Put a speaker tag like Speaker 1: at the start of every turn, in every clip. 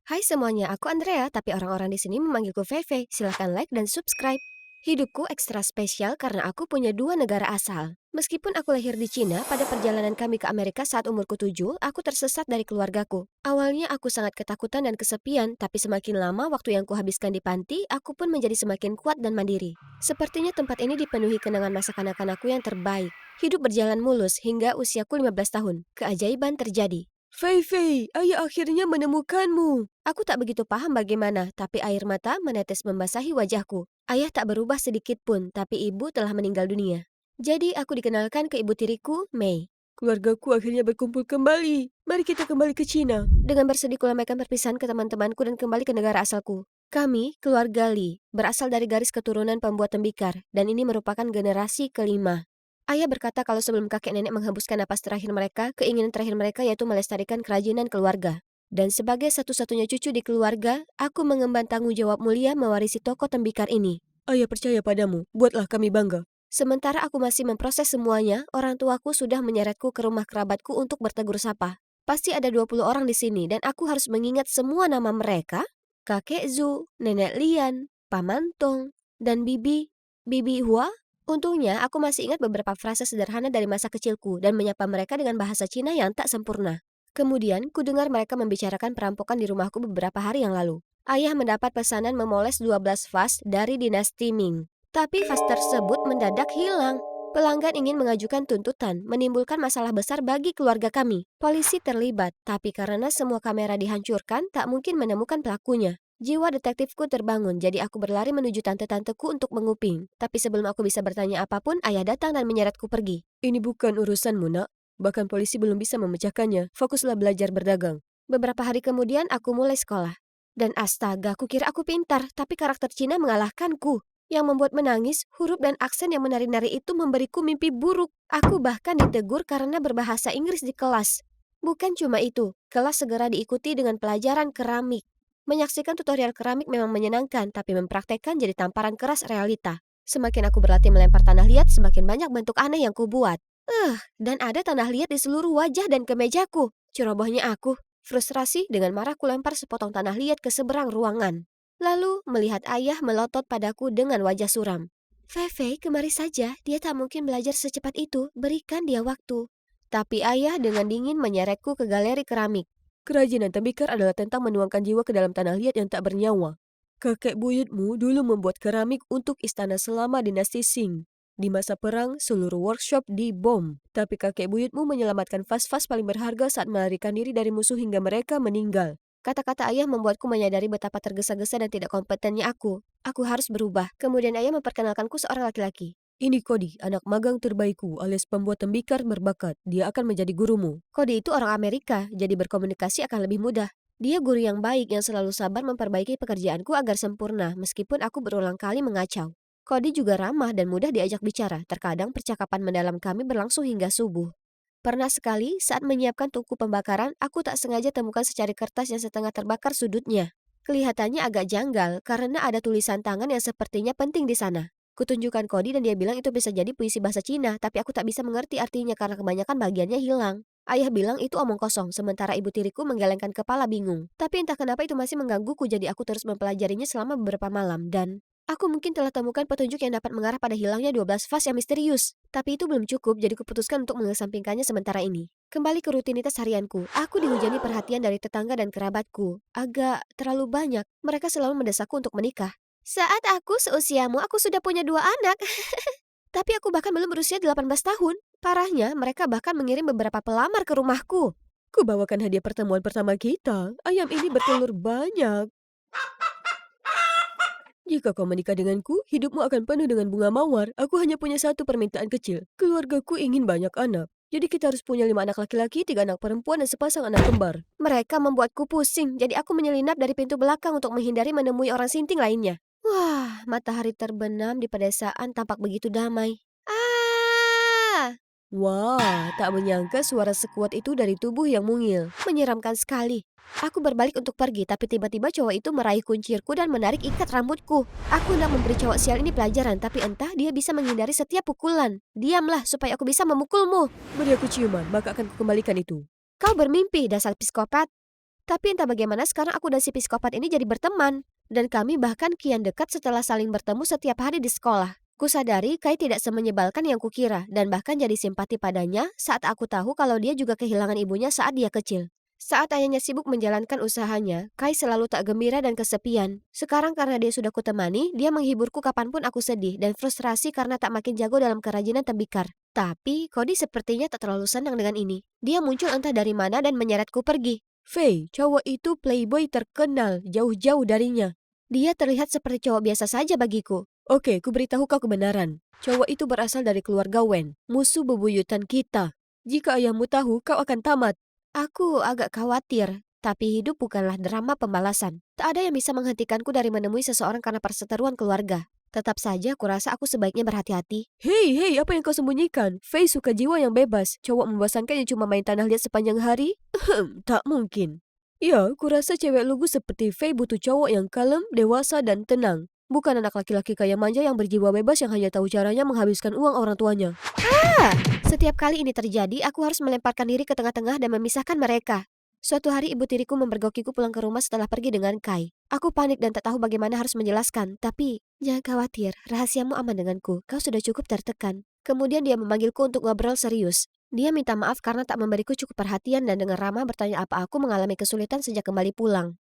Speaker 1: Hai semuanya, aku Andrea, tapi orang-orang di sini memanggilku Fei. Silahkan like dan subscribe. Hidupku ekstra spesial karena aku punya dua negara asal. Meskipun aku lahir di Cina, pada perjalanan kami ke Amerika saat umurku 7, aku tersesat dari keluargaku. Awalnya aku sangat ketakutan dan kesepian, tapi semakin lama waktu yang kuhabiskan di panti, aku pun menjadi semakin kuat dan mandiri. Sepertinya tempat ini dipenuhi kenangan masa kanak-kanakku yang terbaik. Hidup berjalan mulus hingga usiaku 15 tahun. Keajaiban terjadi. Fei, ayah akhirnya menemukanmu. Aku tak begitu paham bagaimana, tapi air mata menetes membasahi wajahku. Ayah tak berubah sedikit pun, tapi ibu telah meninggal dunia. Jadi aku dikenalkan ke ibu tiriku, Mei. Keluargaku akhirnya berkumpul kembali. Mari kita kembali ke Cina. Dengan bersedih kulambaikan perpisahan ke teman-temanku dan kembali ke negara asalku. Kami, keluarga Li, berasal dari garis keturunan pembuat tembikar, dan ini merupakan generasi kelima. Ayah berkata kalau sebelum kakek nenek menghembuskan napas terakhir mereka, keinginan terakhir mereka yaitu melestarikan kerajinan keluarga. Dan sebagai satu-satunya cucu di keluarga, aku mengemban tanggung jawab mulia mewarisi toko tembikar ini. Ayah percaya padamu, buatlah kami bangga. Sementara aku masih memproses semuanya, orang tuaku sudah menyeretku ke rumah kerabatku untuk bertegur sapa. Pasti ada 20 orang di sini dan aku harus mengingat semua nama mereka. Kakek Zu, Nenek Lian, Paman Tong, dan Bibi Hua. Untungnya, aku masih ingat beberapa frase sederhana dari masa kecilku dan menyapa mereka dengan bahasa Cina yang tak sempurna. Kemudian, kudengar mereka membicarakan perampokan di rumahku beberapa hari yang lalu. Ayah mendapat pesanan memoles 12 vas dari dinasti Ming. Tapi vas tersebut mendadak hilang. Pelanggan ingin mengajukan tuntutan, menimbulkan masalah besar bagi keluarga kami. Polisi terlibat, tapi karena semua kamera dihancurkan, tak mungkin menemukan pelakunya. Jiwa detektifku terbangun, jadi aku berlari menuju tante-tanteku untuk menguping. Tapi sebelum aku bisa bertanya apapun, ayah datang dan menyeretku pergi. Ini bukan urusanmu, nak. Bahkan polisi belum bisa memecahkannya. Fokuslah belajar berdagang. Beberapa hari kemudian, aku mulai sekolah. Dan astaga, aku kira aku pintar, tapi karakter Cina mengalahkanku. Yang membuat menangis, huruf dan aksen yang menari-nari itu memberiku mimpi buruk. Aku bahkan ditegur karena berbahasa Inggris di kelas. Bukan cuma itu, kelas segera diikuti dengan pelajaran keramik. Menyaksikan tutorial keramik memang menyenangkan, tapi mempraktekkan jadi tamparan keras realita. Semakin aku berlatih melempar tanah liat, semakin banyak bentuk aneh yang kubuat. Dan ada tanah liat di seluruh wajah dan kemejaku. Cerobohnya aku. Frustrasi dengan marah kulempar sepotong tanah liat ke seberang ruangan. Lalu melihat ayah melotot padaku dengan wajah suram. Fei, kemari saja, dia tak mungkin belajar secepat itu, berikan dia waktu. Tapi ayah dengan dingin menyeretku ke galeri keramik. Kerajinan tembikar adalah tentang menuangkan jiwa ke dalam tanah liat yang tak bernyawa. Kakek buyutmu dulu membuat keramik untuk istana selama dinasti Qing. Di masa perang, seluruh workshop dibom. Tapi kakek buyutmu menyelamatkan vas-vas paling berharga saat melarikan diri dari musuh hingga mereka meninggal. Kata-kata ayah membuatku menyadari betapa tergesa-gesa dan tidak kompetennya aku. Aku harus berubah. Kemudian ayah memperkenalkanku seorang laki-laki. Ini Cody, anak magang terbaikku alias pembuat tembikar berbakat. Dia akan menjadi gurumu. Cody itu orang Amerika, jadi berkomunikasi akan lebih mudah. Dia guru yang baik yang selalu sabar memperbaiki pekerjaanku agar sempurna, meskipun aku berulang kali mengacau. Cody juga ramah dan mudah diajak bicara. Terkadang percakapan mendalam kami berlangsung hingga subuh. Pernah sekali saat menyiapkan tungku pembakaran, aku tak sengaja temukan secari kertas yang setengah terbakar sudutnya. Kelihatannya agak janggal karena ada tulisan tangan yang sepertinya penting di sana. Kutunjukkan Cody dan dia bilang itu bisa jadi puisi bahasa Cina, tapi aku tak bisa mengerti artinya karena kebanyakan bagiannya hilang. Ayah bilang itu omong kosong, sementara ibu tiriku menggelengkan kepala bingung. Tapi entah kenapa itu masih menggangguku, jadi aku terus mempelajarinya selama beberapa malam dan aku mungkin telah temukan petunjuk yang dapat mengarah pada hilangnya 12 vas yang misterius. Tapi itu belum cukup, jadi kuputuskan untuk mengesampingkannya sementara ini. Kembali ke rutinitas harianku, aku dihujani perhatian dari tetangga dan kerabatku. Agak terlalu banyak, mereka selalu mendesakku untuk menikah. Saat aku seusiamu, aku sudah punya 2 anak. Tapi aku bahkan belum berusia 18 tahun. Parahnya, mereka bahkan mengirim beberapa pelamar ke rumahku. Kubawakan hadiah pertemuan pertama kita. Ayam ini bertelur banyak. Jika kau menikah denganku, hidupmu akan penuh dengan bunga mawar. Aku hanya punya satu permintaan kecil. Keluargaku ingin banyak anak. Jadi kita harus punya 5 anak laki-laki, 3 anak perempuan, dan sepasang anak kembar. Mereka membuatku pusing, jadi aku menyelinap dari pintu belakang untuk menghindari menemui orang sinting lainnya. Wah, matahari terbenam di pedesaan tampak begitu damai. Ah! Wah, tak menyangka suara sekuat itu dari tubuh yang mungil. Menyeramkan sekali. Aku berbalik untuk pergi, tapi tiba-tiba cowok itu meraih kuncirku dan menarik ikat rambutku. Aku hendak memberi cowok sial ini pelajaran, tapi entah dia bisa menghindari setiap pukulan. Diamlah supaya aku bisa memukulmu. Beri aku ciuman, maka akan kukembalikan itu. Kau bermimpi, dasar psikopat. Tapi entah bagaimana sekarang aku dan si psikopat ini jadi berteman. Dan kami bahkan kian dekat setelah saling bertemu setiap hari di sekolah. Kusadari Kai tidak semenyebalkan yang kukira dan bahkan jadi simpati padanya saat aku tahu kalau dia juga kehilangan ibunya saat dia kecil. Saat ayahnya sibuk menjalankan usahanya, Kai selalu tak gembira dan kesepian. Sekarang karena dia sudah kutemani, dia menghiburku kapanpun aku sedih dan frustrasi karena tak makin jago dalam kerajinan tembikar. Tapi, Cody sepertinya tak terlalu senang dengan ini. Dia muncul entah dari mana dan menyeretku pergi. Faye, cowok itu playboy terkenal, jauh-jauh darinya. Dia terlihat seperti cowok biasa saja bagiku. Oke, ku beritahu kau kebenaran. Cowok itu berasal dari keluarga Wen, musuh bebuyutan kita. Jika ayahmu tahu, kau akan tamat. Aku agak khawatir, tapi hidup bukanlah drama pembalasan. Tak ada yang bisa menghentikanku dari menemui seseorang karena perseteruan keluarga. Tetap saja kurasa aku sebaiknya berhati-hati. Hei, apa yang kau sembunyikan? Faye suka jiwa yang bebas. Cowok membosankan yang cuma main tanah liat sepanjang hari? Tak mungkin. Ya, kurasa cewek lugu seperti Faye butuh cowok yang kalem, dewasa, dan tenang. Bukan anak laki-laki kaya manja yang berjiwa bebas yang hanya tahu caranya menghabiskan uang orang tuanya. Setiap kali ini terjadi, aku harus melemparkan diri ke tengah-tengah dan memisahkan mereka. Suatu hari ibu tiriku memergokiku pulang ke rumah setelah pergi dengan Kai. Aku panik dan tak tahu bagaimana harus menjelaskan, tapi jangan khawatir, rahasiamu aman denganku, kau sudah cukup tertekan. Kemudian dia memanggilku untuk ngobrol serius. Dia minta maaf karena tak memberiku cukup perhatian dan dengan ramah bertanya apa aku mengalami kesulitan sejak kembali pulang.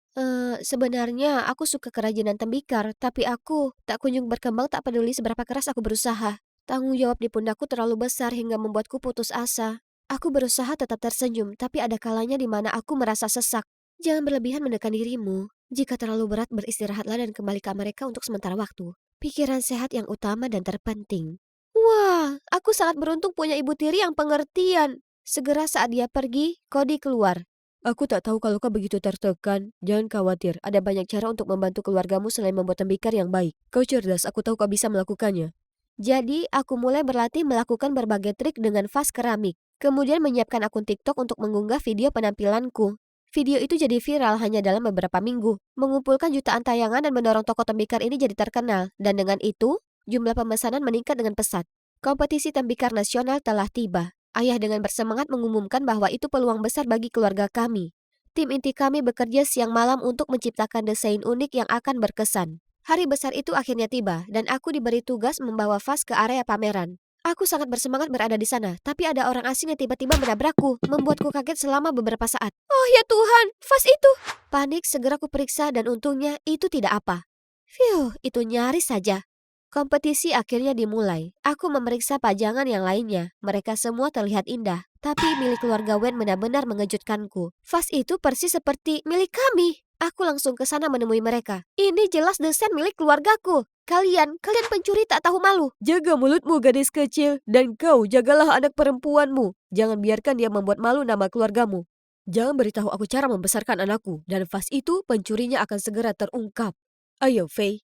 Speaker 1: Sebenarnya aku suka kerajinan tembikar, tapi aku tak kunjung berkembang tak peduli seberapa keras aku berusaha. Tanggung jawab di pundakku terlalu besar hingga membuatku putus asa. Aku berusaha tetap tersenyum, tapi ada kalanya di mana aku merasa sesak. Jangan berlebihan menekan dirimu. Jika terlalu berat, beristirahatlah dan kembali ke Amerika untuk sementara waktu. Pikiran sehat yang utama dan terpenting. Wah, aku sangat beruntung punya ibu tiri yang pengertian. Segera saat dia pergi, Cody keluar. Aku tak tahu kalau kau begitu tertekan. Jangan khawatir, ada banyak cara untuk membantu keluargamu selain membuat tembikar yang baik. Kau cerdas, aku tahu kau bisa melakukannya. Jadi, aku mulai berlatih melakukan berbagai trik dengan vas keramik. Kemudian menyiapkan akun TikTok untuk mengunggah video penampilanku. Video itu jadi viral hanya dalam beberapa minggu, mengumpulkan jutaan tayangan dan mendorong toko tembikar ini jadi terkenal. Dan dengan itu, jumlah pemesanan meningkat dengan pesat. Kompetisi tembikar nasional telah tiba. Ayah dengan bersemangat mengumumkan bahwa itu peluang besar bagi keluarga kami. Tim inti kami bekerja siang malam untuk menciptakan desain unik yang akan berkesan. Hari besar itu akhirnya tiba, dan aku diberi tugas membawa vas ke area pameran. Aku sangat bersemangat berada di sana, tapi ada orang asing yang tiba-tiba menabrakku, membuatku kaget selama beberapa saat. Oh ya Tuhan, vas itu! Panik, segera kuperiksa dan untungnya itu tidak apa. Phew, itu nyaris saja. Kompetisi akhirnya dimulai. Aku memeriksa pajangan yang lainnya. Mereka semua terlihat indah. Tapi milik keluarga Wen benar-benar mengejutkanku. Vas itu persis seperti milik kami. Aku langsung ke sana menemui mereka. Ini jelas desain milik keluargaku. Kalian pencuri tak tahu malu. Jaga mulutmu gadis kecil. Dan kau jagalah anak perempuanmu. Jangan biarkan dia membuat malu nama keluargamu. Jangan beritahu aku cara membesarkan anakku. Dan vas itu pencurinya akan segera terungkap. Ayo Faye.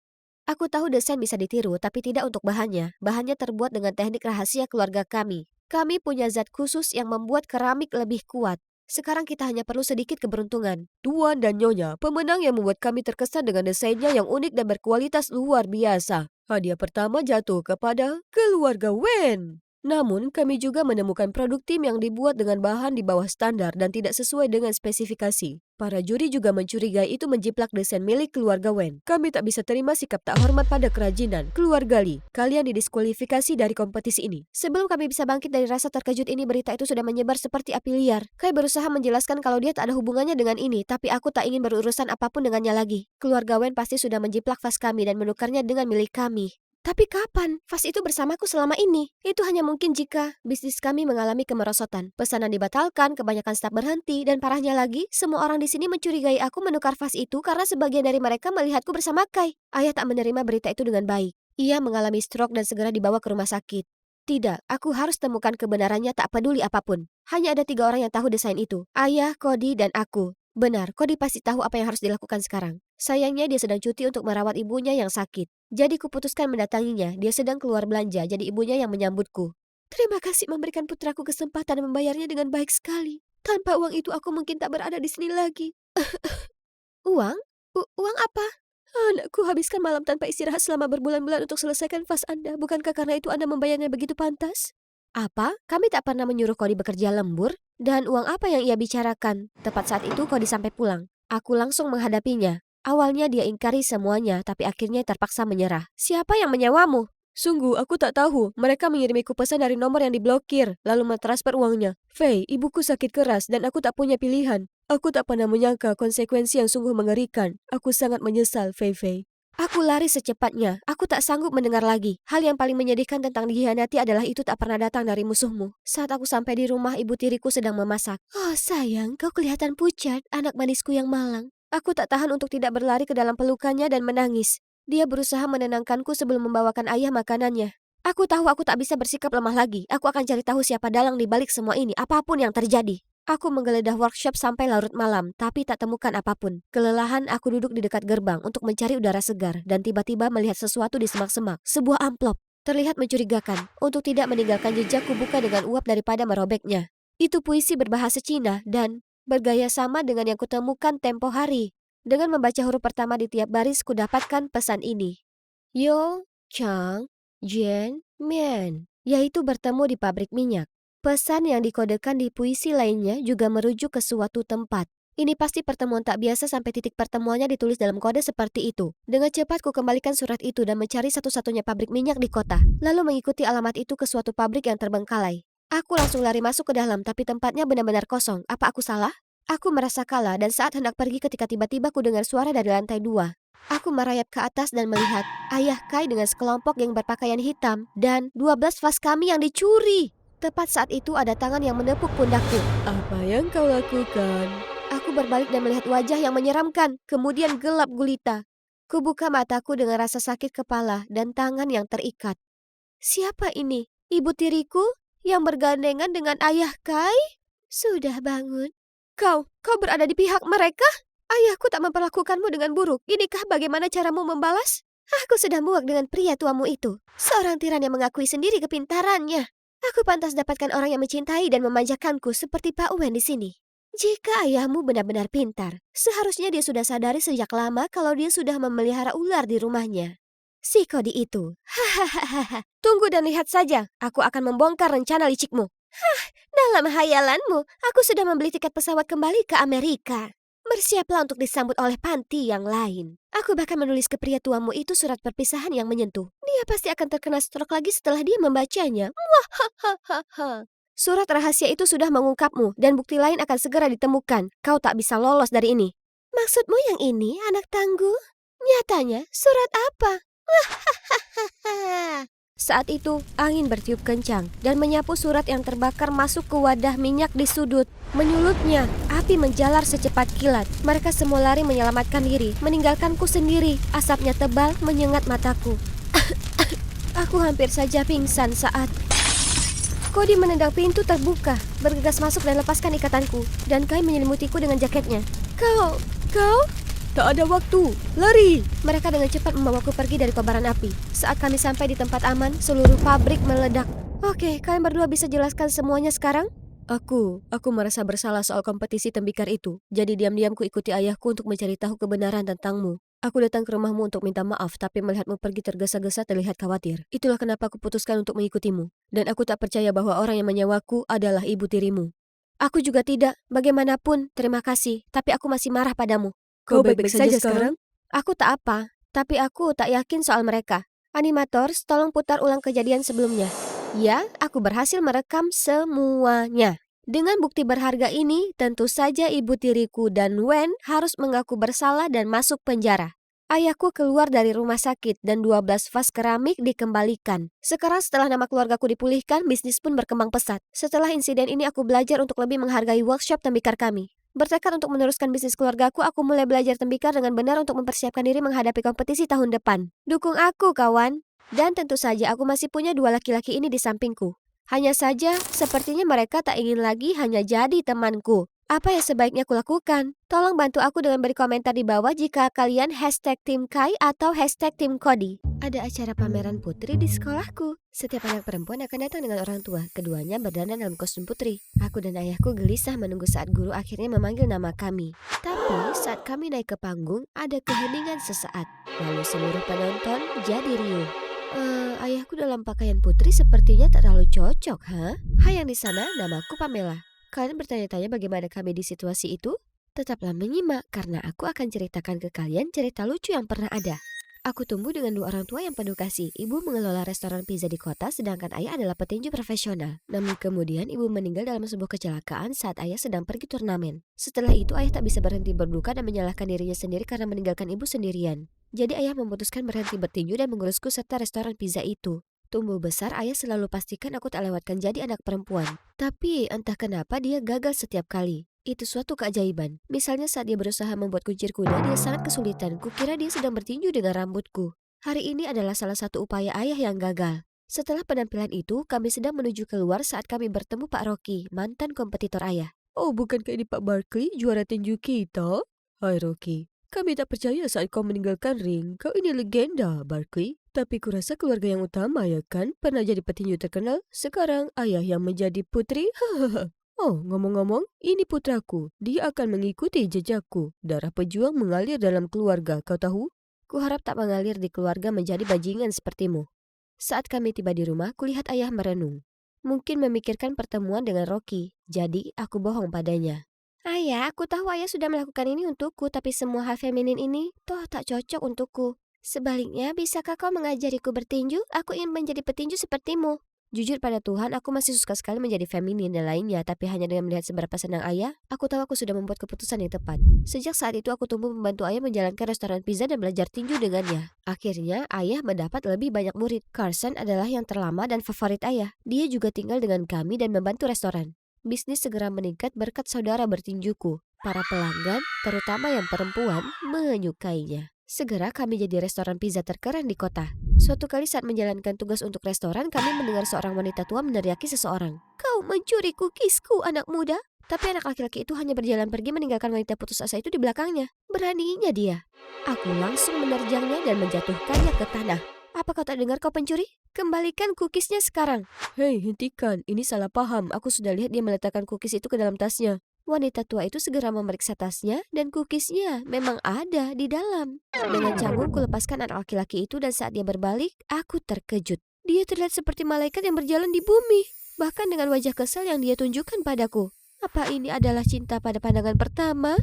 Speaker 1: Aku tahu desain bisa ditiru, tapi tidak untuk bahannya. Bahannya terbuat dengan teknik rahasia keluarga kami. Kami punya zat khusus yang membuat keramik lebih kuat. Sekarang kita hanya perlu sedikit keberuntungan. Tuan dan Nyonya, pemenang yang membuat kami terkesan dengan desainnya yang unik dan berkualitas luar biasa. Hadiah pertama jatuh kepada keluarga Wen. Namun, kami juga menemukan produk tim yang dibuat dengan bahan di bawah standar dan tidak sesuai dengan spesifikasi. Para juri juga mencurigai itu menjiplak desain milik keluarga Wen. Kami tak bisa terima sikap tak hormat pada kerajinan. Keluarga Lee, kalian didiskualifikasi dari kompetisi ini. Sebelum kami bisa bangkit dari rasa terkejut ini, berita itu sudah menyebar seperti api liar. Kai berusaha menjelaskan kalau dia tak ada hubungannya dengan ini, tapi aku tak ingin berurusan apapun dengannya lagi. Keluarga Wen pasti sudah menjiplak vas kami dan menukarnya dengan milik kami. Tapi kapan? Vas itu bersamaku selama ini. Itu hanya mungkin jika bisnis kami mengalami kemerosotan. Pesanan dibatalkan, kebanyakan staf berhenti, dan parahnya lagi, semua orang di sini mencurigai aku menukar vas itu karena sebagian dari mereka melihatku bersama Kai. Ayah tak menerima berita itu dengan baik. Ia mengalami stroke dan segera dibawa ke rumah sakit. Tidak, aku harus temukan kebenarannya tak peduli apapun. Hanya ada 3 orang yang tahu desain itu. Ayah, Cody, dan aku. Benar, Cody pasti tahu apa yang harus dilakukan sekarang. Sayangnya dia sedang cuti untuk merawat ibunya yang sakit. Jadi kuputuskan mendatanginya, dia sedang keluar belanja, jadi ibunya yang menyambutku. Terima kasih memberikan putraku kesempatan dan membayarnya dengan baik sekali. Tanpa uang itu aku mungkin tak berada di sini lagi. Uang? Uang apa? Anakku habiskan malam tanpa istirahat selama berbulan-bulan untuk selesaikan vas Anda. Bukankah karena itu Anda membayarnya begitu pantas? Apa? Kami tak pernah menyuruh Cody bekerja lembur? Dan uang apa yang ia bicarakan? Tepat saat itu Cody sampai pulang. Aku langsung menghadapinya. Awalnya dia ingkari semuanya, tapi akhirnya terpaksa menyerah. Siapa yang menyewamu? Sungguh, aku tak tahu. Mereka mengirimiku pesan dari nomor yang diblokir, lalu mentransfer uangnya. Faye, ibuku sakit keras dan aku tak punya pilihan. Aku tak pernah menyangka konsekuensi yang sungguh mengerikan. Aku sangat menyesal, Faye. Aku lari secepatnya. Aku tak sanggup mendengar lagi. Hal yang paling menyedihkan tentang dikhianati adalah itu tak pernah datang dari musuhmu. Saat aku sampai di rumah, ibu tiriku sedang memasak. Oh sayang, kau kelihatan pucat, anak manisku yang malang. Aku tak tahan untuk tidak berlari ke dalam pelukannya dan menangis. Dia berusaha menenangkanku sebelum membawakan ayah makanannya. Aku tahu aku tak bisa bersikap lemah lagi. Aku akan cari tahu siapa dalang di balik semua ini, apapun yang terjadi. Aku menggeledah workshop sampai larut malam, tapi tak temukan apapun. Kelelahan, aku duduk di dekat gerbang untuk mencari udara segar dan tiba-tiba melihat sesuatu di semak-semak. Sebuah amplop. Terlihat mencurigakan. Untuk tidak meninggalkan jejak, kubuka dengan uap daripada merobeknya. Itu puisi berbahasa Cina dan bergaya sama dengan yang kutemukan tempo hari. Dengan membaca huruf pertama di tiap baris, kudapatkan pesan ini. Yo, Chang, Jian, Mian. Yaitu bertemu di pabrik minyak. Pesan yang dikodekan di puisi lainnya juga merujuk ke suatu tempat. Ini pasti pertemuan tak biasa sampai titik pertemuannya ditulis dalam kode seperti itu. Dengan cepat ku kembalikan surat itu dan mencari satu-satunya pabrik minyak di kota. Lalu mengikuti alamat itu ke suatu pabrik yang terbengkalai. Aku langsung lari masuk ke dalam tapi tempatnya benar-benar kosong. Apa aku salah? Aku merasa kalah dan saat hendak pergi ketika tiba-tiba ku dengar suara dari lantai 2. Aku merayap ke atas dan melihat ayah Kai dengan sekelompok geng berpakaian hitam dan 12 vas kami yang dicuri. Tepat saat itu ada tangan yang menepuk pundakku. Apa yang kau lakukan? Aku berbalik dan melihat wajah yang menyeramkan, kemudian gelap gulita. Kubuka mataku dengan rasa sakit kepala dan tangan yang terikat. Siapa ini? Ibu tiriku yang bergandengan dengan ayah Kai? Sudah bangun. Kau berada di pihak mereka? Ayahku tak memperlakukanmu dengan buruk. Inikah bagaimana caramu membalas? Aku sudah muak dengan pria tuamu itu. Seorang tiran yang mengakui sendiri kepintarannya. Aku pantas dapatkan orang yang mencintai dan memanjakanku seperti Pak Wen di sini. Jika ayahmu benar-benar pintar, seharusnya dia sudah sadari sejak lama kalau dia sudah memelihara ular di rumahnya. Si Cody itu. Hahaha. Tunggu dan lihat saja. Aku akan membongkar rencana licikmu. Dalam hayalanmu, aku sudah membeli tiket pesawat kembali ke Amerika. Bersiaplah untuk disambut oleh panti yang lain. Aku bahkan menulis ke pria tuamu itu surat perpisahan yang menyentuh. Dia pasti akan terkena stroke lagi setelah dia membacanya. Wahahaha. Surat rahasia itu sudah mengungkapmu dan bukti lain akan segera ditemukan. Kau tak bisa lolos dari ini. Maksudmu yang ini, anak tangguh? Nyatanya, surat apa? Wahahaha. Saat itu, angin bertiup kencang dan menyapu surat yang terbakar masuk ke wadah minyak di sudut. Menyulutnya, api menjalar secepat kilat. Mereka semua lari menyelamatkan diri, meninggalkanku sendiri. Asapnya tebal menyengat mataku. Aku hampir saja pingsan saat Cody menendang pintu terbuka, bergegas masuk dan lepaskan ikatanku. Dan Kai menyelimutiku dengan jaketnya. Kau? Tak ada waktu, lari! Mereka dengan cepat membawaku pergi dari kobaran api. Saat kami sampai di tempat aman, seluruh pabrik meledak. Oke, kalian berdua bisa jelaskan semuanya sekarang? Aku merasa bersalah soal kompetisi tembikar itu. Jadi diam-diam ku ikuti ayahku untuk mencari tahu kebenaran tentangmu. Aku datang ke rumahmu untuk minta maaf, tapi melihatmu pergi tergesa-gesa terlihat khawatir. Itulah kenapa aku putuskan untuk mengikutimu. Dan aku tak percaya bahwa orang yang menyewaku adalah ibu tirimu. Aku juga tidak. Bagaimanapun, terima kasih. Tapi aku masih marah padamu. Kau baik-baik saja sekarang? Aku tak apa, tapi aku tak yakin soal mereka. Animators, tolong putar ulang kejadian sebelumnya. Ya, aku berhasil merekam semuanya. Dengan bukti berharga ini, tentu saja ibu tiriku dan Wen harus mengaku bersalah dan masuk penjara. Ayahku keluar dari rumah sakit dan 12 vas keramik dikembalikan. Sekarang setelah nama keluargaku dipulihkan, bisnis pun berkembang pesat. Setelah insiden ini aku belajar untuk lebih menghargai workshop tembikar kami. Bertekad untuk meneruskan bisnis keluargaku, aku mulai belajar tembikar dengan benar untuk mempersiapkan diri menghadapi kompetisi tahun depan. Dukung aku, kawan. Dan tentu saja aku masih punya 2 laki-laki ini di sampingku. Hanya saja, sepertinya mereka tak ingin lagi hanya jadi temanku. Apa yang sebaiknya aku lakukan? Tolong bantu aku dengan beri komentar di bawah jika kalian #Tim Kai atau #Tim Cody. Ada acara pameran putri di sekolahku. Setiap anak perempuan akan datang dengan orang tua. Keduanya berdandan dalam kostum putri. Aku dan ayahku gelisah menunggu saat guru akhirnya memanggil nama kami. Tapi saat kami naik ke panggung, ada keheningan sesaat. Lalu seluruh penonton jadi riuh. Ayahku dalam pakaian putri sepertinya tak terlalu cocok, ha? Hai yang di sana, namaku Pamela. Kalian bertanya-tanya bagaimana kami di situasi itu? Tetaplah menyimak karena aku akan ceritakan ke kalian cerita lucu yang pernah ada. Aku tumbuh dengan dua orang tua yang penuh kasih. Ibu mengelola restoran pizza di kota, sedangkan ayah adalah petinju profesional. Namun kemudian ibu meninggal dalam sebuah kecelakaan saat ayah sedang pergi turnamen. Setelah itu ayah tak bisa berhenti berduka dan menyalahkan dirinya sendiri karena meninggalkan ibu sendirian. Jadi ayah memutuskan berhenti bertinju dan mengurusku serta restoran pizza itu. Tumbuh besar, ayah selalu pastikan aku tak lewatkan jadi anak perempuan. Tapi entah kenapa dia gagal setiap kali. Itu suatu keajaiban. Misalnya saat dia berusaha membuat kuncir kuda, dia sangat kesulitan. Kukira dia sedang bertinju dengan rambutku. Hari ini adalah salah satu upaya ayah yang gagal. Setelah penampilan itu, kami sedang menuju keluar saat kami bertemu Pak Rocky, mantan kompetitor ayah. Oh, bukankah ini Pak Barkley, juara tinju kita? Hai Rocky, kami tak percaya saat kau meninggalkan ring. Kau ini legenda, Barkley. Tapi kurasa keluarga yang utama ya kan? Pernah jadi petinju terkenal, sekarang ayah yang menjadi putri? Hahaha. Oh, ngomong-ngomong, ini putraku. Dia akan mengikuti jejakku. Darah pejuang mengalir dalam keluarga, kau tahu? Kuharap tak mengalir di keluarga menjadi bajingan sepertimu. Saat kami tiba di rumah, kulihat ayah merenung. Mungkin memikirkan pertemuan dengan Rocky, jadi aku bohong padanya. Ayah, aku tahu ayah sudah melakukan ini untukku, tapi semua hal feminin ini toh tak cocok untukku. Sebaliknya, bisakah kau mengajariku bertinju? Aku ingin menjadi petinju sepertimu. Jujur pada Tuhan, aku masih suka sekali menjadi feminin dan lainnya, tapi hanya dengan melihat seberapa senang ayah, aku tahu aku sudah membuat keputusan yang tepat. Sejak saat itu aku tumbuh membantu ayah menjalankan restoran pizza dan belajar tinju dengannya. Akhirnya, ayah mendapat lebih banyak murid. Carson adalah yang terlama dan favorit ayah. Dia juga tinggal dengan kami dan membantu restoran. Bisnis segera meningkat berkat saudara bertinjuku. Para pelanggan, terutama yang perempuan, menyukainya. Segera kami jadi restoran pizza terkeren di kota. Suatu kali saat menjalankan tugas untuk restoran, kami mendengar seorang wanita tua meneriaki seseorang. Kau mencuri kukisku, anak muda? Tapi anak laki-laki itu hanya berjalan pergi meninggalkan wanita putus asa itu di belakangnya. Beraninya dia. Aku langsung menerjangnya dan menjatuhkannya ke tanah. Apa kau tak dengar kau pencuri? Kembalikan kukisnya sekarang. Hei, hentikan. Ini salah paham. Aku sudah lihat dia meletakkan kukis itu ke dalam tasnya. Wanita tua itu segera memeriksa tasnya dan kukisnya memang ada di dalam. Dengan canggung kulepaskan anak laki-laki itu dan saat dia berbalik, aku terkejut. Dia terlihat seperti malaikat yang berjalan di bumi. Bahkan dengan wajah kesal yang dia tunjukkan padaku. Apa ini adalah cinta pada pandangan pertama?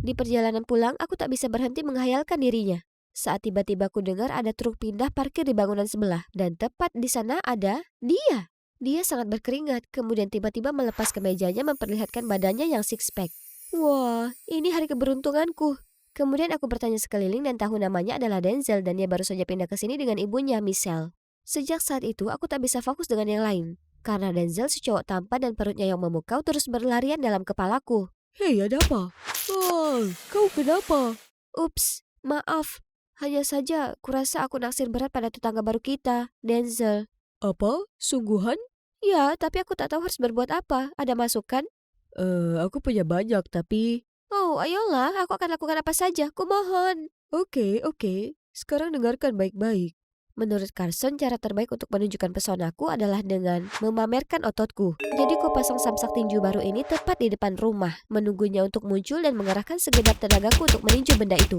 Speaker 1: Di perjalanan pulang, aku tak bisa berhenti menghayalkan dirinya. Saat tiba-tiba ku dengar ada truk pindah parkir di bangunan sebelah. Dan tepat di sana ada dia. Dia sangat berkeringat, kemudian tiba-tiba melepas kemejanya memperlihatkan badannya yang six-pack. Wah, ini hari keberuntunganku. Kemudian aku bertanya sekeliling dan tahu namanya adalah Denzel dan dia baru saja pindah ke sini dengan ibunya, Michelle. Sejak saat itu, aku tak bisa fokus dengan yang lain. Karena Denzel si cowok tampan dan perutnya yang memukau terus berlarian dalam kepalaku. Hei, ada apa? Oh, kau kenapa? Ups, maaf. Hanya saja, kurasa aku naksir berat pada tetangga baru kita, Denzel. Apa? Sungguhan? Ya, tapi aku tak tahu harus berbuat apa. Ada masukan? Aku punya banyak, tapi... Oh, ayolah, aku akan lakukan apa saja, kumohon. Oke. Sekarang dengarkan baik-baik. Menurut Carson, cara terbaik untuk menunjukkan pesonaku adalah dengan memamerkan ototku. Jadi ku pasang samsak tinju baru ini tepat di depan rumah, menunggunya untuk muncul dan mengerahkan segenap tenagaku untuk meninju benda itu.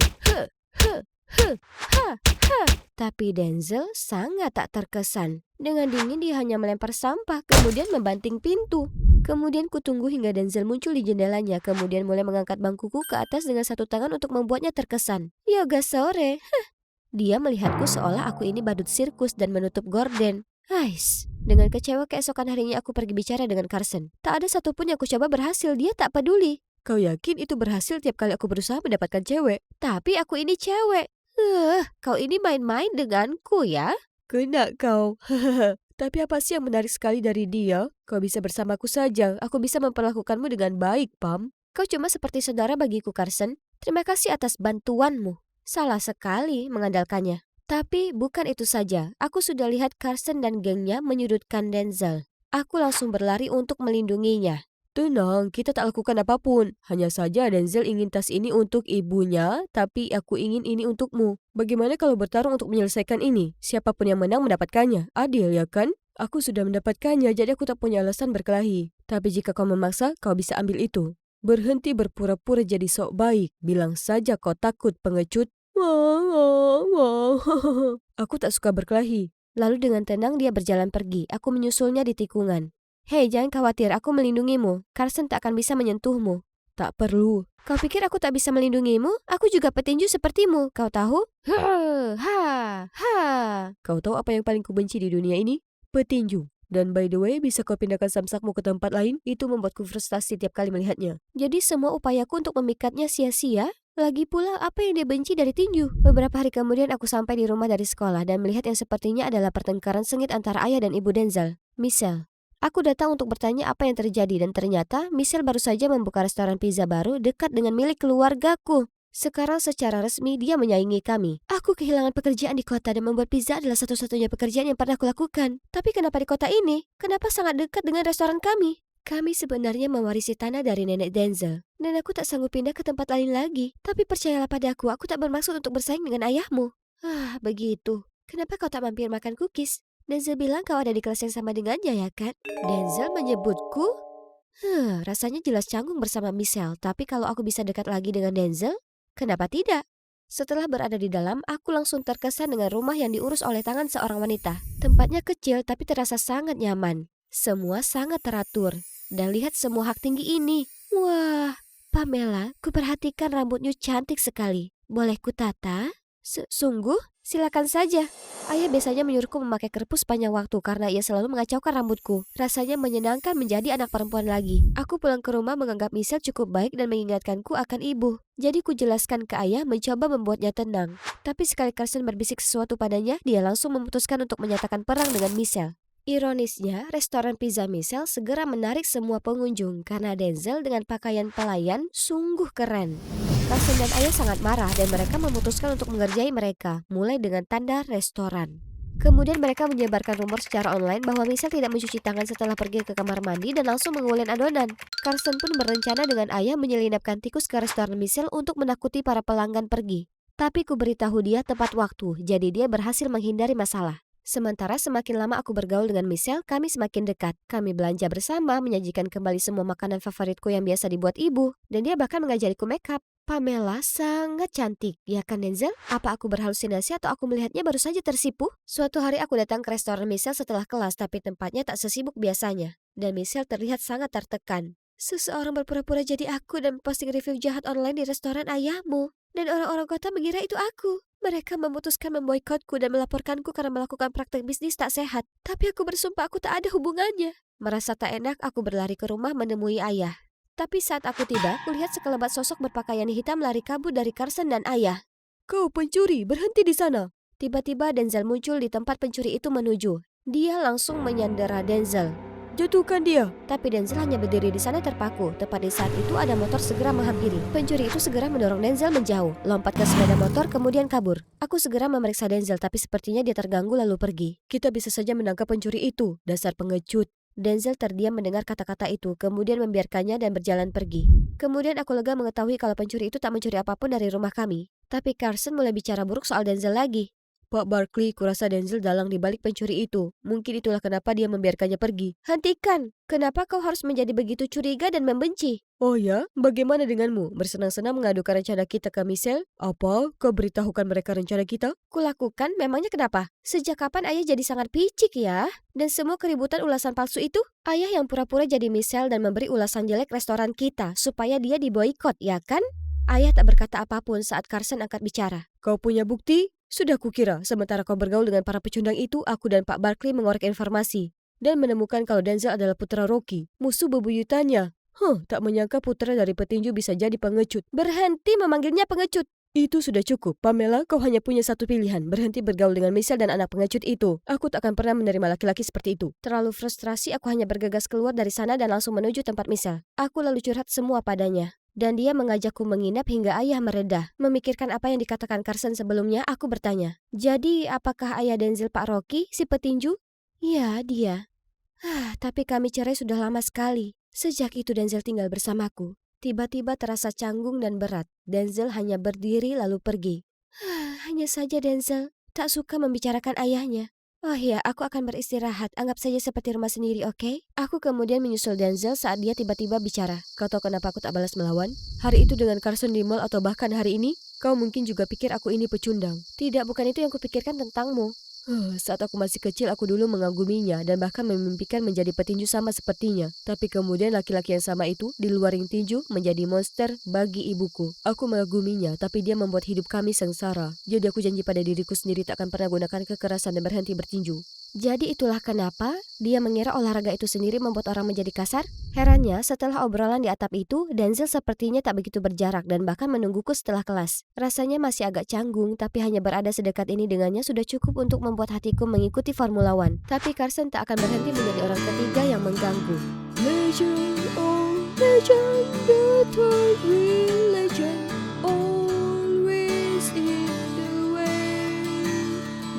Speaker 1: Tapi Denzel sangat tak terkesan. Dengan dingin dia hanya melempar sampah, kemudian membanting pintu. Kemudian kutunggu hingga Denzel muncul di jendelanya, kemudian mulai mengangkat bangkuku ke atas dengan satu tangan untuk membuatnya terkesan. Yoga sore. Dia melihatku seolah aku ini badut sirkus dan menutup gorden. Dengan kecewa keesokan harinya aku pergi bicara dengan Carson. Tak ada satupun yang aku coba berhasil, dia tak peduli. Kau yakin itu berhasil tiap kali aku berusaha mendapatkan cewek? Tapi aku ini cewek. Kau ini main-main denganku ya? Kena kau. Tapi apa sih yang menarik sekali dari dia? Kau bisa bersamaku saja. Aku bisa memperlakukanmu dengan baik, Pam. Kau cuma seperti saudara bagiku, Carson. Terima kasih atas bantuanmu. Salah sekali mengandalkannya. Tapi bukan itu saja. Aku sudah lihat Carson dan gengnya menyudutkan Denzel. Aku langsung berlari untuk melindunginya. Tenang, kita tak lakukan apapun. Hanya saja Denzel ingin tas ini untuk ibunya, tapi aku ingin ini untukmu. Bagaimana kalau bertarung untuk menyelesaikan ini? Siapapun yang menang mendapatkannya. Adil, ya kan? Aku sudah mendapatkannya, jadi aku tak punya alasan berkelahi. Tapi jika kau memaksa, kau bisa ambil itu. Berhenti berpura-pura jadi sok baik. Bilang saja kau takut, pengecut.
Speaker 2: Aku tak suka berkelahi.
Speaker 1: Lalu dengan tenang dia berjalan pergi. Aku menyusulnya di tikungan. Hei, jangan khawatir, aku melindungimu. Carson tak akan bisa menyentuhmu.
Speaker 2: Tak perlu.
Speaker 1: Kau pikir aku tak bisa melindungimu? Aku juga petinju sepertimu, kau tahu? Ha.
Speaker 2: Kau tahu apa yang paling kubenci di dunia ini? Petinju. Dan by the way, bisa kau pindahkan samsakmu ke tempat lain? Itu membuatku frustasi tiap kali melihatnya.
Speaker 1: Jadi semua upayaku untuk memikatnya sia-sia? Lagi pula apa yang dia benci dari tinju? Beberapa hari kemudian aku sampai di rumah dari sekolah dan melihat yang sepertinya adalah pertengkaran sengit antara ayah dan ibu Denzel, Michelle. Aku datang untuk bertanya apa yang terjadi dan ternyata Michelle baru saja membuka restoran pizza baru dekat dengan milik keluargaku. Sekarang secara resmi dia menyaingi kami. Aku kehilangan pekerjaan di kota dan membuat pizza adalah satu-satunya pekerjaan yang pernah aku lakukan. Tapi kenapa di kota ini? Kenapa sangat dekat dengan restoran kami? Kami sebenarnya mewarisi tanah dari nenek Denzel. Dan aku tak sanggup pindah ke tempat lain lagi. Tapi percayalah padaku, aku tak bermaksud untuk bersaing dengan ayahmu. Begitu. Kenapa kau tak mampir makan cookies? Denzel bilang kau ada di kelas yang sama dengannya ya kan? Denzel menyebutku? Rasanya jelas canggung bersama Michelle. Tapi kalau aku bisa dekat lagi dengan Denzel, kenapa tidak? Setelah berada di dalam, aku langsung terkesan dengan rumah yang diurus oleh tangan seorang wanita. Tempatnya kecil tapi terasa sangat nyaman. Semua sangat teratur. Dan lihat semua hak tinggi ini. Wah, Pamela, kuperhatikan rambutnya cantik sekali. Boleh kutata? Sungguh? Silakan saja. Ayah biasanya menyuruhku memakai kerpu sepanjang waktu karena ia selalu mengacaukan rambutku. Rasanya menyenangkan menjadi anak perempuan lagi. Aku pulang ke rumah menganggap Michelle cukup baik dan mengingatkanku akan ibu. Jadi ku jelaskan ke ayah mencoba membuatnya tenang. Tapi sekali Carson berbisik sesuatu padanya, dia langsung memutuskan untuk menyatakan perang dengan Michelle. Ironisnya, restoran pizza Michelle segera menarik semua pengunjung karena Denzel dengan pakaian pelayan sungguh keren. Carson dan ayah sangat marah dan mereka memutuskan untuk mengerjai mereka, mulai dengan tanda restoran. Kemudian mereka menyebarkan rumor secara online bahwa Michelle tidak mencuci tangan setelah pergi ke kamar mandi dan langsung mengulin adonan. Carson pun berencana dengan ayah menyelinapkan tikus ke restoran Michelle untuk menakuti para pelanggan pergi. Tapi ku beritahu dia tepat waktu, jadi dia berhasil menghindari masalah. Sementara semakin lama aku bergaul dengan Michelle, kami semakin dekat. Kami belanja bersama, menyajikan kembali semua makanan favoritku yang biasa dibuat ibu. Dan dia bahkan mengajariku makeup. Pamela sangat cantik, ya kan Denzel? Apa aku berhalusinasi atau aku melihatnya baru saja tersipu? Suatu hari aku datang ke restoran Michelle setelah kelas, tapi tempatnya tak sesibuk biasanya. Dan Michelle terlihat sangat tertekan. Seseorang berpura-pura jadi aku dan posting review jahat online di restoran ayahmu. Dan orang-orang kota mengira itu aku. Mereka memutuskan memboikotku dan melaporkanku karena melakukan praktek bisnis tak sehat. Tapi aku bersumpah aku tak ada hubungannya. Merasa tak enak, aku berlari ke rumah menemui ayah. Tapi saat aku tiba, kulihat sekelebat sosok berpakaian hitam lari kabur dari Carson dan ayah.
Speaker 2: Kau pencuri, berhenti di sana.
Speaker 1: Tiba-tiba Denzel muncul di tempat pencuri itu menuju. Dia langsung menyandera Denzel.
Speaker 2: Jatuhkan dia.
Speaker 1: Tapi Denzel hanya berdiri di sana terpaku. Tepat di saat itu ada motor segera menghampiri. Pencuri itu segera mendorong Denzel menjauh, lompat ke sepeda motor kemudian kabur. Aku segera memeriksa Denzel tapi sepertinya dia terganggu lalu pergi.
Speaker 2: Kita bisa saja menangkap pencuri itu, dasar pengecut.
Speaker 1: Denzel terdiam mendengar kata-kata itu, kemudian membiarkannya dan berjalan pergi. Kemudian aku lega mengetahui kalau pencuri itu tak mencuri apapun dari rumah kami. Tapi Carson mulai bicara buruk soal Denzel lagi.
Speaker 2: Pak Barkley, kurasa Denzel dalang di balik pencuri itu. Mungkin itulah kenapa dia membiarkannya pergi.
Speaker 1: Hentikan! Kenapa kau harus menjadi begitu curiga dan membenci?
Speaker 2: Oh ya? Bagaimana denganmu? Bersenang-senang mengadukan rencana kita ke Michelle? Apa? Kau beritahukan mereka rencana kita?
Speaker 1: Kulakukan? Memangnya kenapa? Sejak kapan ayah jadi sangat picik ya? Dan semua keributan ulasan palsu itu? Ayah yang pura-pura jadi Michelle dan memberi ulasan jelek restoran kita supaya dia diboikot, ya kan? Ayah tak berkata apapun saat Carson angkat bicara.
Speaker 2: Kau punya bukti? Sudah kukira, sementara kau bergaul dengan para pecundang itu, aku dan Pak Barkley mengorek informasi. Dan menemukan kalau Denzel adalah putra Rocky, musuh bebuyutannya. Tak menyangka putra dari petinju bisa jadi pengecut.
Speaker 1: Berhenti memanggilnya pengecut.
Speaker 2: Itu sudah cukup. Pamela, kau hanya punya satu pilihan. Berhenti bergaul dengan Michelle dan anak pengecut itu. Aku tak akan pernah menerima laki-laki seperti itu.
Speaker 1: Terlalu frustrasi, aku hanya bergegas keluar dari sana dan langsung menuju tempat Michelle. Aku lalu curhat semua padanya. Dan dia mengajakku menginap hingga ayah meredah. Memikirkan apa yang dikatakan Carson sebelumnya, aku bertanya. Jadi, apakah ayah Denzel Pak Rocky, si petinju? Ya, dia. Tapi kami cerai sudah lama sekali. Sejak itu Denzel tinggal bersamaku. Tiba-tiba terasa canggung dan berat. Denzel hanya berdiri lalu pergi. Hanya saja Denzel tak suka membicarakan ayahnya. Oh iya, aku akan beristirahat. Anggap saja seperti rumah sendiri, oke? Aku kemudian menyusul Denzel saat dia tiba-tiba bicara.
Speaker 2: Kau tahu kenapa aku tak balas melawan? Hari itu dengan Carson di mall atau bahkan hari ini? Kau mungkin juga pikir aku ini pecundang.
Speaker 1: Tidak, bukan itu yang kupikirkan tentangmu.
Speaker 2: Saat aku masih kecil aku dulu mengaguminya dan bahkan memimpikan menjadi petinju sama sepertinya. Tapi kemudian laki-laki yang sama itu di luar ring tinju menjadi monster bagi ibuku. Aku mengaguminya tapi dia membuat hidup kami sengsara. Jadi aku janji pada diriku sendiri tak akan pernah gunakan kekerasan dan berhenti bertinju.
Speaker 1: Jadi itulah kenapa dia mengira olahraga itu sendiri membuat orang menjadi kasar? Herannya, setelah obrolan di atap itu, Denzel sepertinya tak begitu berjarak dan bahkan menungguku setelah kelas. Rasanya masih agak canggung, tapi hanya berada sedekat ini dengannya sudah cukup untuk membuat hatiku mengikuti Formula One. Tapi Carson tak akan berhenti menjadi orang ketiga yang mengganggu.
Speaker 2: Legend, oh legend, the third real legend, always in the way.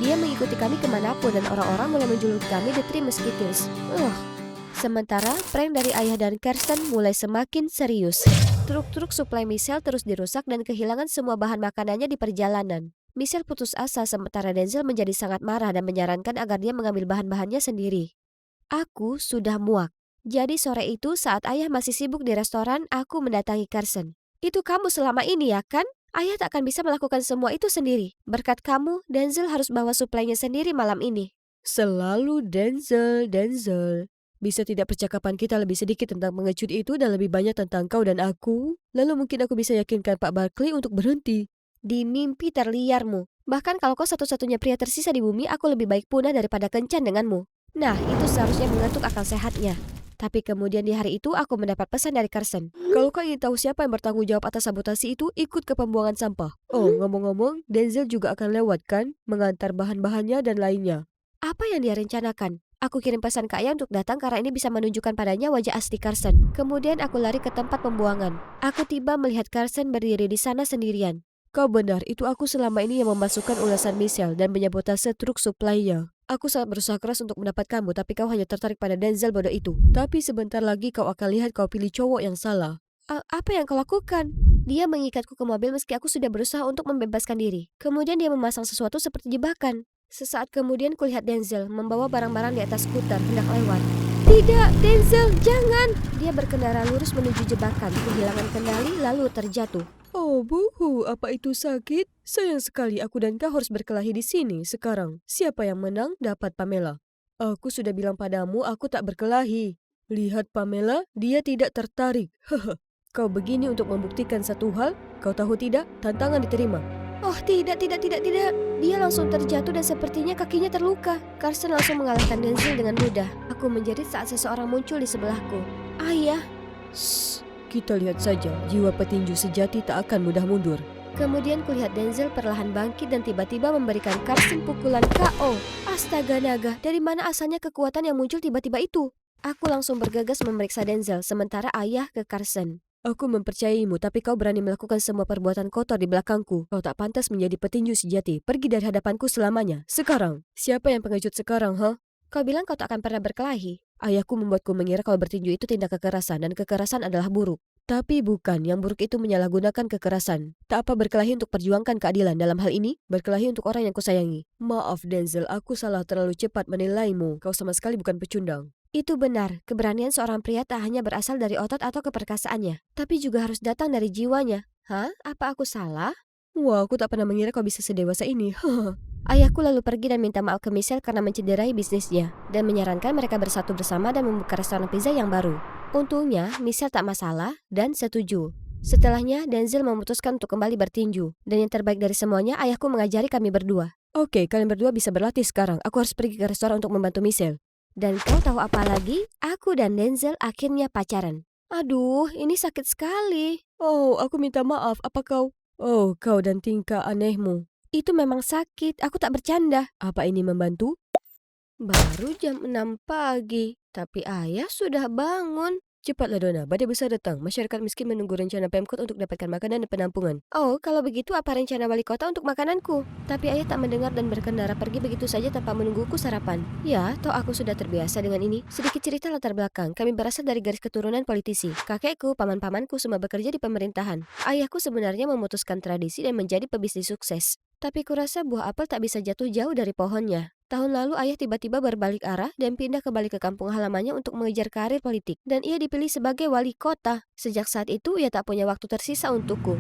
Speaker 1: Dia mengikuti kami kemanapun dan orang-orang mulai menjuluki kami The Three Musketeers. Sementara prank dari ayah dan Kirsten mulai semakin serius. Truk-truk suplai Michelle terus dirusak dan kehilangan semua bahan makanannya di perjalanan. Michelle putus asa sementara Denzel menjadi sangat marah dan menyarankan agar dia mengambil bahan-bahannya sendiri. Aku sudah muak. Jadi sore itu saat ayah masih sibuk di restoran, aku mendatangi Kirsten. Itu kamu selama ini ya kan? Ayah tak akan bisa melakukan semua itu sendiri. Berkat kamu, Denzel harus bawa suplainya sendiri malam ini.
Speaker 2: Selalu Denzel. Bisa tidak percakapan kita lebih sedikit tentang pengecut itu dan lebih banyak tentang kau dan aku? Lalu mungkin aku bisa yakinkan Pak Barkley untuk berhenti.
Speaker 1: Di mimpi terliarmu. Bahkan kalau kau satu-satunya pria tersisa di bumi, aku lebih baik punah daripada kencan denganmu. Nah, itu seharusnya mengetuk akal sehatnya. Tapi kemudian di hari itu aku mendapat pesan dari Carson.
Speaker 2: Kalau kau ingin tahu siapa yang bertanggung jawab atas sabotasi itu, ikut ke pembuangan sampah. Oh, ngomong-ngomong, Denzel juga akan lewat kan? Mengantar bahan-bahannya dan lainnya.
Speaker 1: Apa yang dia rencanakan? Aku kirim pesan ke ayah untuk datang karena ini bisa menunjukkan padanya wajah asli Carson. Kemudian aku lari ke tempat pembuangan. Aku tiba melihat Carson berdiri di sana sendirian.
Speaker 2: Kau benar, itu aku selama ini yang memasukkan ulasan Michelle dan menyabotase truk suplainya. Aku sangat berusaha keras untuk mendapatkanmu, tapi kau hanya tertarik pada Denzel bodoh itu. Tapi sebentar lagi kau akan lihat kau pilih cowok yang salah.
Speaker 1: Apa yang kau lakukan? Dia mengikatku ke mobil meski aku sudah berusaha untuk membebaskan diri. Kemudian dia memasang sesuatu seperti jebakan. Sesaat kemudian kulihat Denzel membawa barang-barang di atas skuter hendak lewat. Tidak, Denzel, jangan! Dia berkendara lurus menuju jebakan, kehilangan kendali lalu terjatuh.
Speaker 2: Oh buhu, apa itu sakit? Sayang sekali aku dan kau harus berkelahi di sini sekarang. Siapa yang menang dapat Pamela. Aku sudah bilang padamu aku tak berkelahi. Lihat Pamela, dia tidak tertarik. Kau begini untuk membuktikan satu hal? Kau tahu tidak? Tantangan diterima.
Speaker 1: Oh tidak. Dia langsung terjatuh dan sepertinya kakinya terluka. Carson langsung mengalahkan Denzel dengan mudah. Aku menjerit saat seseorang muncul di sebelahku. Ayah.
Speaker 2: Shh, kita lihat saja, jiwa petinju sejati tak akan mudah mundur.
Speaker 1: Kemudian kulihat Denzel perlahan bangkit dan tiba-tiba memberikan Carson pukulan KO. Astaga naga, dari mana asalnya kekuatan yang muncul tiba-tiba itu? Aku langsung bergegas memeriksa Denzel, sementara ayah ke Carson.
Speaker 2: Aku mempercayaimu, tapi kau berani melakukan semua perbuatan kotor di belakangku. Kau tak pantas menjadi petinju sejati. Pergi dari hadapanku selamanya. Sekarang, siapa yang pengecut sekarang,
Speaker 1: Kau bilang kau tak akan pernah berkelahi.
Speaker 2: Ayahku membuatku mengira kalau bertinju itu tindak kekerasan dan kekerasan adalah buruk. Tapi bukan, yang buruk itu menyalahgunakan kekerasan. Tak apa berkelahi untuk perjuangkan keadilan dalam hal ini, berkelahi untuk orang yang kusayangi. Maaf Denzel, aku salah terlalu cepat menilaimu. Kau sama sekali bukan pecundang.
Speaker 1: Itu benar, keberanian seorang pria tak hanya berasal dari otot atau keperkasaannya, tapi juga harus datang dari jiwanya. Apa aku salah?
Speaker 2: Wah, aku tak pernah mengira kau bisa sedewasa ini.
Speaker 1: Ayahku lalu pergi dan minta maaf ke Michelle karena mencederai bisnisnya, dan menyarankan mereka bersatu bersama dan membuka restoran pizza yang baru. Untungnya, Michelle tak masalah dan setuju. Setelahnya, Denzel memutuskan untuk kembali bertinju, dan yang terbaik dari semuanya, ayahku mengajari kami berdua.
Speaker 2: Oke, kalian berdua bisa berlatih sekarang. Aku harus pergi ke restoran untuk membantu Michelle.
Speaker 1: Dan kau tahu apa lagi? Aku dan Denzel akhirnya pacaran. Aduh, ini sakit sekali.
Speaker 2: Oh, aku minta maaf. Apa kau? Oh, kau dan tingkah anehmu.
Speaker 1: Itu memang sakit, aku tak bercanda.
Speaker 2: Apa ini membantu?
Speaker 1: Baru jam 6 pagi, tapi ayah sudah bangun.
Speaker 2: Cepatlah Donna, badai besar datang. Masyarakat miskin menunggu rencana Pemkot untuk dapatkan makanan dan penampungan.
Speaker 1: Oh, kalau begitu apa rencana wali kota untuk makananku? Tapi ayah tak mendengar dan berkendara pergi begitu saja tanpa menungguku sarapan. Ya, toh aku sudah terbiasa dengan ini. Sedikit cerita latar belakang, kami berasal dari garis keturunan politisi. Kakekku, paman-pamanku semua bekerja di pemerintahan. Ayahku sebenarnya memutuskan tradisi dan menjadi pebisnis sukses. Tapi kurasa buah apel tak bisa jatuh jauh dari pohonnya. Tahun lalu ayah tiba-tiba berbalik arah dan pindah kembali ke kampung halamannya untuk mengejar karir politik. Dan ia dipilih sebagai wali kota. Sejak saat itu ia tak punya waktu tersisa untukku.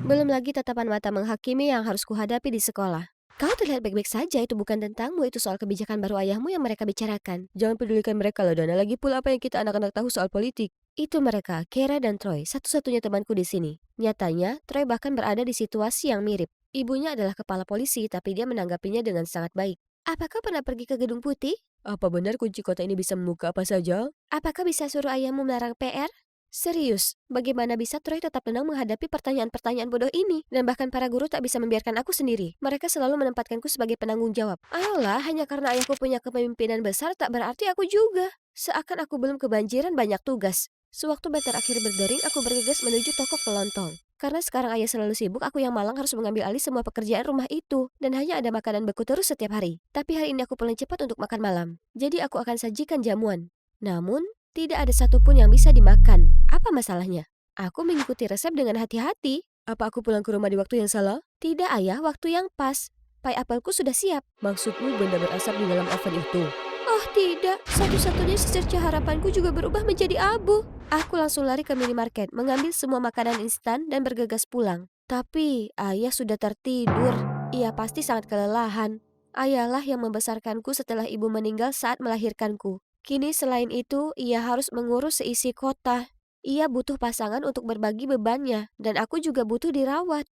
Speaker 1: Belum lagi tatapan mata menghakimi yang harus kuhadapi di sekolah. Kau terlihat baik-baik saja, itu bukan tentangmu, itu soal kebijakan baru ayahmu yang mereka bicarakan.
Speaker 2: Jangan pedulikan mereka loh, Dana. Lagi pula apa yang kita anak-anak tahu soal politik?
Speaker 1: Itu mereka, Kera dan Troy, satu-satunya temanku di sini. Nyatanya, Troy bahkan berada di situasi yang mirip. Ibunya adalah kepala polisi, tapi dia menanggapinya dengan sangat baik. Apakah pernah pergi ke Gedung Putih?
Speaker 2: Apa benar kunci kota ini bisa membuka apa saja?
Speaker 1: Apakah bisa suruh ayahmu melarang PR? Serius, bagaimana bisa Troy tetap tenang menghadapi pertanyaan-pertanyaan bodoh ini? Dan bahkan para guru tak bisa membiarkan aku sendiri. Mereka selalu menempatkanku sebagai penanggung jawab. Ayolah, hanya karena ayahku punya kepemimpinan besar tak berarti aku juga. Seakan aku belum kebanjiran banyak tugas. Sewaktu bater akhir berdering, aku bergegas menuju toko kelontong. Karena sekarang ayah selalu sibuk, aku yang malang harus mengambil alih semua pekerjaan rumah itu. Dan hanya ada makanan beku terus setiap hari. Tapi hari ini aku pulang cepat untuk makan malam. Jadi aku akan sajikan jamuan. Namun, tidak ada satupun yang bisa dimakan. Apa masalahnya? Aku mengikuti resep dengan hati-hati.
Speaker 2: Apa aku pulang ke rumah di waktu yang salah?
Speaker 1: Tidak ayah, waktu yang pas. Pai apelku sudah siap.
Speaker 2: Maksudmu benda berasap di dalam oven itu?
Speaker 1: Oh tidak, satu-satunya secerca harapanku juga berubah menjadi abu. Aku langsung lari ke minimarket, mengambil semua makanan instan dan bergegas pulang. Tapi ayah sudah tertidur. Ia pasti sangat kelelahan. Ayahlah yang membesarkanku setelah ibu meninggal saat melahirkanku. Kini selain itu, ia harus mengurus seisi kota. Ia butuh pasangan untuk berbagi bebannya, dan aku juga butuh dirawat.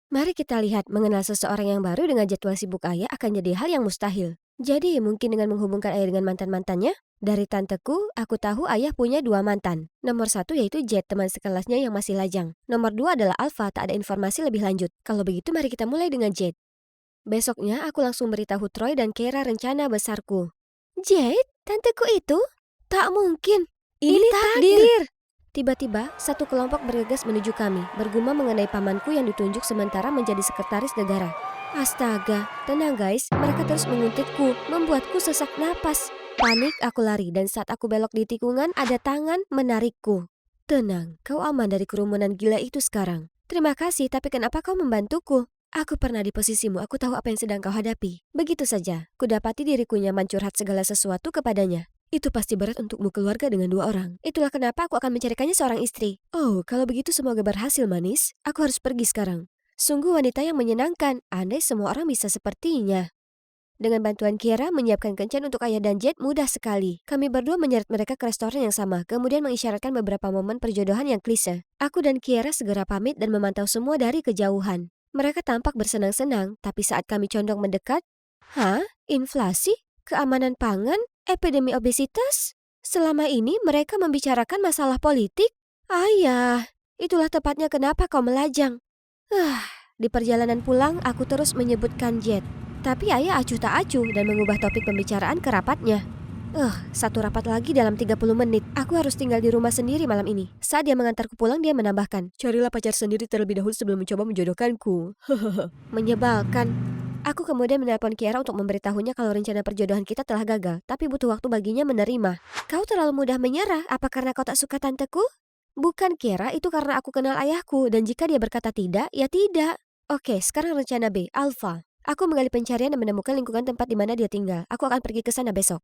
Speaker 1: Mari kita lihat, mengenal seseorang yang baru dengan jadwal sibuk ayah akan jadi hal yang mustahil. Jadi, mungkin dengan menghubungkan ayah dengan mantan-mantannya? Dari tanteku, aku tahu ayah punya 2 mantan. Nomor 1 yaitu Jet, teman sekelasnya yang masih lajang. Nomor 2 adalah Alpha, tak ada informasi lebih lanjut. Kalau begitu, mari kita mulai dengan Jet. Besoknya, aku langsung beritahu Troy dan Kera rencana besarku. Jet, tanteku itu? Tak mungkin. Ini takdir. Tiba-tiba, satu kelompok bergegas menuju kami, bergumam mengenai pamanku yang ditunjuk sementara menjadi sekretaris negara. Astaga, tenang guys, mereka terus menguntikku, membuatku sesak napas. Panik, aku lari, dan saat aku belok di tikungan, ada tangan menarikku. Tenang, kau aman dari kerumunan gila itu sekarang. Terima kasih, tapi kenapa kau membantuku? Aku pernah di posisimu, aku tahu apa yang sedang kau hadapi. Begitu saja, kudapati diriku nyaman curhat segala sesuatu kepadanya. Itu pasti berat untukmu keluarga dengan 2 orang. Itulah kenapa aku akan mencarikannya seorang istri. Oh, kalau begitu semoga berhasil manis. Aku harus pergi sekarang. Sungguh wanita yang menyenangkan. Andai semua orang bisa sepertinya. Dengan bantuan Kiara menyiapkan kencan untuk ayah dan Jet mudah sekali. Kami berdua menyeret mereka ke restoran yang sama, kemudian mengisyaratkan beberapa momen perjodohan yang klise. Aku dan Kiara segera pamit dan memantau semua dari kejauhan. Mereka tampak bersenang-senang, tapi saat kami condong mendekat, hah? Inflasi? Keamanan pangan? Epidemi obesitas? Selama ini mereka membicarakan masalah politik? Ayah, itulah tepatnya kenapa kau melajang. Di perjalanan pulang aku terus menyebutkan Jet. Tapi ayah acuh tak acuh dan mengubah topik pembicaraan ke rapatnya. Satu rapat lagi dalam 30 menit. Aku harus tinggal di rumah sendiri malam ini. Saat dia mengantarku pulang, dia menambahkan,
Speaker 2: Carilah pacar sendiri terlebih dahulu sebelum mencoba menjodohkanku.
Speaker 1: menyebalkan. Aku kemudian menelpon Kiara untuk memberitahunya kalau rencana perjodohan kita telah gagal, tapi butuh waktu baginya menerima. Kau terlalu mudah menyerah, apa karena kau tak suka tanteku? Bukan Kiara, itu karena aku kenal ayahku, dan jika dia berkata tidak, ya tidak. Oke, sekarang rencana B, Alpha. Aku menggali pencarian dan menemukan lingkungan tempat di mana dia tinggal. Aku akan pergi ke sana besok.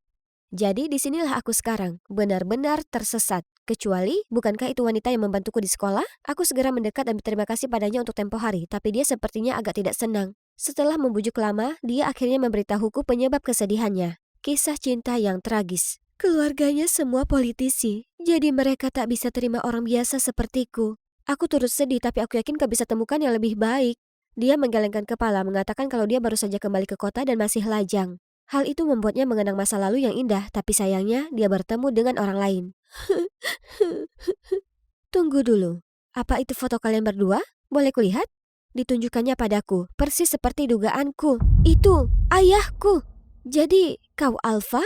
Speaker 1: Jadi disinilah aku sekarang, benar-benar tersesat. Kecuali, bukankah itu wanita yang membantuku di sekolah? Aku segera mendekat dan berterima kasih padanya untuk tempo hari, tapi dia sepertinya agak tidak senang. Setelah membujuk lama, dia akhirnya memberitahuku penyebab kesedihannya. Kisah cinta yang tragis. Keluarganya semua politisi, jadi mereka tak bisa terima orang biasa sepertiku. Aku turut sedih, tapi aku yakin kau bisa temukan yang lebih baik. Dia menggelengkan kepala, mengatakan kalau dia baru saja kembali ke kota dan masih lajang. Hal itu membuatnya mengenang masa lalu yang indah, tapi sayangnya dia bertemu dengan orang lain. Tunggu dulu, apa itu foto kalian berdua? Boleh kulihat? Ditunjukkannya padaku, persis seperti dugaanku. Itu ayahku. Jadi, kau Alpha?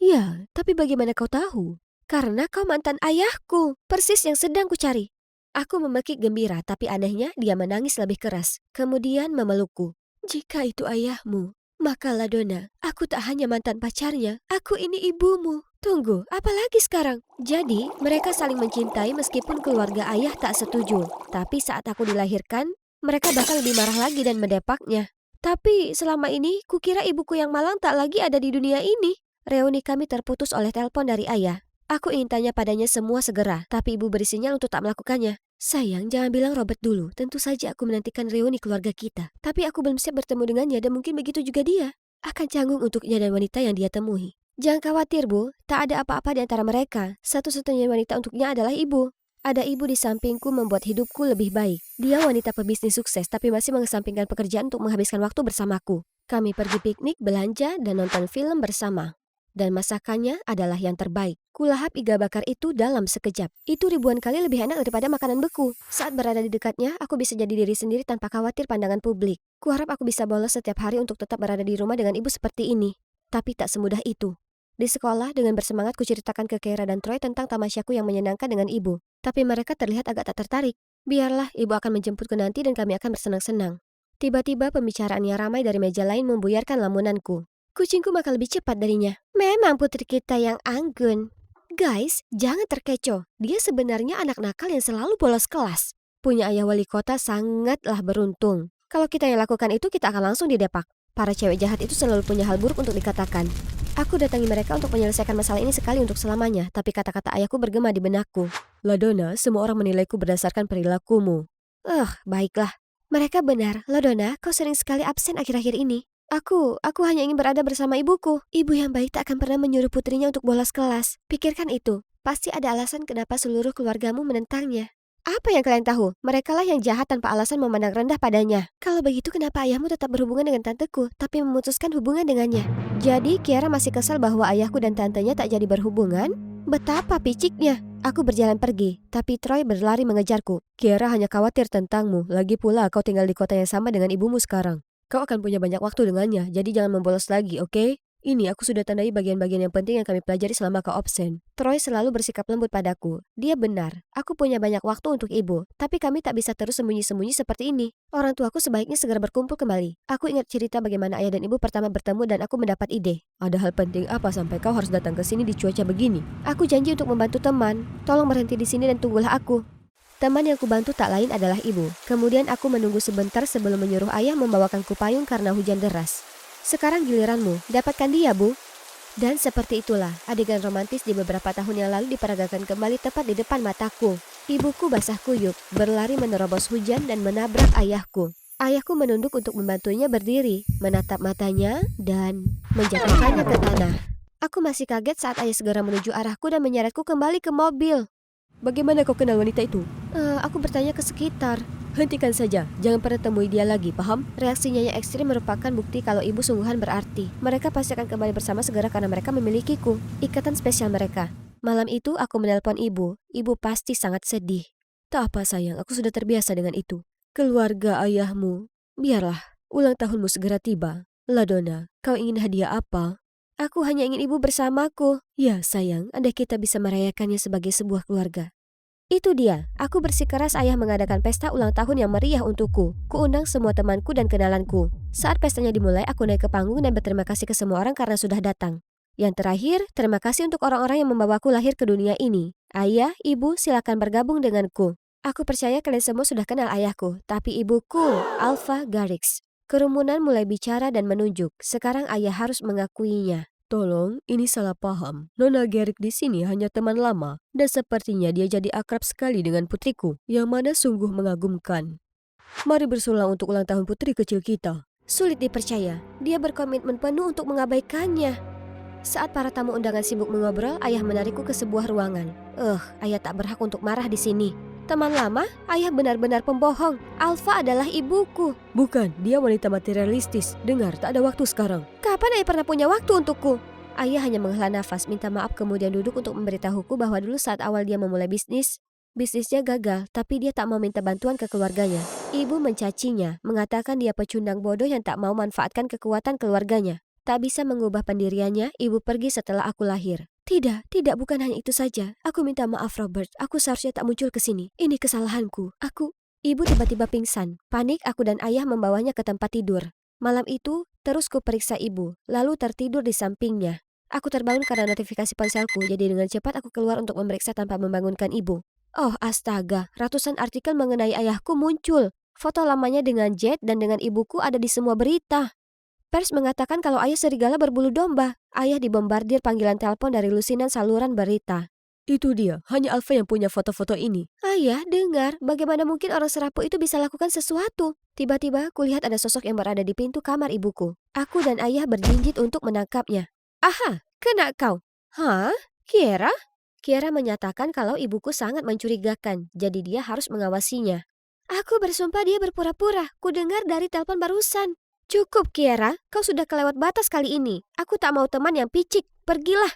Speaker 1: Ya, tapi bagaimana kau tahu? Karena kau mantan ayahku, persis yang sedang kucari. Aku memekik gembira, tapi anehnya dia menangis lebih keras. Kemudian memelukku. Jika itu ayahmu, maka Ladonna, aku tak hanya mantan pacarnya, aku ini ibumu. Tunggu, apalagi sekarang? Jadi, mereka saling mencintai meskipun keluarga ayah tak setuju. Tapi saat aku dilahirkan, mereka bahkan lebih marah lagi dan mendepaknya. Tapi selama ini, kukira ibuku yang malang tak lagi ada di dunia ini. Reuni kami terputus oleh telepon dari ayah. Aku ingin tanya padanya semua segera, tapi ibu beri sinyal untuk tak melakukannya. Sayang, jangan bilang Robert dulu. Tentu saja aku menantikan reuni keluarga kita. Tapi aku belum siap bertemu dengannya dan mungkin begitu juga dia. Akan canggung untuknya dan wanita yang dia temui. Jangan khawatir, Bu. Tak ada apa-apa di antara mereka. Satu-satunya wanita untuknya adalah ibu. Ada ibu di sampingku membuat hidupku lebih baik. Dia wanita pebisnis sukses tapi masih mengesampingkan pekerjaan untuk menghabiskan waktu bersamaku. Kami pergi piknik, belanja, dan nonton film bersama. Dan masakannya adalah yang terbaik. Kulahap iga bakar itu dalam sekejap. Itu ribuan kali lebih enak daripada makanan beku. Saat berada di dekatnya, aku bisa jadi diri sendiri tanpa khawatir pandangan publik. Kuharap aku bisa bolos setiap hari untuk tetap berada di rumah dengan ibu seperti ini. Tapi tak semudah itu. Di sekolah, dengan bersemangat kuceritakan ke Keira dan Troy tentang tamasyaku yang menyenangkan dengan ibu. Tapi mereka terlihat agak tak tertarik. Biarlah, ibu akan menjemputku nanti dan kami akan bersenang-senang. Tiba-tiba pembicaraan yang ramai dari meja lain membuyarkan lamunanku. Kucingku makan lebih cepat darinya. Memang putri kita yang anggun. Guys, jangan terkecoh. Dia sebenarnya anak nakal yang selalu bolos kelas. Punya ayah wali kota sangatlah beruntung. Kalau kita yang lakukan itu, kita akan langsung didepak. Para cewek jahat itu selalu punya hal buruk untuk dikatakan. Aku datangi mereka untuk menyelesaikan masalah ini sekali untuk selamanya, tapi kata-kata ayahku bergema di benakku.
Speaker 2: Ladonna, semua orang menilaiku berdasarkan perilakumu.
Speaker 1: Baiklah. Mereka benar. Ladonna, kau sering sekali absen akhir-akhir ini. Aku hanya ingin berada bersama ibuku. Ibu yang baik tak akan pernah menyuruh putrinya untuk bolos kelas. Pikirkan itu. Pasti ada alasan kenapa seluruh keluargamu menentangnya. Apa yang kalian tahu? Merekalah yang jahat tanpa alasan memandang rendah padanya. Kalau begitu kenapa ayahmu tetap berhubungan dengan tanteku, tapi memutuskan hubungan dengannya? Jadi Kiara masih kesal bahwa ayahku dan tantenya tak jadi berhubungan? Betapa piciknya. Aku berjalan pergi, tapi Troy berlari mengejarku.
Speaker 2: Kiara hanya khawatir tentangmu, lagi pula kau tinggal di kota yang sama dengan ibumu sekarang. Kau akan punya banyak waktu dengannya, jadi jangan membolos lagi, oke? Ini aku sudah tandai bagian-bagian yang penting yang kami pelajari selama kau absen.
Speaker 1: Troy selalu bersikap lembut padaku. Dia benar, aku punya banyak waktu untuk ibu, tapi kami tak bisa terus sembunyi-sembunyi seperti ini. Orang tuaku sebaiknya segera berkumpul kembali. Aku ingat cerita bagaimana ayah dan ibu pertama bertemu dan aku mendapat ide.
Speaker 2: Ada hal penting apa sampai kau harus datang ke sini di cuaca begini?
Speaker 1: Aku janji untuk membantu teman. Tolong berhenti di sini dan tunggulah aku. Teman yang kubantu tak lain adalah ibu. Kemudian aku menunggu sebentar sebelum menyuruh ayah membawakanku payung karena hujan deras. Sekarang giliranmu, dapatkan dia, Bu. Dan seperti itulah, adegan romantis di beberapa tahun yang lalu diperagakan kembali tepat di depan mataku. Ibuku basah kuyup, berlari menerobos hujan dan menabrak ayahku. Ayahku menunduk untuk membantunya berdiri, menatap matanya, dan menjatuhkannya ke tanah. Aku masih kaget saat ayah segera menuju arahku dan menyeretku kembali ke mobil.
Speaker 2: Bagaimana kau kenal wanita itu?
Speaker 1: Aku bertanya ke sekitar.
Speaker 2: Hentikan saja, jangan pernah temui dia lagi, paham?
Speaker 1: Reaksinya yang ekstrim merupakan bukti kalau ibu sungguhan berarti. Mereka pasti akan kembali bersama segera karena mereka memilikiku. Ikatan spesial mereka. Malam itu aku menelpon ibu. Ibu pasti sangat sedih.
Speaker 2: Tak apa sayang, aku sudah terbiasa dengan itu. Keluarga ayahmu, biarlah. Ulang tahunmu segera tiba. Ladonna, kau ingin hadiah apa?
Speaker 1: Aku hanya ingin ibu bersamaku.
Speaker 2: Ya sayang, andai kita bisa merayakannya sebagai sebuah keluarga.
Speaker 1: Itu dia, aku bersikeras ayah mengadakan pesta ulang tahun yang meriah untukku. Kuundang semua temanku dan kenalanku. Saat pestanya dimulai, aku naik ke panggung dan berterima kasih ke semua orang karena sudah datang. Yang terakhir, terima kasih untuk orang-orang yang membawaku lahir ke dunia ini. Ayah, ibu, silakan bergabung denganku. Aku percaya kalian semua sudah kenal ayahku, tapi ibuku, Alpha Garrix. Kerumunan mulai bicara dan menunjuk. Sekarang ayah harus mengakuinya.
Speaker 2: Tolong, ini salah paham. Nona Garrick di sini hanya teman lama, dan sepertinya dia jadi akrab sekali dengan putriku, yang mana sungguh mengagumkan. Mari bersulang untuk ulang tahun putri kecil kita.
Speaker 1: Sulit dipercaya, dia berkomitmen penuh untuk mengabaikannya. Saat para tamu undangan sibuk mengobrol, ayah menarikku ke sebuah ruangan. Ayah tak berhak untuk marah di sini. Teman lama, ayah benar-benar pembohong. Alpha adalah ibuku.
Speaker 2: Bukan, dia wanita materialistis. Dengar, tak ada waktu sekarang.
Speaker 1: Kapan ayah pernah punya waktu untukku? Ayah hanya menghela nafas, minta maaf kemudian duduk untuk memberitahuku bahwa dulu saat awal dia memulai bisnisnya gagal, tapi dia tak mau minta bantuan ke keluarganya. Ibu mencacinya, mengatakan dia pecundang bodoh yang tak mau manfaatkan kekuatan keluarganya. Tak bisa mengubah pendiriannya, ibu pergi setelah aku lahir. Tidak, bukan hanya itu saja. Aku minta maaf Robert, aku seharusnya tak muncul ke sini. Ini kesalahanku. Ibu tiba-tiba pingsan. Panik, aku dan ayah membawanya ke tempat tidur. Malam itu, terus ku periksa ibu, lalu tertidur di sampingnya. Aku terbangun karena notifikasi ponselku, jadi dengan cepat aku keluar untuk memeriksa tanpa membangunkan ibu. Oh astaga, ratusan artikel mengenai ayahku muncul. Foto lamanya dengan Jet dan dengan ibuku ada di semua berita. Pers mengatakan kalau ayah serigala berbulu domba. Ayah dibombardir panggilan telepon dari lusinan saluran berita.
Speaker 2: Itu dia, hanya Alfa yang punya foto-foto ini.
Speaker 1: Ayah, dengar, bagaimana mungkin orang serapu itu bisa lakukan sesuatu? Tiba-tiba kulihat ada sosok yang berada di pintu kamar ibuku. Aku dan ayah berjinjit untuk menangkapnya. Aha, kena kau. Hah? Kiera? Kiera menyatakan kalau ibuku sangat mencurigakan, jadi dia harus mengawasinya. Aku bersumpah dia berpura-pura, ku dengar dari telepon barusan. Cukup Kiera, kau sudah kelewat batas kali ini. Aku tak mau teman yang picik, pergilah.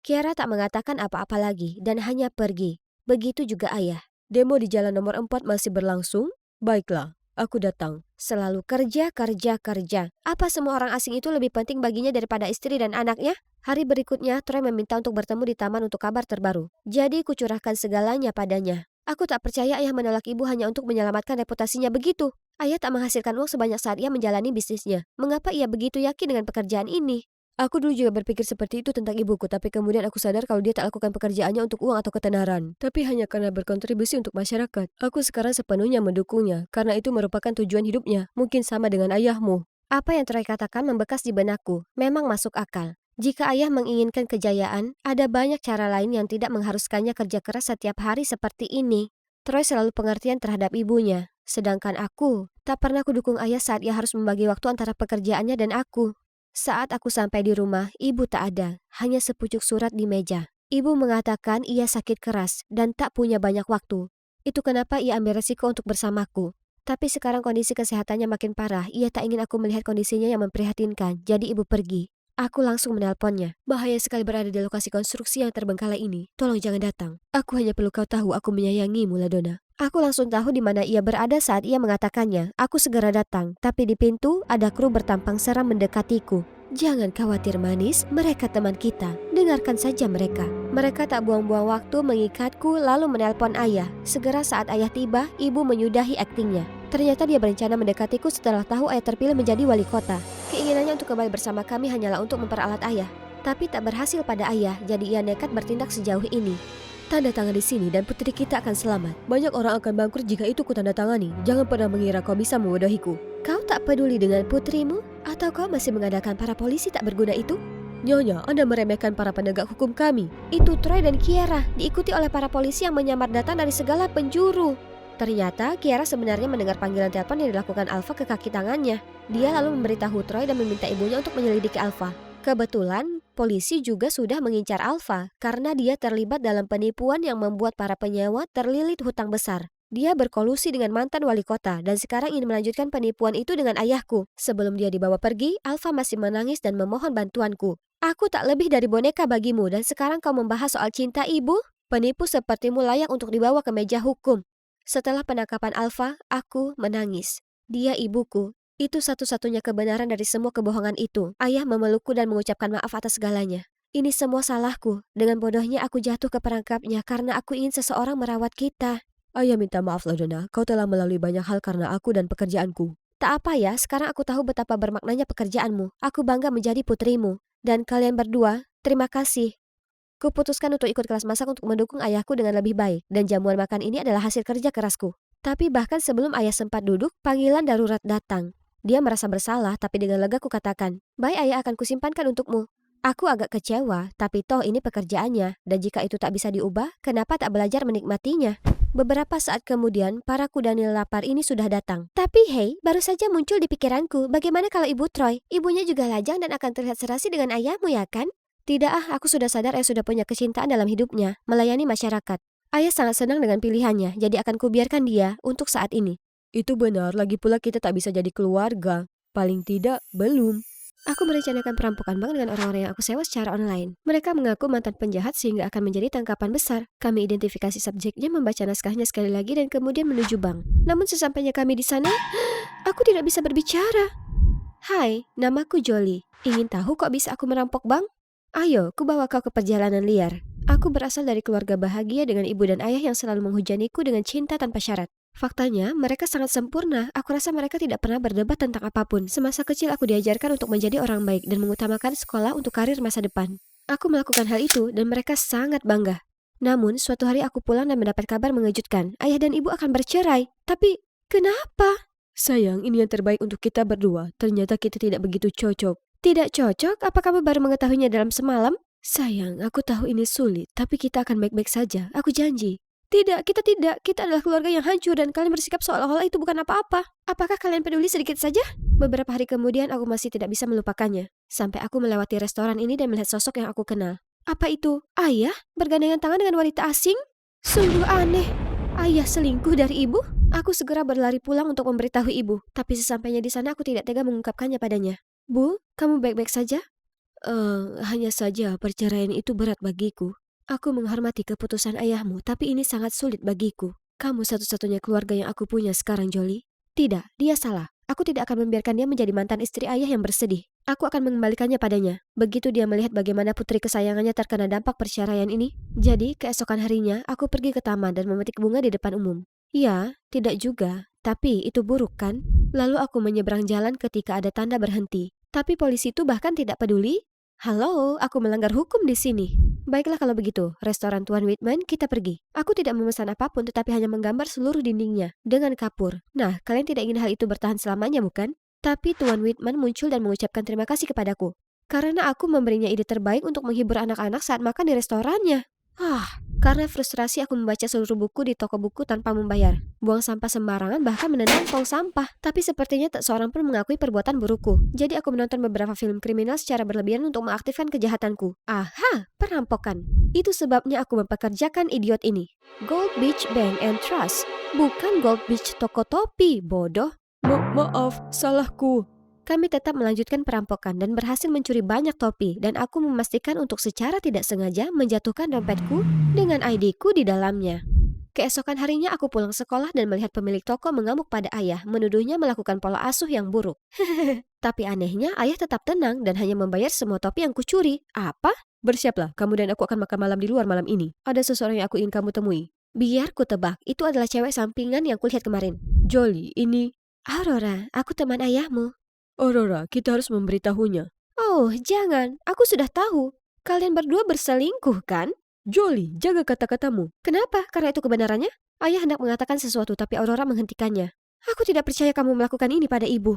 Speaker 1: Kiara tak mengatakan apa-apa lagi dan hanya pergi. Begitu juga ayah.
Speaker 2: Demo di jalan nomor 4 masih berlangsung? Baiklah, aku datang.
Speaker 1: Selalu kerja, kerja, kerja. Apa semua orang asing itu lebih penting baginya daripada istri dan anaknya? Hari berikutnya, Troy meminta untuk bertemu di taman untuk kabar terbaru. Jadi kucurahkan segalanya padanya. Aku tak percaya ayah menolak ibu hanya untuk menyelamatkan reputasinya begitu. Ayah tak menghasilkan uang sebanyak saat ia menjalani bisnisnya. Mengapa ia begitu yakin dengan pekerjaan ini?
Speaker 2: Aku dulu juga berpikir seperti itu tentang ibuku, tapi kemudian aku sadar kalau dia tak lakukan pekerjaannya untuk uang atau ketenaran, tapi hanya karena berkontribusi untuk masyarakat. Aku sekarang sepenuhnya mendukungnya, karena itu merupakan tujuan hidupnya, mungkin sama dengan ayahmu.
Speaker 1: Apa yang Troy katakan membekas di benakku, memang masuk akal. Jika ayah menginginkan kejayaan, ada banyak cara lain yang tidak mengharuskannya kerja keras setiap hari seperti ini. Troy selalu pengertian terhadap ibunya, sedangkan aku tak pernah kudukung ayah saat ia harus membagi waktu antara pekerjaannya dan aku. Saat aku sampai di rumah, ibu tak ada, hanya sepucuk surat di meja. Ibu mengatakan ia sakit keras dan tak punya banyak waktu. Itu kenapa ia ambil resiko untuk bersamaku. Tapi sekarang kondisi kesehatannya makin parah, ia tak ingin aku melihat kondisinya yang memprihatinkan, jadi ibu pergi. Aku langsung menelponnya.
Speaker 2: Bahaya sekali berada di lokasi konstruksi yang terbengkalai ini. Tolong jangan datang. Aku hanya perlu kau tahu aku menyayangimu, Ladonna.
Speaker 1: Aku langsung tahu di mana ia berada saat ia mengatakannya. Aku segera datang, tapi di pintu ada kru bertampang seram mendekatiku. Jangan khawatir manis, mereka teman kita. Dengarkan saja mereka. Mereka tak buang-buang waktu mengikatku lalu menelpon ayah. Segera saat ayah tiba, ibu menyudahi aktingnya. Ternyata dia berencana mendekatiku setelah tahu ayah terpilih menjadi wali kota. Keinginannya untuk kembali bersama kami hanyalah untuk memperalat ayah. Tapi tak berhasil pada ayah, jadi ia nekat bertindak sejauh ini.
Speaker 2: Tanda tangan di sini dan putri kita akan selamat. Banyak orang akan bangkrut jika itu kutanda tangani. Jangan pernah mengira kau bisa membodohiku.
Speaker 1: Kau tak peduli dengan putrimu? Atau kau masih mengadakan para polisi tak berguna itu?
Speaker 2: Nyonya, Anda meremehkan para penegak hukum kami.
Speaker 1: Itu Troy dan Kiera, diikuti oleh para polisi yang menyamar datang dari segala penjuru. Ternyata Kiera sebenarnya mendengar panggilan telepon yang dilakukan Alfa ke kaki tangannya. Dia lalu memberitahu Troy dan meminta ibunya untuk menyelidiki Alfa. Kebetulan, polisi juga sudah mengincar Alfa karena dia terlibat dalam penipuan yang membuat para penyewa terlilit hutang besar. Dia berkolusi dengan mantan wali kota dan sekarang ingin melanjutkan penipuan itu dengan ayahku. Sebelum dia dibawa pergi, Alfa masih menangis dan memohon bantuanku. Aku tak lebih dari boneka bagimu dan sekarang kau membahas soal cinta ibu? Penipu sepertimu layak untuk dibawa ke meja hukum. Setelah penangkapan Alfa, aku menangis. Dia ibuku. Itu satu-satunya kebenaran dari semua kebohongan itu. Ayah memelukku dan mengucapkan maaf atas segalanya. Ini semua salahku. Dengan bodohnya aku jatuh ke perangkapnya karena aku ingin seseorang merawat kita.
Speaker 2: Ayah minta maaf, Ladonna. Kau telah melalui banyak hal karena aku dan pekerjaanku.
Speaker 1: Tak apa ya, sekarang aku tahu betapa bermaknanya pekerjaanmu. Aku bangga menjadi putrimu. Dan kalian berdua, terima kasih. Kuputuskan untuk ikut kelas masak untuk mendukung ayahku dengan lebih baik. Dan jamuan makan ini adalah hasil kerja kerasku. Tapi bahkan sebelum ayah sempat duduk, panggilan darurat datang. Dia merasa bersalah, tapi dengan lega kukatakan, "Baik ayah, akan kusimpankan untukmu." Aku agak kecewa, tapi toh ini pekerjaannya, dan jika itu tak bisa diubah, kenapa tak belajar menikmatinya? Beberapa saat kemudian, para kuda nil lapar ini sudah datang. Tapi hei, baru saja muncul di pikiranku, bagaimana kalau ibu Troy? Ibunya juga lajang dan akan terlihat serasi dengan ayahmu ya kan? Tidak aku sudah sadar ayah sudah punya kecintaan dalam hidupnya, melayani masyarakat. Ayah sangat senang dengan pilihannya, jadi akan kubiarkan dia untuk saat ini.
Speaker 2: Itu benar, lagi pula kita tak bisa jadi keluarga. Paling tidak, belum.
Speaker 1: Aku merencanakan perampokan bank dengan orang-orang yang aku sewa secara online. Mereka mengaku mantan penjahat sehingga akan menjadi tangkapan besar. Kami identifikasi subjeknya, membaca naskahnya sekali lagi dan kemudian menuju bank. Namun sesampainya kami di sana, aku tidak bisa berbicara. Hai, namaku Jolie. Ingin tahu kok bisa aku merampok bank? Ayo, ku bawa kau ke perjalanan liar. Aku berasal dari keluarga bahagia dengan ibu dan ayah yang selalu menghujaniku dengan cinta tanpa syarat. Faktanya, mereka sangat sempurna. Aku rasa mereka tidak pernah berdebat tentang apapun. Semasa kecil aku diajarkan untuk menjadi orang baik dan mengutamakan sekolah untuk karir masa depan. Aku melakukan hal itu dan mereka sangat bangga. Namun, suatu hari aku pulang dan mendapat kabar mengejutkan. Ayah dan ibu akan bercerai. Tapi, kenapa?
Speaker 2: Sayang, ini yang terbaik untuk kita berdua. Ternyata kita tidak begitu cocok.
Speaker 1: Tidak cocok? Apa kamu baru mengetahuinya dalam semalam?
Speaker 2: Sayang, aku tahu ini sulit, tapi kita akan baik-baik saja. Aku janji. Tidak, kita tidak. Kita adalah keluarga yang hancur dan kalian bersikap seolah-olah itu bukan apa-apa. Apakah kalian peduli sedikit saja? Beberapa hari kemudian aku masih tidak bisa melupakannya. Sampai aku melewati restoran ini dan melihat sosok yang aku kenal. Apa itu? Ayah? Bergandengan tangan dengan wanita asing? Sungguh aneh. Ayah selingkuh dari ibu? Aku segera berlari pulang untuk memberitahu ibu. Tapi sesampainya di sana aku tidak tega mengungkapkannya padanya. Bu, kamu baik-baik saja? Hanya saja perceraian itu berat bagiku. Aku menghormati keputusan ayahmu, tapi ini sangat sulit bagiku. Kamu satu-satunya keluarga yang aku punya sekarang, Jolie. Tidak, dia salah. Aku tidak akan membiarkan dia menjadi mantan istri ayah yang bersedih. Aku akan mengembalikannya padanya. Begitu dia melihat bagaimana putri kesayangannya terkena dampak perceraian ini. Jadi, keesokan harinya, aku pergi ke taman dan memetik bunga di depan umum. Ya, tidak juga. Tapi itu buruk kan? Lalu aku menyeberang jalan ketika ada tanda berhenti. Tapi polisi itu bahkan tidak peduli. Halo, aku melanggar hukum di sini. Baiklah kalau begitu, restoran Tuan Whitman kita pergi. Aku tidak memesan apapun tetapi hanya menggambar seluruh dindingnya dengan kapur. Nah, kalian tidak ingin hal itu bertahan selamanya bukan? Tapi Tuan Whitman muncul dan mengucapkan terima kasih kepadaku. Karena aku memberinya ide terbaik untuk menghibur anak-anak saat makan di restorannya. Karena frustrasi aku membaca seluruh buku di toko buku tanpa membayar. Buang sampah sembarangan bahkan menendang tong sampah. Tapi sepertinya tak seorang pun mengakui perbuatan burukku. Jadi aku menonton beberapa film kriminal secara berlebihan untuk mengaktifkan kejahatanku. Aha, perampokan. Itu sebabnya aku mempekerjakan idiot ini. Gold Beach Bank and Trust. Bukan Gold Beach toko topi, bodoh. Maaf, salahku. Kami tetap melanjutkan perampokan dan berhasil mencuri banyak topi dan aku memastikan untuk secara tidak sengaja menjatuhkan dompetku dengan ID-ku di dalamnya. Keesokan harinya aku pulang sekolah dan melihat pemilik toko mengamuk pada ayah, menuduhnya melakukan pola asuh yang buruk. Tapi anehnya ayah tetap tenang dan hanya membayar semua topi yang kucuri. Apa? Bersiaplah, kamu dan aku akan makan malam di luar malam ini. Ada seseorang yang aku ingin kamu temui. Biar ku tebak, itu adalah cewek sampingan yang kulihat kemarin. Jolie, ini... Aurora, aku teman ayahmu. Aurora, kita harus memberitahunya. Oh, jangan. Aku sudah tahu. Kalian berdua berselingkuh, kan? Jolie, jaga kata-katamu. Kenapa? Karena itu kebenarannya? Ayah hendak mengatakan sesuatu, tapi Aurora menghentikannya. Aku tidak percaya kamu melakukan ini pada ibu.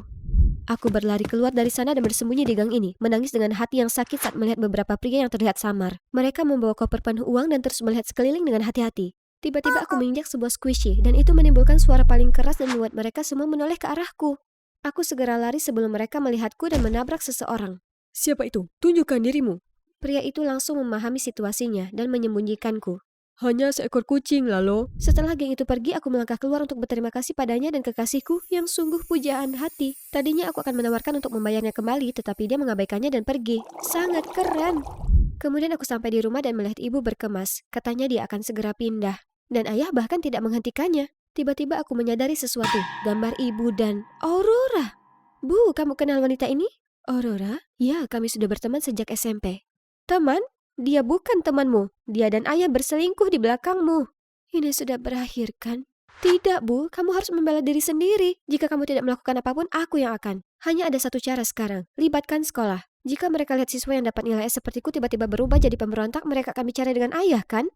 Speaker 2: Aku berlari keluar dari sana dan bersembunyi di gang ini, menangis dengan hati yang sakit saat melihat beberapa pria yang terlihat samar. Mereka membawa koper penuh uang dan terus melihat sekeliling dengan hati-hati. Tiba-tiba aku menginjak sebuah squishy, dan itu menimbulkan suara paling keras dan membuat mereka semua menoleh ke arahku. Aku segera lari sebelum mereka melihatku dan menabrak seseorang. Siapa itu? Tunjukkan dirimu. Pria itu langsung memahami situasinya dan menyembunyikanku. Hanya seekor kucing, Lalo. Setelah geng itu pergi, aku melangkah keluar untuk berterima kasih padanya dan kekasihku yang sungguh pujaan hati. Tadinya aku akan menawarkan untuk membayarnya kembali, tetapi dia mengabaikannya dan pergi. Sangat keren. Kemudian aku sampai di rumah dan melihat ibu berkemas. Katanya dia akan segera pindah. Dan ayah bahkan tidak menghentikannya. Tiba-tiba aku menyadari sesuatu, gambar ibu dan Aurora. Bu, kamu kenal wanita ini? Aurora? Ya, kami sudah berteman sejak SMP. Teman? Dia bukan temanmu. Dia dan ayah berselingkuh di belakangmu. Ini sudah berakhir, kan? Tidak, Bu. Kamu harus membela diri sendiri. Jika kamu tidak melakukan apapun, aku yang akan. Hanya ada satu cara sekarang. Libatkan sekolah. Jika mereka lihat siswa yang dapat nilai S sepertiku tiba-tiba berubah jadi pemberontak, mereka akan bicara dengan ayah, kan?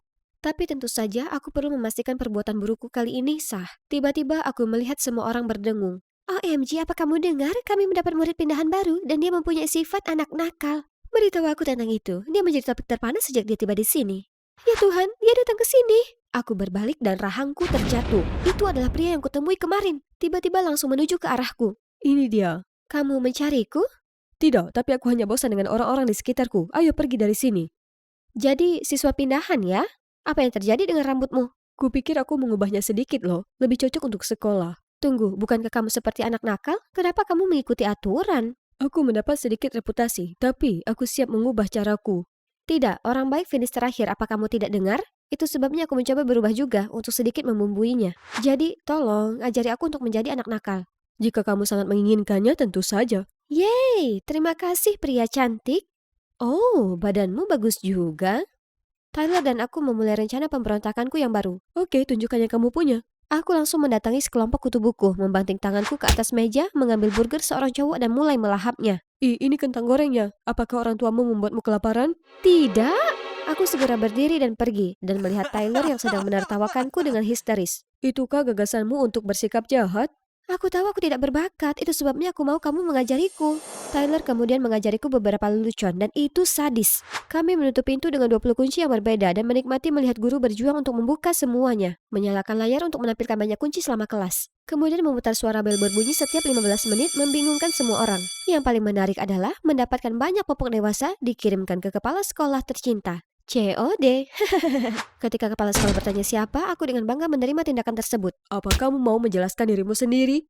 Speaker 2: Tapi tentu saja aku perlu memastikan perbuatan burukku kali ini sah. Tiba-tiba aku melihat semua orang berdengung. OMG, apa kamu dengar? Kami mendapat murid pindahan baru dan dia mempunyai sifat anak nakal. Beritahu aku tentang itu. Dia menjadi topik terpanas sejak dia tiba di sini. Ya Tuhan, dia datang ke sini. Aku berbalik dan rahangku terjatuh. Itu adalah pria yang kutemui kemarin. Tiba-tiba langsung menuju ke arahku. Ini dia. Kamu mencariku? Tidak, tapi aku hanya bosan dengan orang-orang di sekitarku. Ayo pergi dari sini. Jadi siswa pindahan ya? Apa yang terjadi dengan rambutmu? Kupikir aku mengubahnya sedikit loh, lebih cocok untuk sekolah. Tunggu, bukankah kamu seperti anak nakal? Kenapa kamu mengikuti aturan? Aku mendapat sedikit reputasi, tapi aku siap mengubah caraku. Tidak, orang baik finish terakhir, apa kamu tidak dengar? Itu sebabnya aku mencoba berubah juga untuk sedikit membumbuinya. Jadi, tolong ajari aku untuk menjadi anak nakal. Jika kamu sangat menginginkannya, tentu saja. Yeay, terima kasih pria cantik. Oh, badanmu bagus juga. Tyler dan aku memulai rencana pemberontakanku yang baru. Oke, tunjukkan yang kamu punya. Aku langsung mendatangi sekelompok kutu buku, membanting tanganku ke atas meja, mengambil burger seorang cowok dan mulai melahapnya. Ini kentang gorengnya. Apakah orang tuamu membuatmu kelaparan? Tidak. Aku segera berdiri dan pergi, dan melihat Tyler yang sedang menertawakanku dengan histeris. Itukah gagasanmu untuk bersikap jahat?
Speaker 1: Aku tahu aku tidak berbakat, itu sebabnya aku mau kamu mengajariku. Tyler kemudian mengajariku beberapa lelucon dan itu sadis. Kami menutup pintu dengan 20 kunci yang berbeda dan menikmati melihat guru berjuang untuk membuka semuanya. Menyalakan layar untuk menampilkan banyak kunci selama kelas. Kemudian memutar suara bel berbunyi setiap 15 menit membingungkan semua orang. Yang paling menarik adalah mendapatkan banyak popok dewasa dikirimkan ke kepala sekolah tercinta. COD. Ketika kepala sekolah bertanya siapa, aku dengan bangga menerima tindakan tersebut.
Speaker 2: Apa kamu mau menjelaskan dirimu sendiri?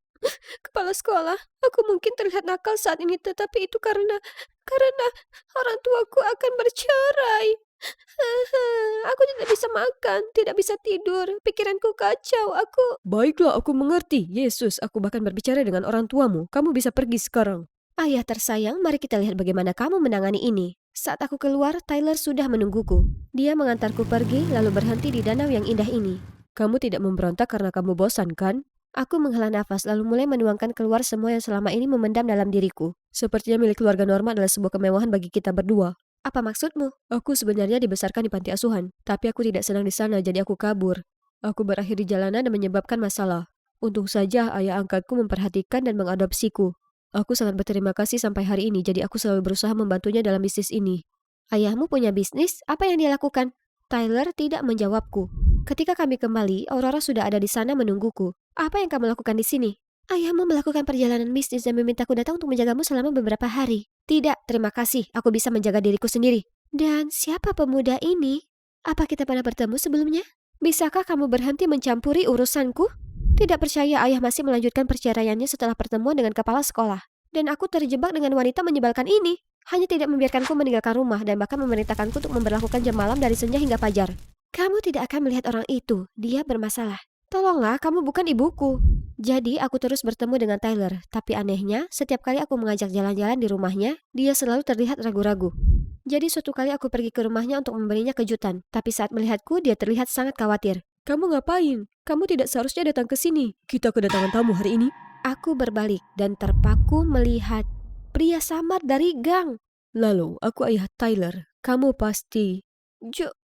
Speaker 1: Kepala sekolah, aku mungkin terlihat nakal saat ini, tetapi itu karena orang tuaku akan bercerai. Aku tidak bisa makan, tidak bisa tidur, pikiranku kacau, aku...
Speaker 2: Baiklah, aku mengerti. Yesus, aku bahkan berbicara dengan orang tuamu. Kamu bisa pergi sekarang.
Speaker 1: Ayah tersayang, mari kita lihat bagaimana kamu menangani ini. Saat aku keluar, Tyler sudah menungguku. Dia mengantarku pergi, lalu berhenti di danau yang indah ini.
Speaker 2: Kamu tidak memberontak karena kamu bosan, kan?
Speaker 1: Aku menghela nafas lalu mulai menuangkan keluar semua yang selama ini memendam dalam diriku.
Speaker 2: Sepertinya milik keluarga Norma adalah sebuah kemewahan bagi kita berdua.
Speaker 1: Apa maksudmu?
Speaker 2: Aku sebenarnya dibesarkan di panti asuhan, tapi aku tidak senang di sana, jadi aku kabur. Aku berakhir di jalanan dan menyebabkan masalah. Untung saja ayah angkatku memperhatikan dan mengadopsiku. Aku sangat berterima kasih sampai hari ini, jadi aku selalu berusaha membantunya dalam bisnis ini.
Speaker 1: Ayahmu punya bisnis? Apa yang dia lakukan? Tyler tidak menjawabku. Ketika kami kembali, Aurora sudah ada di sana menungguku. Apa yang kamu lakukan di sini? Ayahmu melakukan perjalanan bisnis dan memintaku datang untuk menjagamu selama beberapa hari. Tidak, terima kasih. Aku bisa menjaga diriku sendiri. Dan siapa pemuda ini? Apa kita pernah bertemu sebelumnya? Bisakah kamu berhenti mencampuri urusanku? Tidak percaya ayah masih melanjutkan perceraiannya setelah pertemuan dengan kepala sekolah. Dan aku terjebak dengan wanita menyebalkan ini. Hanya tidak membiarkanku meninggalkan rumah dan bahkan memerintahkanku untuk memberlakukan jam malam dari senja hingga fajar. Kamu tidak akan melihat orang itu. Dia bermasalah. Tolonglah, kamu bukan ibuku. Jadi aku terus bertemu dengan Tyler. Tapi anehnya, setiap kali aku mengajak jalan-jalan di rumahnya, dia selalu terlihat ragu-ragu. Jadi suatu kali aku pergi ke rumahnya untuk memberinya kejutan. Tapi saat melihatku, dia terlihat sangat khawatir.
Speaker 2: Kamu ngapain? Kamu tidak seharusnya datang ke sini. Kita kedatangan tamu hari ini.
Speaker 1: Aku berbalik dan terpaku melihat pria samar dari gang.
Speaker 2: Lalu, aku ayah Tyler. Kamu pasti...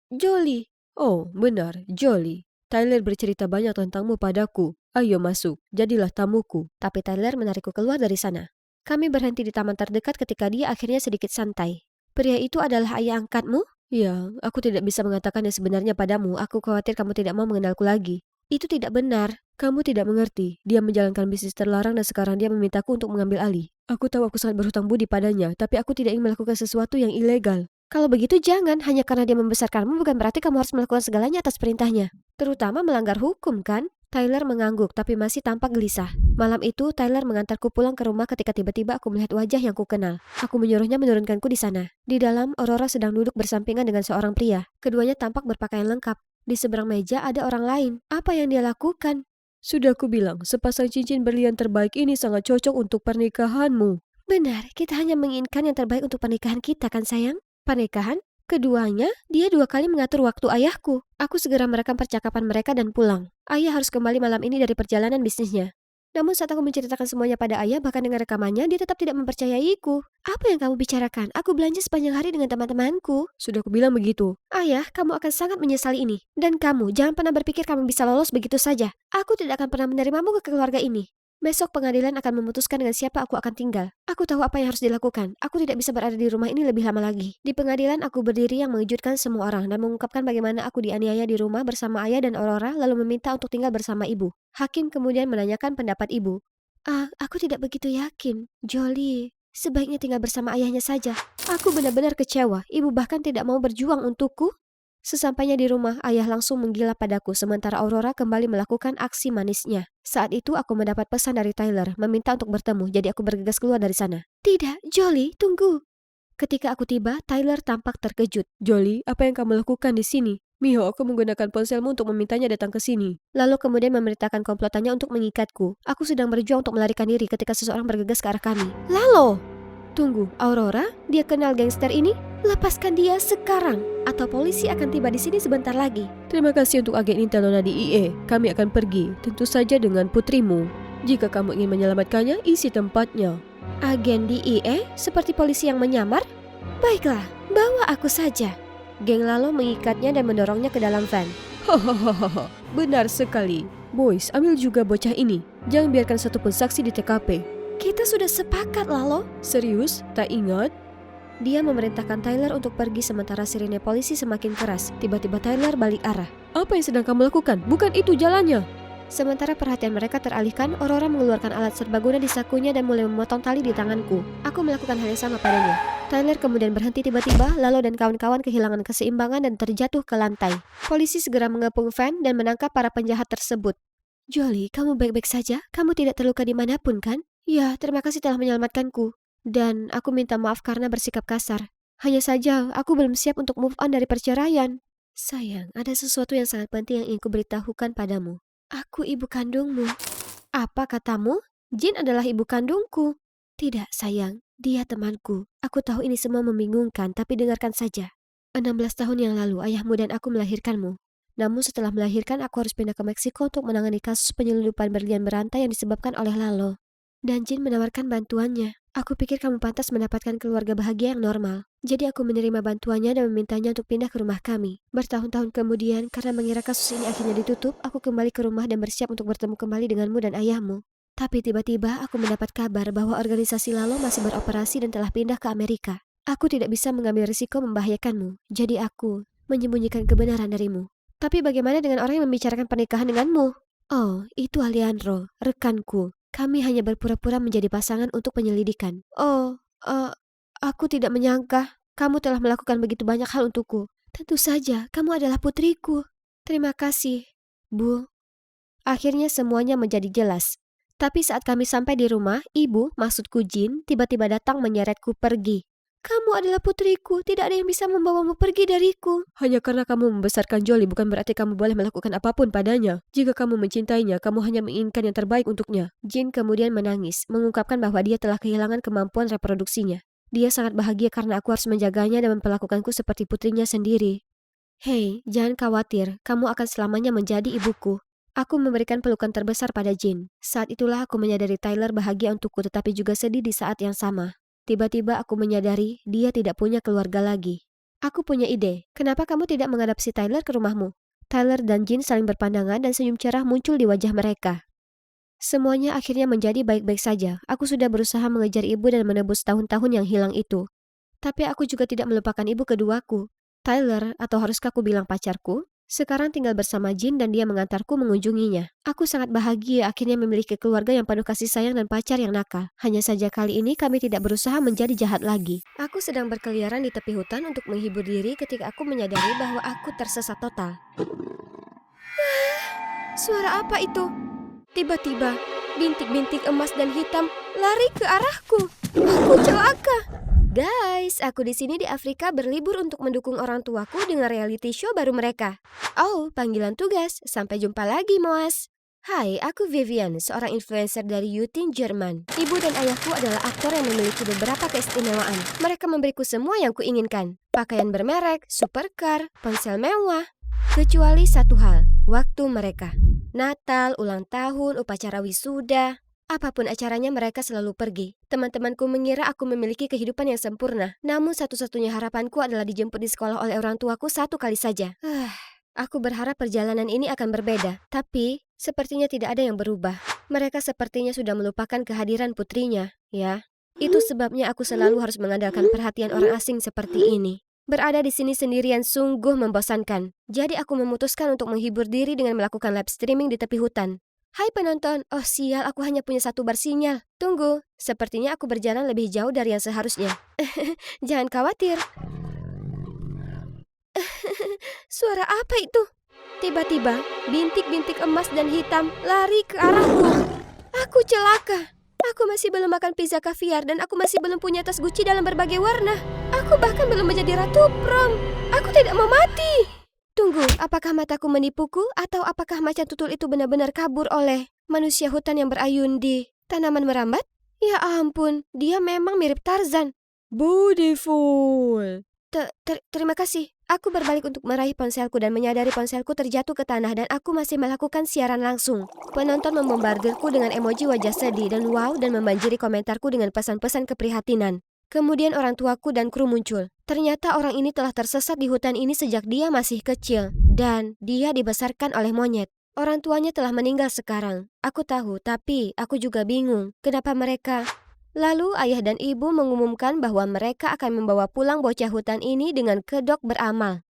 Speaker 1: Jolie.
Speaker 2: Oh, benar, Jolie. Tyler bercerita banyak tentangmu padaku. Ayo masuk, jadilah tamuku.
Speaker 1: Tapi Tyler menarikku keluar dari sana. Kami berhenti di taman terdekat ketika dia akhirnya sedikit santai. Pria itu adalah ayah angkatmu?
Speaker 2: Ya, aku tidak bisa mengatakannya sebenarnya padamu. Aku khawatir kamu tidak mau mengenalku lagi.
Speaker 1: Itu tidak benar.
Speaker 2: Kamu tidak mengerti. Dia menjalankan bisnis terlarang dan sekarang dia memintaku untuk mengambil alih. Aku tahu aku sangat berhutang budi padanya, tapi aku tidak ingin melakukan sesuatu yang ilegal.
Speaker 1: Kalau begitu jangan, hanya karena dia membesarkanmu bukan berarti kamu harus melakukan segalanya atas perintahnya. Terutama melanggar hukum, kan? Tyler mengangguk tapi masih tampak gelisah. Malam itu, Tyler mengantarku pulang ke rumah ketika tiba-tiba aku melihat wajah yang kukenal. Aku menyuruhnya menurunkanku di sana. Di dalam, Aurora sedang duduk bersampingan dengan seorang pria. Keduanya tampak berpakaian lengkap. Di seberang meja ada orang lain. Apa yang dia lakukan?
Speaker 2: Sudah aku bilang, sepasang cincin berlian terbaik ini sangat cocok untuk pernikahanmu.
Speaker 1: Benar, kita hanya menginginkan yang terbaik untuk pernikahan kita, kan sayang? Pernikahan? Keduanya, dia 2 kali mengatur waktu ayahku. Aku segera merekam percakapan mereka dan pulang. Ayah harus kembali malam ini dari perjalanan bisnisnya. Namun saat aku menceritakan semuanya pada ayah, bahkan dengan rekamannya, dia tetap tidak mempercayaiku. Apa yang kamu bicarakan? Aku belanja sepanjang hari dengan teman-temanku.
Speaker 2: Sudah aku bilang begitu.
Speaker 1: Ayah, kamu akan sangat menyesali ini. Dan kamu, jangan pernah berpikir kamu bisa lolos begitu saja. Aku tidak akan pernah menerimamu ke keluarga ini. Besok pengadilan akan memutuskan dengan siapa aku akan tinggal. Aku tahu apa yang harus dilakukan. Aku tidak bisa berada di rumah ini lebih lama lagi. Di pengadilan aku berdiri yang mengejutkan semua orang dan mengungkapkan bagaimana aku dianiaya di rumah bersama ayah dan Aurora lalu meminta untuk tinggal bersama ibu. Hakim kemudian menanyakan pendapat ibu. Aku tidak begitu yakin. Jolie, sebaiknya tinggal bersama ayahnya saja. Aku benar-benar kecewa. Ibu bahkan tidak mau berjuang untukku. Sesampainya di rumah, ayah langsung menggila padaku sementara Aurora kembali melakukan aksi manisnya. Saat itu aku mendapat pesan dari Tyler, meminta untuk bertemu, jadi aku bergegas keluar dari sana. Tidak, Jolie, tunggu. Ketika aku tiba, Tyler tampak terkejut.
Speaker 2: Jolie, apa yang kamu lakukan di sini? Miho, aku menggunakan ponselmu untuk memintanya datang ke sini.
Speaker 1: Lalu kemudian memerintahkan komplotannya untuk mengikatku. Aku sedang berjuang untuk melarikan diri ketika seseorang bergegas ke arah kami. Lalo! Tunggu, Aurora? Dia kenal gangster ini? Lepaskan dia sekarang, atau polisi akan tiba di sini sebentar lagi.
Speaker 2: Terima kasih untuk agen intel Nona di IE. Kami akan pergi, tentu saja dengan putrimu. Jika kamu ingin menyelamatkannya, isi tempatnya.
Speaker 1: Agen di IE? Seperti polisi yang menyamar? Baiklah, bawa aku saja. Geng Lalo mengikatnya dan mendorongnya ke dalam van.
Speaker 2: Hahaha, benar sekali. Boys, ambil juga bocah ini. Jangan biarkan satupun saksi di TKP.
Speaker 1: Kita sudah sepakat, Lalo.
Speaker 2: Serius? Tak ingat?
Speaker 1: Dia memerintahkan Tyler untuk pergi sementara sirine polisi semakin keras. Tiba-tiba Tyler balik arah.
Speaker 2: Apa yang sedang kamu lakukan? Bukan itu jalannya.
Speaker 1: Sementara perhatian mereka teralihkan, Aurora mengeluarkan alat serbaguna di sakunya dan mulai memotong tali di tanganku. Aku melakukan hal yang sama padanya. Tyler kemudian berhenti tiba-tiba, Lalo dan kawan-kawan kehilangan keseimbangan dan terjatuh ke lantai. Polisi segera mengepung van dan menangkap para penjahat tersebut. Jolie, kamu baik-baik saja? Kamu tidak terluka dimanapun, kan? Ya, terima kasih telah menyelamatkanku. Dan aku minta maaf karena bersikap kasar. Hanya saja, aku belum siap untuk move on dari perceraian. Sayang, ada sesuatu yang sangat penting yang ingin kuberitahukan padamu. Aku ibu kandungmu. Apa katamu? Jin adalah ibu kandungku. Tidak, sayang. Dia temanku. Aku tahu ini semua membingungkan, tapi dengarkan saja. 16 tahun yang lalu, ayahmu dan aku melahirkanmu. Namun setelah melahirkan, aku harus pindah ke Meksiko untuk menangani kasus penyelundupan berlian berantai yang disebabkan oleh Lalo. Dan Jin menawarkan bantuannya. Aku pikir kamu pantas mendapatkan keluarga bahagia yang normal. Jadi aku menerima bantuannya dan memintanya untuk pindah ke rumah kami. Bertahun-tahun kemudian, karena mengira kasus ini akhirnya ditutup, aku kembali ke rumah dan bersiap untuk bertemu kembali denganmu dan ayahmu. Tapi tiba-tiba aku mendapat kabar bahwa organisasi Lalo masih beroperasi dan telah pindah ke Amerika. Aku tidak bisa mengambil risiko membahayakanmu. Jadi aku menyembunyikan kebenaran darimu. Tapi bagaimana dengan orang yang membicarakan pernikahan denganmu? Oh, itu Alejandro, rekanku. Kami hanya berpura-pura menjadi pasangan untuk penyelidikan. Oh, aku tidak menyangka kamu telah melakukan begitu banyak hal untukku. Tentu saja, kamu adalah putriku. Terima kasih, Bu. Akhirnya semuanya menjadi jelas. Tapi saat kami sampai di rumah, ibu, maksudku Jin, tiba-tiba datang menyeretku pergi. Kamu adalah putriku, tidak ada yang bisa membawamu pergi dariku.
Speaker 2: Hanya karena kamu membesarkan Jolie bukan berarti kamu boleh melakukan apapun padanya. Jika kamu mencintainya, kamu hanya menginginkan yang terbaik untuknya.
Speaker 1: Jin kemudian menangis, mengungkapkan bahwa dia telah kehilangan kemampuan reproduksinya. Dia sangat bahagia karena aku harus menjaganya dan memperlakukanku seperti putrinya sendiri. Hei, jangan khawatir, kamu akan selamanya menjadi ibuku. Aku memberikan pelukan terbesar pada Jin. Saat itulah aku menyadari Tyler bahagia untukku tetapi juga sedih di saat yang sama. Tiba-tiba aku menyadari dia tidak punya keluarga lagi. Aku punya ide, kenapa kamu tidak mengadopsi Tyler ke rumahmu? Tyler dan Jin saling berpandangan dan senyum cerah muncul di wajah mereka. Semuanya akhirnya menjadi baik-baik saja. Aku sudah berusaha mengejar ibu dan menebus tahun-tahun yang hilang itu. Tapi aku juga tidak melupakan ibu keduaku. Tyler, atau haruskah aku bilang pacarku? Sekarang tinggal bersama Jin dan dia mengantarku mengunjunginya. Aku sangat bahagia akhirnya memiliki keluarga yang penuh kasih sayang dan pacar yang nakal. Hanya saja kali ini kami tidak berusaha menjadi jahat lagi. Aku sedang berkeliaran di tepi hutan untuk menghibur diri ketika aku menyadari bahwa aku tersesat total. Suara apa itu? Tiba-tiba, bintik-bintik emas dan hitam lari ke arahku. Aku celaka. Guys, aku di sini di Afrika berlibur untuk mendukung orang tuaku dengan reality show baru mereka. Oh, panggilan tugas. Sampai jumpa lagi, Moas. Hai, aku Vivian, seorang influencer dari Yutin, Jerman. Ibu dan ayahku adalah aktor yang memiliki beberapa keistimewaan. Mereka memberiku semua yang kuinginkan. Pakaian bermerek, supercar, ponsel mewah. Kecuali satu hal, waktu mereka. Natal, ulang tahun, upacara wisuda. Apapun acaranya mereka selalu pergi. Teman-temanku mengira aku memiliki kehidupan yang sempurna. Namun satu-satunya harapanku adalah dijemput di sekolah oleh orang tuaku satu kali saja. Aku berharap perjalanan ini akan berbeda. Tapi sepertinya tidak ada yang berubah. Mereka sepertinya sudah melupakan kehadiran putrinya. Ya, itu sebabnya aku selalu harus mengandalkan perhatian orang asing seperti ini. Berada di sini sendirian sungguh membosankan. Jadi aku memutuskan untuk menghibur diri dengan melakukan live streaming di tepi hutan. Hai penonton, oh sial aku hanya punya satu bar sinyal. Tunggu, sepertinya aku berjalan lebih jauh dari yang seharusnya. Jangan khawatir. Suara apa itu? Tiba-tiba, bintik-bintik emas dan hitam lari ke arahku. Aku celaka. Aku masih belum makan pizza kaviar dan aku masih belum punya tas Gucci dalam berbagai warna. Aku bahkan belum menjadi ratu prom. Aku tidak mau mati. Tunggu, apakah mataku menipuku atau apakah macan tutul itu benar-benar kabur oleh manusia hutan yang berayun di tanaman merambat? Ya ampun, dia memang mirip Tarzan.
Speaker 2: Beautiful.
Speaker 1: Terima kasih. Aku berbalik untuk meraih ponselku dan menyadari ponselku terjatuh ke tanah dan aku masih melakukan siaran langsung. Penonton membombardirku dengan emoji wajah sedih dan wow dan membanjiri komentarku dengan pesan-pesan keprihatinan. Kemudian orang tuaku dan kru muncul. Ternyata orang ini telah tersesat di hutan ini sejak dia masih kecil. Dan dia dibesarkan oleh monyet. Orang tuanya telah meninggal sekarang. Aku tahu, tapi aku juga bingung. Kenapa mereka... Lalu ayah dan ibu mengumumkan bahwa mereka akan membawa pulang bocah hutan ini dengan kedok beramal.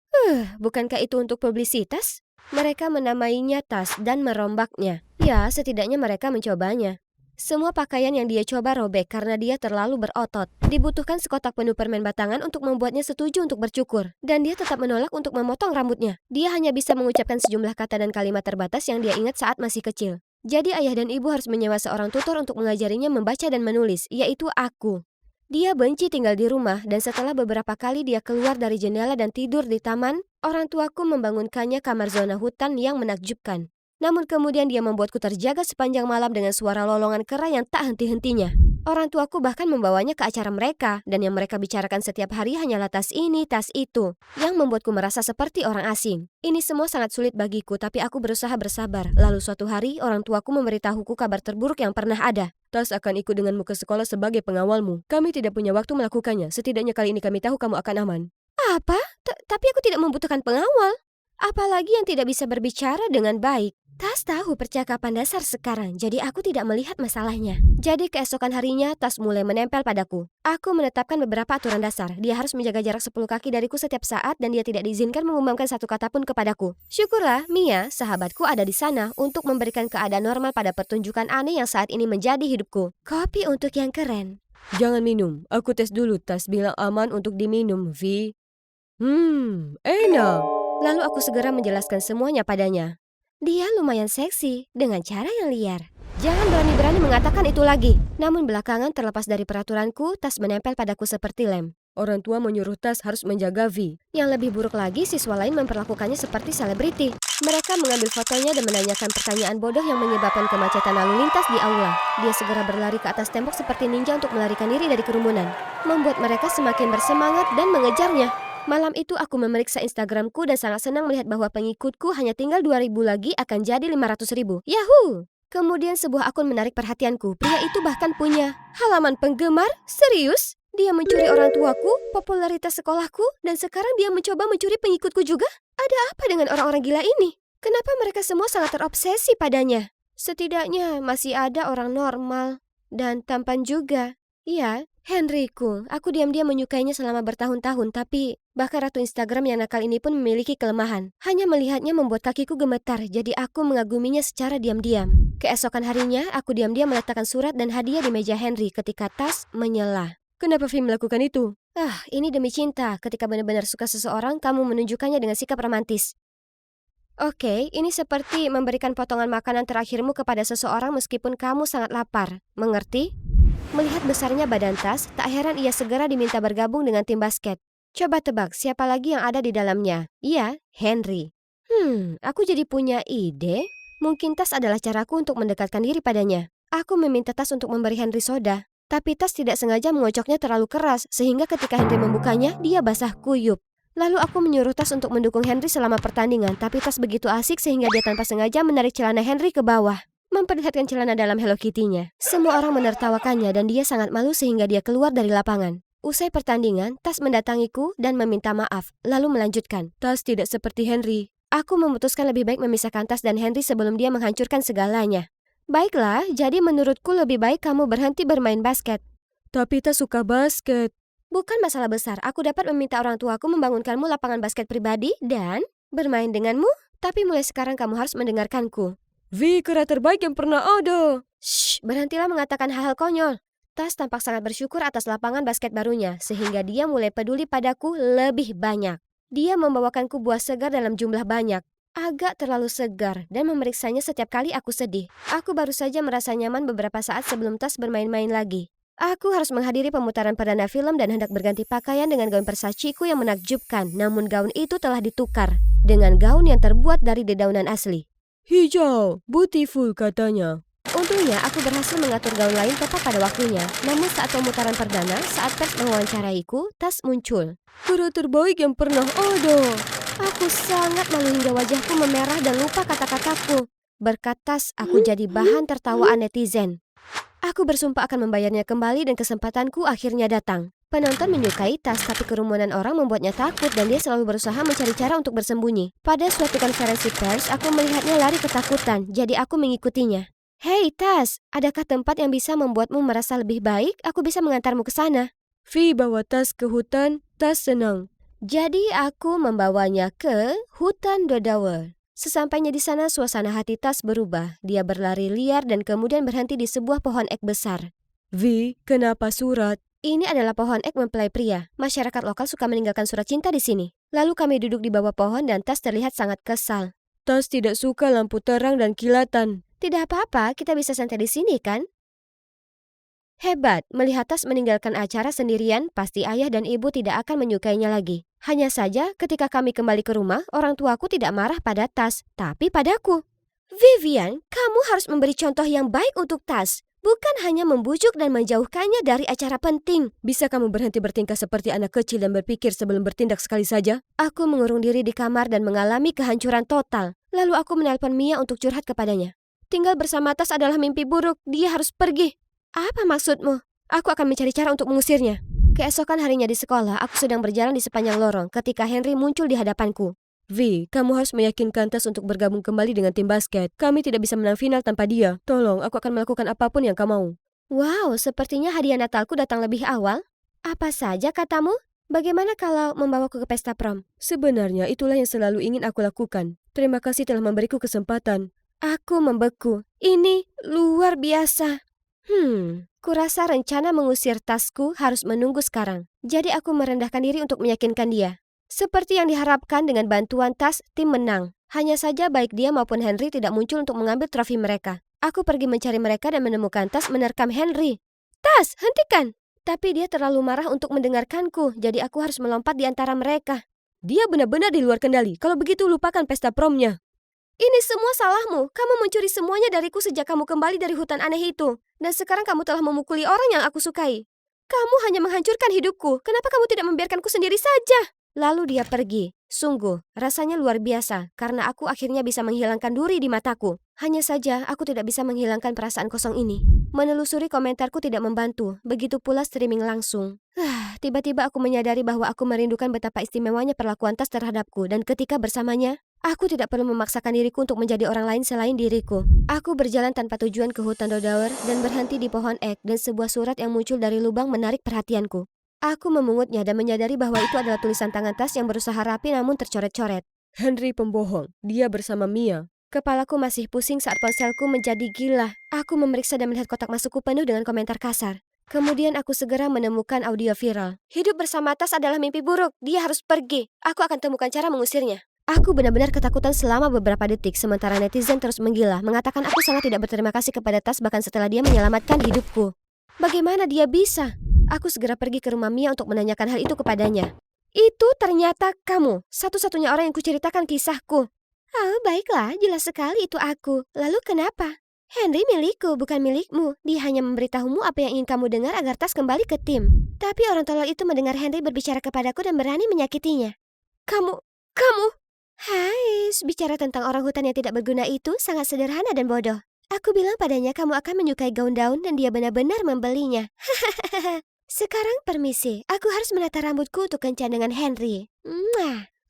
Speaker 1: Bukankah itu untuk publisitas? Mereka menamainya tas dan merombaknya. Ya, setidaknya mereka mencobanya. Semua pakaian yang dia coba robek karena dia terlalu berotot. Dibutuhkan sekotak penuh permen batangan untuk membuatnya setuju untuk bercukur. Dan dia tetap menolak untuk memotong rambutnya. Dia hanya bisa mengucapkan sejumlah kata dan kalimat terbatas yang dia ingat saat masih kecil. Jadi ayah dan ibu harus menyewa seorang tutor untuk mengajarinya membaca dan menulis, yaitu aku. Dia benci tinggal di rumah, dan setelah beberapa kali dia keluar dari jendela dan tidur di taman, orang tuaku membangunkannya kamar zona hutan yang menakjubkan. Namun kemudian dia membuatku terjaga sepanjang malam dengan suara lolongan kera yang tak henti-hentinya. Orang tuaku bahkan membawanya ke acara mereka, dan yang mereka bicarakan setiap hari hanyalah tas ini, tas itu, yang membuatku merasa seperti orang asing. Ini semua sangat sulit bagiku, tapi aku berusaha bersabar. Lalu suatu hari, orang tuaku memberitahuku kabar terburuk yang pernah ada.
Speaker 2: Tas akan ikut denganmu ke sekolah sebagai pengawalmu. Kami tidak punya waktu melakukannya. Setidaknya kali ini kami tahu kamu akan aman.
Speaker 1: Apa? Tapi aku tidak membutuhkan pengawal. Apalagi yang tidak bisa berbicara dengan baik. Tas tahu percakapan dasar sekarang, jadi aku tidak melihat masalahnya. Jadi keesokan harinya, Tas mulai menempel padaku. Aku menetapkan beberapa aturan dasar. Dia harus menjaga jarak 10 kaki dariku setiap saat dan dia tidak diizinkan mengumumkan satu kata pun kepadaku. Syukurlah, Mia, sahabatku ada di sana untuk memberikan keadaan normal pada pertunjukan aneh yang saat ini menjadi hidupku. Kopi untuk yang keren.
Speaker 2: Jangan minum. Aku tes dulu. Tas bilang aman untuk diminum, Vi. Enak.
Speaker 1: Lalu aku segera menjelaskan semuanya padanya. Dia lumayan seksi, dengan cara yang liar. Jangan berani-berani mengatakan itu lagi. Namun belakangan terlepas dari peraturanku, Tas menempel padaku seperti lem.
Speaker 2: Orang tua menyuruh Tas harus menjaga Vi.
Speaker 1: Yang lebih buruk lagi, siswa lain memperlakukannya seperti selebriti. Mereka mengambil fotonya dan menanyakan pertanyaan bodoh yang menyebabkan kemacetan lalu lintas di aula. Dia segera berlari ke atas tembok seperti ninja untuk melarikan diri dari kerumunan. Membuat mereka semakin bersemangat dan mengejarnya. Malam itu aku memeriksa Instagramku dan sangat senang melihat bahwa pengikutku hanya tinggal 2.000 lagi akan jadi 500.000. Yahoo! Kemudian sebuah akun menarik perhatianku. Pria itu bahkan punya halaman penggemar? Serius? Dia mencuri orang tuaku, popularitas sekolahku, dan sekarang dia mencoba mencuri pengikutku juga? Ada apa dengan orang-orang gila ini? Kenapa mereka semua sangat terobsesi padanya? Setidaknya masih ada orang normal dan tampan juga. Iya, Henryku. Aku diam-diam menyukainya selama bertahun-tahun, tapi bahkan ratu Instagram yang nakal ini pun memiliki kelemahan. Hanya melihatnya membuat kakiku gemetar, jadi aku mengaguminya secara diam-diam. Keesokan harinya, aku diam-diam meletakkan surat dan hadiah di meja Henry ketika Tas menyela.
Speaker 2: Kenapa Vi melakukan itu?
Speaker 1: Ini demi cinta. Ketika benar-benar suka seseorang, kamu menunjukkannya dengan sikap romantis. Oke, ini seperti memberikan potongan makanan terakhirmu kepada seseorang meskipun kamu sangat lapar. Mengerti? Melihat besarnya badan Tas, tak heran ia segera diminta bergabung dengan tim basket. Coba tebak, siapa lagi yang ada di dalamnya? Iya, Henry. Aku jadi punya ide. Mungkin Tas adalah caraku untuk mendekatkan diri padanya. Aku meminta Tas untuk memberi Henry soda. Tapi Tas tidak sengaja mengocoknya terlalu keras, sehingga ketika Henry membukanya, dia basah kuyup. Lalu aku menyuruh Tas untuk mendukung Henry selama pertandingan, tapi Tas begitu asik sehingga dia tanpa sengaja menarik celana Henry ke bawah. Memperlihatkan celana dalam Hello Kitty-nya. Semua orang menertawakannya dan dia sangat malu sehingga dia keluar dari lapangan. Usai pertandingan, Tas mendatangiku dan meminta maaf, lalu melanjutkan.
Speaker 2: Tas tidak seperti Henry.
Speaker 1: Aku memutuskan lebih baik memisahkan Tas dan Henry sebelum dia menghancurkan segalanya. Baiklah, jadi menurutku lebih baik kamu berhenti bermain basket.
Speaker 2: Tapi Tas suka basket.
Speaker 1: Bukan masalah besar, aku dapat meminta orang tuaku membangunkanmu lapangan basket pribadi dan bermain denganmu. Tapi mulai sekarang kamu harus mendengarkanku.
Speaker 2: Vi, kera terbaik yang pernah ada.
Speaker 1: Shh, berhentilah mengatakan hal-hal konyol. Tas tampak sangat bersyukur atas lapangan basket barunya, sehingga dia mulai peduli padaku lebih banyak. Dia membawakanku buah segar dalam jumlah banyak. Agak terlalu segar dan memeriksanya setiap kali aku sedih. Aku baru saja merasa nyaman beberapa saat sebelum Tas bermain-main lagi. Aku harus menghadiri pemutaran perdana film dan hendak berganti pakaian dengan gaun Versace-ku yang menakjubkan. Namun gaun itu telah ditukar dengan gaun yang terbuat dari dedaunan asli.
Speaker 2: Hijau, beautiful katanya.
Speaker 1: Untungnya aku berhasil mengatur gaun lain tepat pada waktunya. Namun saat pemutaran perdana, saat pers mewawancaraiku, Tas muncul.
Speaker 2: Kera terbaik yang pernah ada.
Speaker 1: Aku sangat malu hingga wajahku memerah dan lupa kata-kataku. Berkat Tas, aku jadi bahan tertawaan netizen. Aku bersumpah akan membayarnya kembali dan kesempatanku akhirnya datang. Penonton menyukai tas, tapi kerumunan orang membuatnya takut dan dia selalu berusaha mencari cara untuk bersembunyi. Pada suatu konferensi pers, aku melihatnya lari ketakutan, jadi aku mengikutinya. Hei Tas, adakah tempat yang bisa membuatmu merasa lebih baik? Aku bisa mengantarmu ke sana.
Speaker 2: Vi bawa tas ke hutan, Tas senang.
Speaker 1: Jadi aku membawanya ke hutan Dodawa. Sesampainya di sana, suasana hati Tas berubah. Dia berlari liar dan kemudian berhenti di sebuah pohon ek besar.
Speaker 2: Vi, kenapa surat?
Speaker 1: Ini adalah pohon ek mempelai pria. Masyarakat lokal suka meninggalkan surat cinta di sini. Lalu kami duduk di bawah pohon dan Tas terlihat sangat kesal.
Speaker 2: Tas tidak suka lampu terang dan kilatan.
Speaker 1: Tidak apa-apa, kita bisa santai di sini kan? Hebat, melihat Tas meninggalkan acara sendirian, pasti ayah dan ibu tidak akan menyukainya lagi. Hanya saja, ketika kami kembali ke rumah, orang tuaku tidak marah pada Tas, tapi padaku. Vivian, kamu harus memberi contoh yang baik untuk Tas. Bukan hanya membujuk dan menjauhkannya dari acara penting.
Speaker 2: Bisa kamu berhenti bertingkah seperti anak kecil dan berpikir sebelum bertindak sekali saja?
Speaker 1: Aku mengurung diri di kamar dan mengalami kehancuran total. Lalu aku menelpon Mia untuk curhat kepadanya. Tinggal bersama Tas adalah mimpi buruk, dia harus pergi. Apa maksudmu? Aku akan mencari cara untuk mengusirnya. Keesokan harinya di sekolah, aku sedang berjalan di sepanjang lorong ketika Henry muncul di hadapanku.
Speaker 2: Vi, kamu harus meyakinkan Tas untuk bergabung kembali dengan tim basket. Kami tidak bisa menang final tanpa dia. Tolong, aku akan melakukan apapun yang kamu mau.
Speaker 1: Wow, sepertinya hadiah Natalku datang lebih awal. Apa saja katamu? Bagaimana kalau membawaku ke pesta prom?
Speaker 2: Sebenarnya itulah yang selalu ingin aku lakukan. Terima kasih telah memberiku kesempatan.
Speaker 1: Aku membeku. Ini luar biasa. Kurasa rencana mengusir Tasku harus menunggu sekarang. Jadi aku merendahkan diri untuk meyakinkan dia. Seperti yang diharapkan, dengan bantuan Tas, tim menang. Hanya saja baik dia maupun Henry tidak muncul untuk mengambil trofi mereka. Aku pergi mencari mereka dan menemukan Tas menerkam Henry. Tas, hentikan! Tapi dia terlalu marah untuk mendengarkanku, jadi aku harus melompat di antara mereka.
Speaker 2: Dia benar-benar di luar kendali. Kalau begitu lupakan pesta promnya.
Speaker 1: Ini semua salahmu. Kamu mencuri semuanya dariku sejak kamu kembali dari hutan aneh itu. Dan sekarang kamu telah memukuli orang yang aku sukai. Kamu hanya menghancurkan hidupku. Kenapa kamu tidak membiarkanku sendiri saja? Lalu dia pergi. Sungguh, rasanya luar biasa karena aku akhirnya bisa menghilangkan duri di mataku. Hanya saja, aku tidak bisa menghilangkan perasaan kosong ini. Menelusuri komentarku tidak membantu, begitu pula streaming langsung. Tiba-tiba aku menyadari bahwa aku merindukan betapa istimewanya perlakuan Tas terhadapku dan ketika bersamanya, aku tidak perlu memaksakan diriku untuk menjadi orang lain selain diriku. Aku berjalan tanpa tujuan ke hutan Dodawer dan berhenti di pohon ek dan sebuah surat yang muncul dari lubang menarik perhatianku. Aku memungutnya dan menyadari bahwa itu adalah tulisan tangan Tas yang berusaha rapi namun tercoret-coret.
Speaker 2: Henry pembohong. Dia bersama Mia.
Speaker 1: Kepalaku masih pusing saat ponselku menjadi gila. Aku memeriksa dan melihat kotak masukku penuh dengan komentar kasar. Kemudian aku segera menemukan audio viral. Hidup bersama Tas adalah mimpi buruk. Dia harus pergi. Aku akan temukan cara mengusirnya. Aku benar-benar ketakutan selama beberapa detik, sementara netizen terus menggila, mengatakan aku sangat tidak berterima kasih kepada Tas bahkan setelah dia menyelamatkan hidupku. Bagaimana dia bisa? Aku segera pergi ke rumah Mia untuk menanyakan hal itu kepadanya. Itu ternyata kamu, satu-satunya orang yang kuceritakan kisahku. Oh, baiklah, jelas sekali itu aku. Lalu kenapa? Henry milikku, bukan milikmu. Dia hanya memberitahumu apa yang ingin kamu dengar agar Tas kembali ke tim. Tapi orang tolol itu mendengar Henry berbicara kepadaku dan berani menyakitinya. Kamu... Hai, bicara tentang orang hutan yang tidak berguna itu sangat sederhana dan bodoh. Aku bilang padanya kamu akan menyukai gaun daun dan dia benar-benar membelinya. Sekarang permisi, aku harus menata rambutku untuk kencan dengan Henry.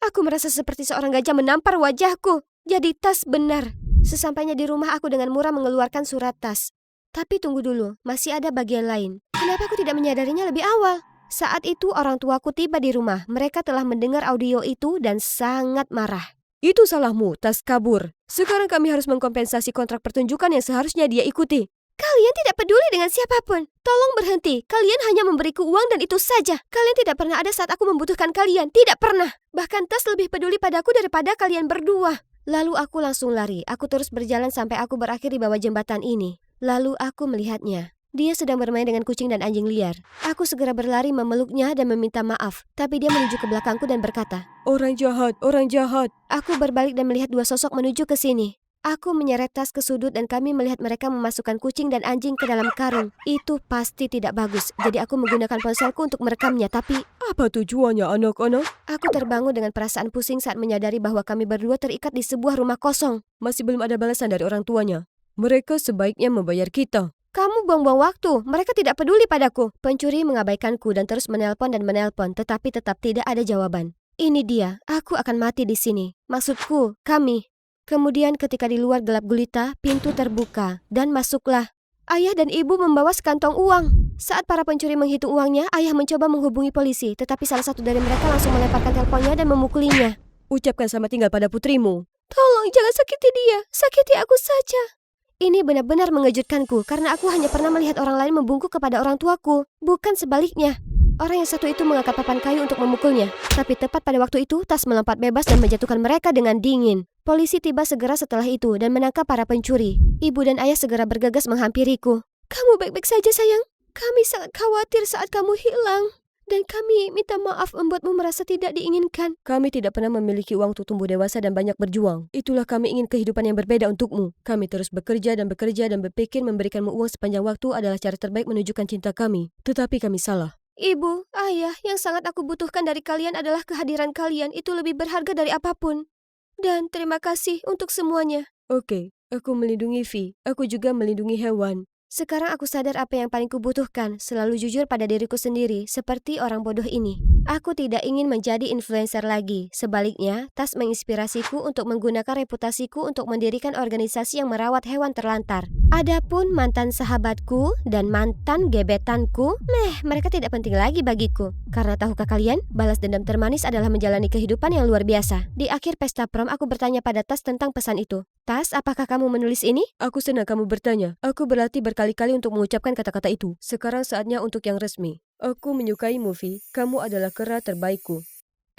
Speaker 1: Aku merasa seperti seorang gajah menampar wajahku. Jadi Tas benar. Sesampainya di rumah aku dengan murah mengeluarkan surat Tas. Tapi tunggu dulu, masih ada bagian lain. Kenapa aku tidak menyadarinya lebih awal? Saat itu orang tuaku tiba di rumah. Mereka telah mendengar audio itu dan sangat marah.
Speaker 2: Itu salahmu, Tas kabur. Sekarang kami harus mengkompensasi kontrak pertunjukan yang seharusnya dia ikuti.
Speaker 1: Kalian tidak peduli dengan siapapun. Tolong berhenti. Kalian hanya memberiku uang dan itu saja. Kalian tidak pernah ada saat aku membutuhkan kalian. Tidak pernah. Bahkan Tas lebih peduli padaku daripada kalian berdua. Lalu aku langsung lari. Aku terus berjalan sampai aku berakhir di bawah jembatan ini. Lalu aku melihatnya. Dia sedang bermain dengan kucing dan anjing liar. Aku segera berlari memeluknya dan meminta maaf. Tapi dia menuju ke belakangku dan berkata,
Speaker 2: Orang jahat, orang jahat.
Speaker 1: Aku berbalik dan melihat dua sosok menuju ke sini. Aku menyeret Tas ke sudut dan kami melihat mereka memasukkan kucing dan anjing ke dalam karung. Itu pasti tidak bagus. Jadi aku menggunakan ponselku untuk merekamnya. Tapi
Speaker 2: apa tujuannya anak-anak?
Speaker 1: Aku terbangun dengan perasaan pusing saat menyadari bahwa kami berdua terikat di sebuah rumah kosong.
Speaker 2: Masih belum ada balasan dari orang tuanya. Mereka sebaiknya membayar kita.
Speaker 1: Kamu buang-buang waktu, mereka tidak peduli padaku. Pencuri mengabaikanku dan terus menelpon dan menelpon, tetapi tetap tidak ada jawaban. Ini dia, aku akan mati di sini. Maksudku, kami. Kemudian ketika di luar gelap gulita, pintu terbuka, dan masuklah. Ayah dan ibu membawa sekantong uang. Saat para pencuri menghitung uangnya, ayah mencoba menghubungi polisi, tetapi salah satu dari mereka langsung melemparkan teleponnya dan memukulinya.
Speaker 2: Ucapkan selamat tinggal pada putrimu.
Speaker 1: Tolong jangan sakiti dia, sakiti aku saja. Ini benar-benar mengejutkanku karena aku hanya pernah melihat orang lain membungkuk kepada orang tuaku, bukan sebaliknya. Orang yang satu itu mengangkat papan kayu untuk memukulnya, tapi tepat pada waktu itu tas melompat bebas dan menjatuhkan mereka dengan dingin. Polisi tiba segera setelah itu dan menangkap para pencuri. Ibu dan ayah segera bergegas menghampiriku. Kamu baik-baik saja sayang? Kami sangat khawatir saat kamu hilang. Dan kami minta maaf membuatmu merasa tidak diinginkan.
Speaker 2: Kami tidak pernah memiliki uang untuk tumbuh dewasa dan banyak berjuang. Itulah kami ingin kehidupan yang berbeda untukmu. Kami terus bekerja dan berpikir memberikanmu uang sepanjang waktu adalah cara terbaik menunjukkan cinta kami. Tetapi kami salah.
Speaker 1: Ibu, ayah, yang sangat aku butuhkan dari kalian adalah kehadiran kalian. Itu lebih berharga dari apapun. Dan terima kasih untuk semuanya.
Speaker 2: Oke, aku melindungi Vi. Aku juga melindungi hewan.
Speaker 1: Sekarang aku sadar apa yang paling kubutuhkan, selalu jujur pada diriku sendiri, seperti orang bodoh ini. Aku tidak ingin menjadi influencer lagi. Sebaliknya, tas menginspirasiku untuk menggunakan reputasiku untuk mendirikan organisasi yang merawat hewan terlantar. Adapun mantan sahabatku dan mantan gebetanku, mereka tidak penting lagi bagiku. Karena tahukah kalian, balas dendam termanis adalah menjalani kehidupan yang luar biasa. Di akhir pesta prom, aku bertanya pada Tas tentang pesan itu. Tas, apakah kamu menulis ini?
Speaker 2: Aku senang kamu bertanya. Aku berlatih berkali-kali untuk mengucapkan kata-kata itu. Sekarang saatnya untuk yang resmi. Aku menyukaimu, Vi. Kamu adalah kera terbaikku.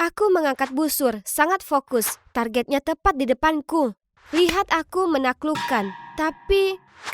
Speaker 1: Aku mengangkat busur, sangat fokus. Targetnya tepat di depanku. Lihat aku menaklukkan. Tapi,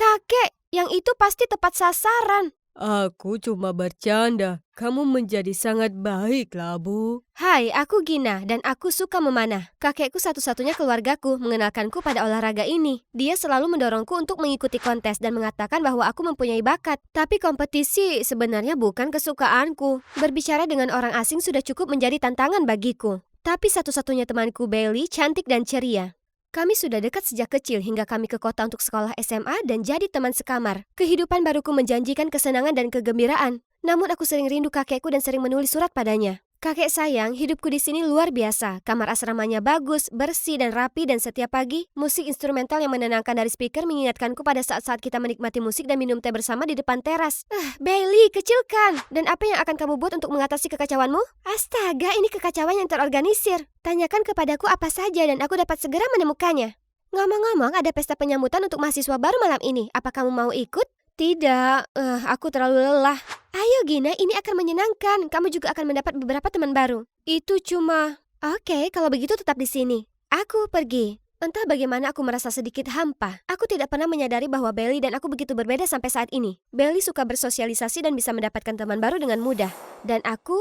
Speaker 1: kakek, yang itu pasti tepat sasaran.
Speaker 2: Aku cuma bercanda. Kamu menjadi sangat baik, Bu.
Speaker 1: Hai, aku Gina dan aku suka memanah. Kakekku satu-satunya keluargaku mengenalkanku pada olahraga ini. Dia selalu mendorongku untuk mengikuti kontes dan mengatakan bahwa aku mempunyai bakat. Tapi kompetisi sebenarnya bukan kesukaanku. Berbicara dengan orang asing sudah cukup menjadi tantangan bagiku. Tapi satu-satunya temanku Bailey cantik dan ceria. Kami sudah dekat sejak kecil hingga kami ke kota untuk sekolah SMA dan jadi teman sekamar. Kehidupan baruku menjanjikan kesenangan dan kegembiraan. Namun aku sering rindu kakekku dan sering menulis surat padanya. Kakek sayang, hidupku di sini luar biasa. Kamar asramanya bagus, bersih dan rapi dan setiap pagi, musik instrumental yang menenangkan dari speaker mengingatkanku pada saat-saat kita menikmati musik dan minum teh bersama di depan teras. Bailey, kecilkan! Dan apa yang akan kamu buat untuk mengatasi kekacauanmu? Astaga, ini kekacauan yang terorganisir. Tanyakan kepadaku apa saja dan aku dapat segera menemukannya. Ngomong-ngomong, ada pesta penyambutan untuk mahasiswa baru malam ini. Apa kamu mau ikut? Tidak, aku terlalu lelah. Ayo Gina, ini akan menyenangkan. Kamu juga akan mendapat beberapa teman baru. Itu cuma... Oke, kalau begitu tetap di sini. Aku pergi. Entah bagaimana aku merasa sedikit hampa. Aku tidak pernah menyadari bahwa Bailey dan aku begitu berbeda sampai saat ini. Bailey suka bersosialisasi dan bisa mendapatkan teman baru dengan mudah. Dan aku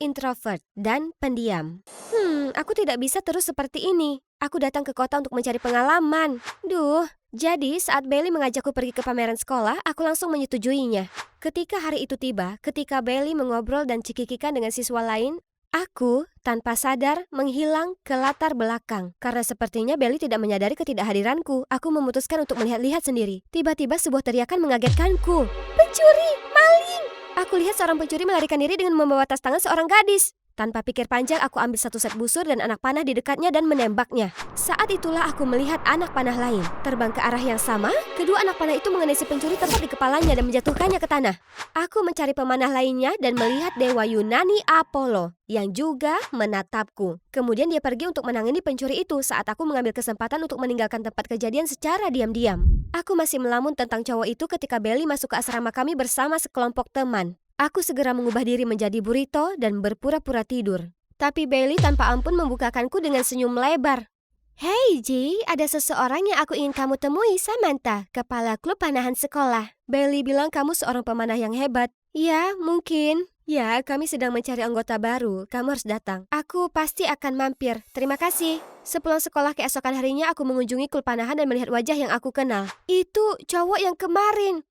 Speaker 1: introvert dan pendiam. Aku tidak bisa terus seperti ini. Aku datang ke kota untuk mencari pengalaman. Jadi saat Bailey mengajakku pergi ke pameran sekolah, aku langsung menyetujuinya. Ketika hari itu tiba, ketika Bailey mengobrol dan cikikikan dengan siswa lain, aku, tanpa sadar, menghilang ke latar belakang. Karena sepertinya Bailey tidak menyadari ketidakhadiranku, aku memutuskan untuk melihat-lihat sendiri. Tiba-tiba sebuah teriakan mengagetkanku. Pencuri! Maling! Aku lihat seorang pencuri melarikan diri dengan membawa tas tangan seorang gadis. Tanpa pikir panjang, aku ambil satu set busur dan anak panah di dekatnya dan menembaknya. Saat itulah aku melihat anak panah lain. Terbang ke arah yang sama, kedua anak panah itu mengenai si pencuri tepat di kepalanya dan menjatuhkannya ke tanah. Aku mencari pemanah lainnya dan melihat dewa Yunani Apollo yang juga menatapku. Kemudian dia pergi untuk menangani pencuri itu saat aku mengambil kesempatan untuk meninggalkan tempat kejadian secara diam-diam. Aku masih melamun tentang cowok itu ketika Bailey masuk ke asrama kami bersama sekelompok teman. Aku segera mengubah diri menjadi burrito dan berpura-pura tidur. Tapi Bailey tanpa ampun membukakanku dengan senyum lebar. Hey G, ada seseorang yang aku ingin kamu temui, Samantha, kepala klub panahan sekolah. Bailey bilang kamu seorang pemanah yang hebat. Ya, mungkin. Ya, kami sedang mencari anggota baru. Kamu harus datang. Aku pasti akan mampir. Terima kasih. Sepulang sekolah keesokan harinya, aku mengunjungi klub panahan dan melihat wajah yang aku kenal. Itu cowok yang kemarin.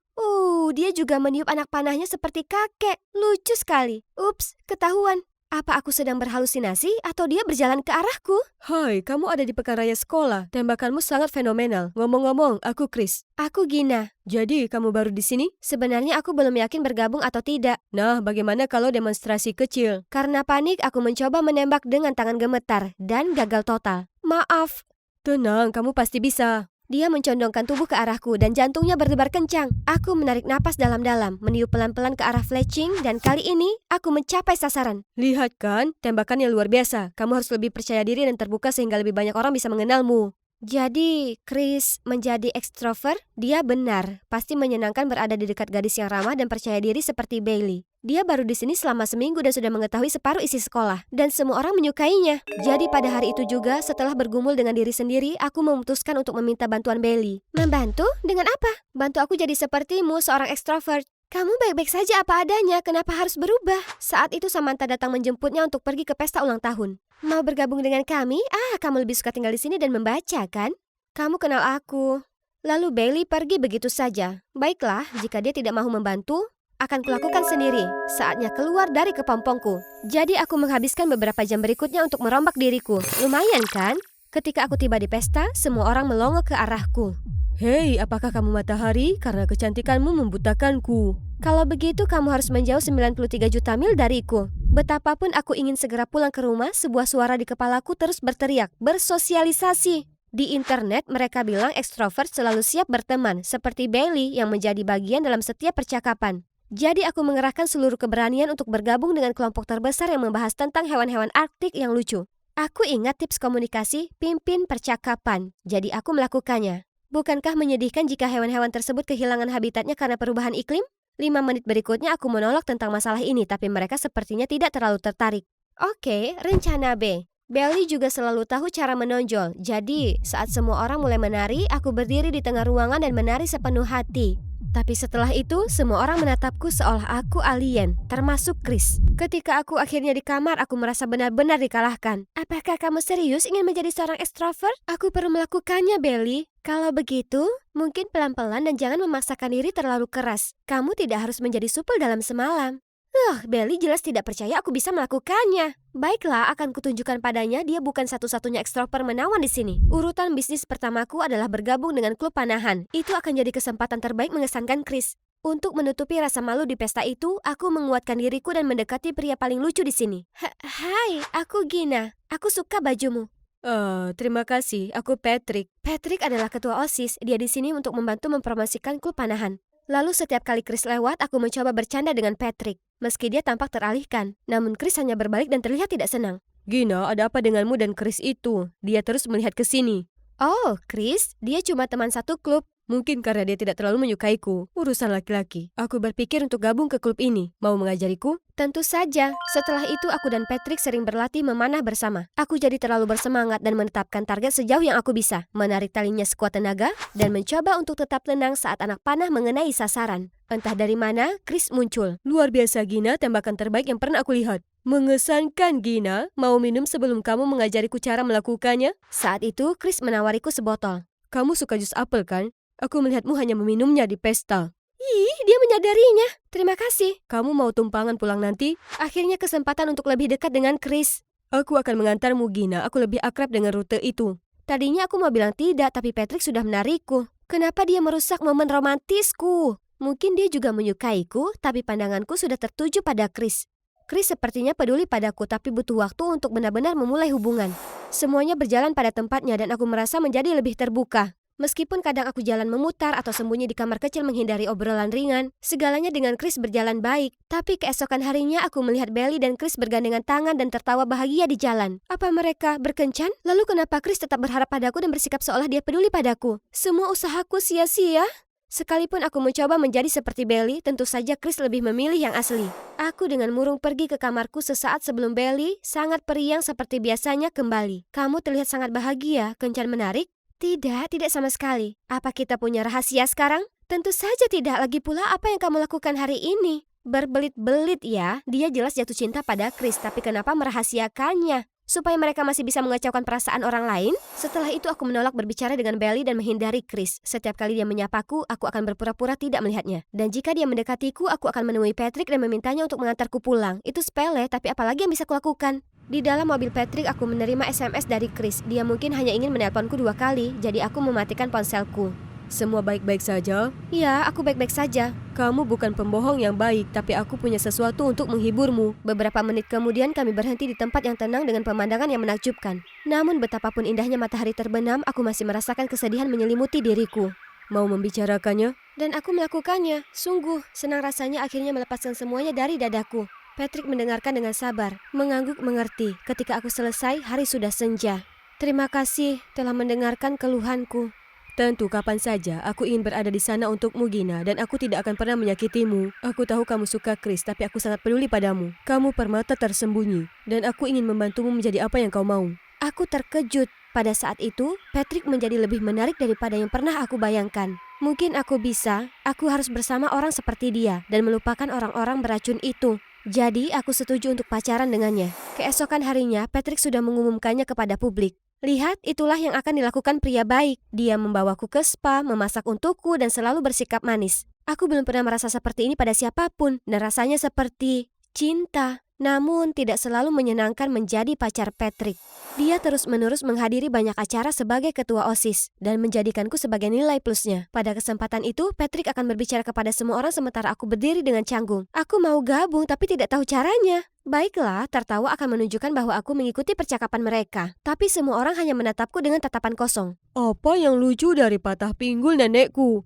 Speaker 1: Dia juga meniup anak panahnya seperti kakek. Lucu sekali. Ups, ketahuan. Apa aku sedang berhalusinasi atau dia berjalan ke arahku?
Speaker 2: Hai, kamu ada di pekan raya sekolah. Tembakanmu sangat fenomenal. Ngomong-ngomong, aku Chris.
Speaker 1: Aku Gina.
Speaker 2: Jadi, kamu baru di sini?
Speaker 1: Sebenarnya aku belum yakin bergabung atau tidak.
Speaker 2: Nah, bagaimana kalau demonstrasi kecil?
Speaker 1: Karena panik, aku mencoba menembak dengan tangan gemetar dan gagal total. Maaf.
Speaker 2: Tenang, kamu pasti bisa.
Speaker 1: Dia mencondongkan tubuh ke arahku dan jantungnya berdebar kencang. Aku menarik napas dalam-dalam, meniup pelan-pelan ke arah Fletching, dan kali ini aku mencapai sasaran.
Speaker 2: Lihat kan, tembakannya luar biasa. Kamu harus lebih percaya diri dan terbuka sehingga lebih banyak orang bisa mengenalmu.
Speaker 1: Jadi, Chris menjadi ekstrovert? Dia benar. Pasti menyenangkan berada di dekat gadis yang ramah dan percaya diri seperti Bailey. Dia baru di sini selama seminggu dan sudah mengetahui separuh isi sekolah. Dan semua orang menyukainya. Jadi pada hari itu juga, setelah bergumul dengan diri sendiri, aku memutuskan untuk meminta bantuan Bailey. Membantu? Dengan apa? Bantu aku jadi sepertimu, seorang ekstrovert. Kamu baik-baik saja apa adanya, kenapa harus berubah? Saat itu Samantha datang menjemputnya untuk pergi ke pesta ulang tahun. Mau bergabung dengan kami? Kamu lebih suka tinggal di sini dan membaca, kan? Kamu kenal aku. Lalu Bailey pergi begitu saja. Baiklah, jika dia tidak mau membantu, akan kulakukan sendiri. Saatnya keluar dari kepompongku. Jadi aku menghabiskan beberapa jam berikutnya untuk merombak diriku. Lumayan kan? Ketika aku tiba di pesta, semua orang melongo ke arahku.
Speaker 2: Hei, apakah kamu matahari? Karena kecantikanmu membutakanku.
Speaker 1: Kalau begitu kamu harus menjauh 93 juta mil dariku. Betapapun aku ingin segera pulang ke rumah, sebuah suara di kepalaku terus berteriak, bersosialisasi. Di internet mereka bilang ekstrovert selalu siap berteman, seperti Bailey yang menjadi bagian dalam setiap percakapan. Jadi aku mengerahkan seluruh keberanian untuk bergabung dengan kelompok terbesar yang membahas tentang hewan-hewan Arktik yang lucu. Aku ingat tips komunikasi, pimpin percakapan. Jadi aku melakukannya. Bukankah menyedihkan jika hewan-hewan tersebut kehilangan habitatnya karena perubahan iklim? 5 menit berikutnya aku menolak tentang masalah ini, tapi mereka sepertinya tidak terlalu tertarik. Oke, rencana B. Bailey juga selalu tahu cara menonjol. Jadi, saat semua orang mulai menari, aku berdiri di tengah ruangan dan menari sepenuh hati. Tapi setelah itu, semua orang menatapku seolah aku alien, termasuk Chris. Ketika aku akhirnya di kamar, aku merasa benar-benar dikalahkan. Apakah kamu serius ingin menjadi seorang ekstrovert? Aku perlu melakukannya, Bailey. Kalau begitu, mungkin pelan-pelan dan jangan memaksakan diri terlalu keras. Kamu tidak harus menjadi supel dalam semalam. Bailey jelas tidak percaya aku bisa melakukannya. Baiklah, akan kutunjukkan padanya dia bukan satu-satunya ekstrovert menawan di sini. Urutan bisnis pertamaku adalah bergabung dengan klub panahan. Itu akan jadi kesempatan terbaik mengesankan Chris. Untuk menutupi rasa malu di pesta itu, aku menguatkan diriku dan mendekati pria paling lucu di sini. Hai, aku Gina. Aku suka bajumu.
Speaker 2: Terima kasih. Aku Patrick.
Speaker 1: Patrick adalah ketua OSIS. Dia di sini untuk membantu mempromosikan klub panahan. Lalu setiap kali Chris lewat, aku mencoba bercanda dengan Patrick. Meski dia tampak teralihkan, namun Chris hanya berbalik dan terlihat tidak senang.
Speaker 2: Gina, ada apa denganmu dan Chris itu? Dia terus melihat ke sini.
Speaker 1: Oh, Chris, dia cuma teman satu klub.
Speaker 2: Mungkin karena dia tidak terlalu menyukaiku. Urusan laki-laki. Aku berpikir untuk gabung ke klub ini. Mau mengajariku?
Speaker 1: Tentu saja. Setelah itu aku dan Patrick sering berlatih memanah bersama. Aku jadi terlalu bersemangat dan menetapkan target sejauh yang aku bisa. Menarik talinya sekuat tenaga dan mencoba untuk tetap tenang saat anak panah mengenai sasaran. Entah dari mana, Chris muncul.
Speaker 2: Luar biasa, Gina. Tembakan terbaik yang pernah aku lihat. Mengesankan, Gina. Mau minum sebelum kamu mengajariku cara melakukannya?
Speaker 1: Saat itu, Chris menawariku sebotol.
Speaker 2: Kamu suka jus apel, kan? Aku melihatmu hanya meminumnya di pesta.
Speaker 1: Ih, dia menyadarinya. Terima kasih.
Speaker 2: Kamu mau tumpangan pulang nanti?
Speaker 1: Akhirnya kesempatan untuk lebih dekat dengan Chris.
Speaker 2: Aku akan mengantarmu, Gina. Aku lebih akrab dengan rute itu.
Speaker 1: Tadinya aku mau bilang tidak, tapi Patrick sudah menarikku. Kenapa dia merusak momen romantisku? Mungkin dia juga menyukaiku, tapi pandanganku sudah tertuju pada Chris. Chris sepertinya peduli padaku, tapi butuh waktu untuk benar-benar memulai hubungan. Semuanya berjalan pada tempatnya dan aku merasa menjadi lebih terbuka. Meskipun kadang aku jalan memutar atau sembunyi di kamar kecil menghindari obrolan ringan, segalanya dengan Chris berjalan baik. Tapi keesokan harinya aku melihat Bailey dan Chris bergandengan tangan dan tertawa bahagia di jalan. Apa mereka berkencan? Lalu kenapa Chris tetap berharap padaku dan bersikap seolah dia peduli padaku? Semua usahaku sia-sia? Sekalipun aku mencoba menjadi seperti Bailey, tentu saja Chris lebih memilih yang asli. Aku dengan murung pergi ke kamarku sesaat sebelum Bailey, sangat periang seperti biasanya kembali. Kamu terlihat sangat bahagia, kencan menarik? Tidak sama sekali. Apa kita punya rahasia sekarang? Tentu saja tidak. Lagi pula apa yang kamu lakukan hari ini? Berbelit-belit ya. Dia jelas jatuh cinta pada Chris, tapi kenapa merahasiakannya? supaya mereka masih bisa mengacaukan perasaan orang lain. Setelah itu aku menolak berbicara dengan Bailey dan menghindari Chris. Setiap kali dia menyapaku, aku akan berpura-pura tidak melihatnya. Dan jika dia mendekatiku, aku akan menemui Patrick dan memintanya untuk mengantarku pulang. Itu sepele, tapi apalagi yang bisa kulakukan? Di dalam mobil Patrick, aku menerima SMS dari Chris. Dia mungkin hanya ingin menelponku 2 kali, jadi aku mematikan ponselku.
Speaker 2: Semua baik-baik saja?
Speaker 1: Ya, aku baik-baik saja.
Speaker 2: Kamu bukan pembohong yang baik, tapi aku punya sesuatu untuk menghiburmu.
Speaker 1: Beberapa menit kemudian kami berhenti di tempat yang tenang dengan pemandangan yang menakjubkan. Namun betapapun indahnya matahari terbenam, aku masih merasakan kesedihan menyelimuti diriku.
Speaker 2: Mau membicarakannya?
Speaker 1: Dan aku melakukannya. Sungguh, senang rasanya akhirnya melepaskan semuanya dari dadaku. Patrick mendengarkan dengan sabar, mengangguk mengerti. Ketika aku selesai, hari sudah senja. Terima kasih telah mendengarkan keluhanku.
Speaker 2: Tentu kapan saja, aku ingin berada di sana untukmu Gina, dan aku tidak akan pernah menyakitimu. Aku tahu kamu suka Chris, tapi aku sangat peduli padamu. Kamu permata tersembunyi, dan aku ingin membantumu menjadi apa yang kau mau.
Speaker 1: Aku terkejut. Pada saat itu, Patrick menjadi lebih menarik daripada yang pernah aku bayangkan. Mungkin aku harus bersama orang seperti dia, dan melupakan orang-orang beracun itu. Jadi, aku setuju untuk pacaran dengannya. Keesokan harinya, Patrick sudah mengumumkannya kepada publik. Lihat, itulah yang akan dilakukan pria baik. Dia membawaku ke spa, memasak untukku, dan selalu bersikap manis. Aku belum pernah merasa seperti ini pada siapapun, dan rasanya seperti cinta. Namun, tidak selalu menyenangkan menjadi pacar Patrick. Dia terus-menerus menghadiri banyak acara sebagai ketua OSIS, dan menjadikanku sebagai nilai plusnya. Pada kesempatan itu, Patrick akan berbicara kepada semua orang sementara aku berdiri dengan canggung. Aku mau gabung, tapi tidak tahu caranya. Baiklah, tertawa akan menunjukkan bahwa aku mengikuti percakapan mereka. Tapi semua orang hanya menatapku dengan tatapan kosong.
Speaker 2: Apa yang lucu dari patah pinggul nenekku?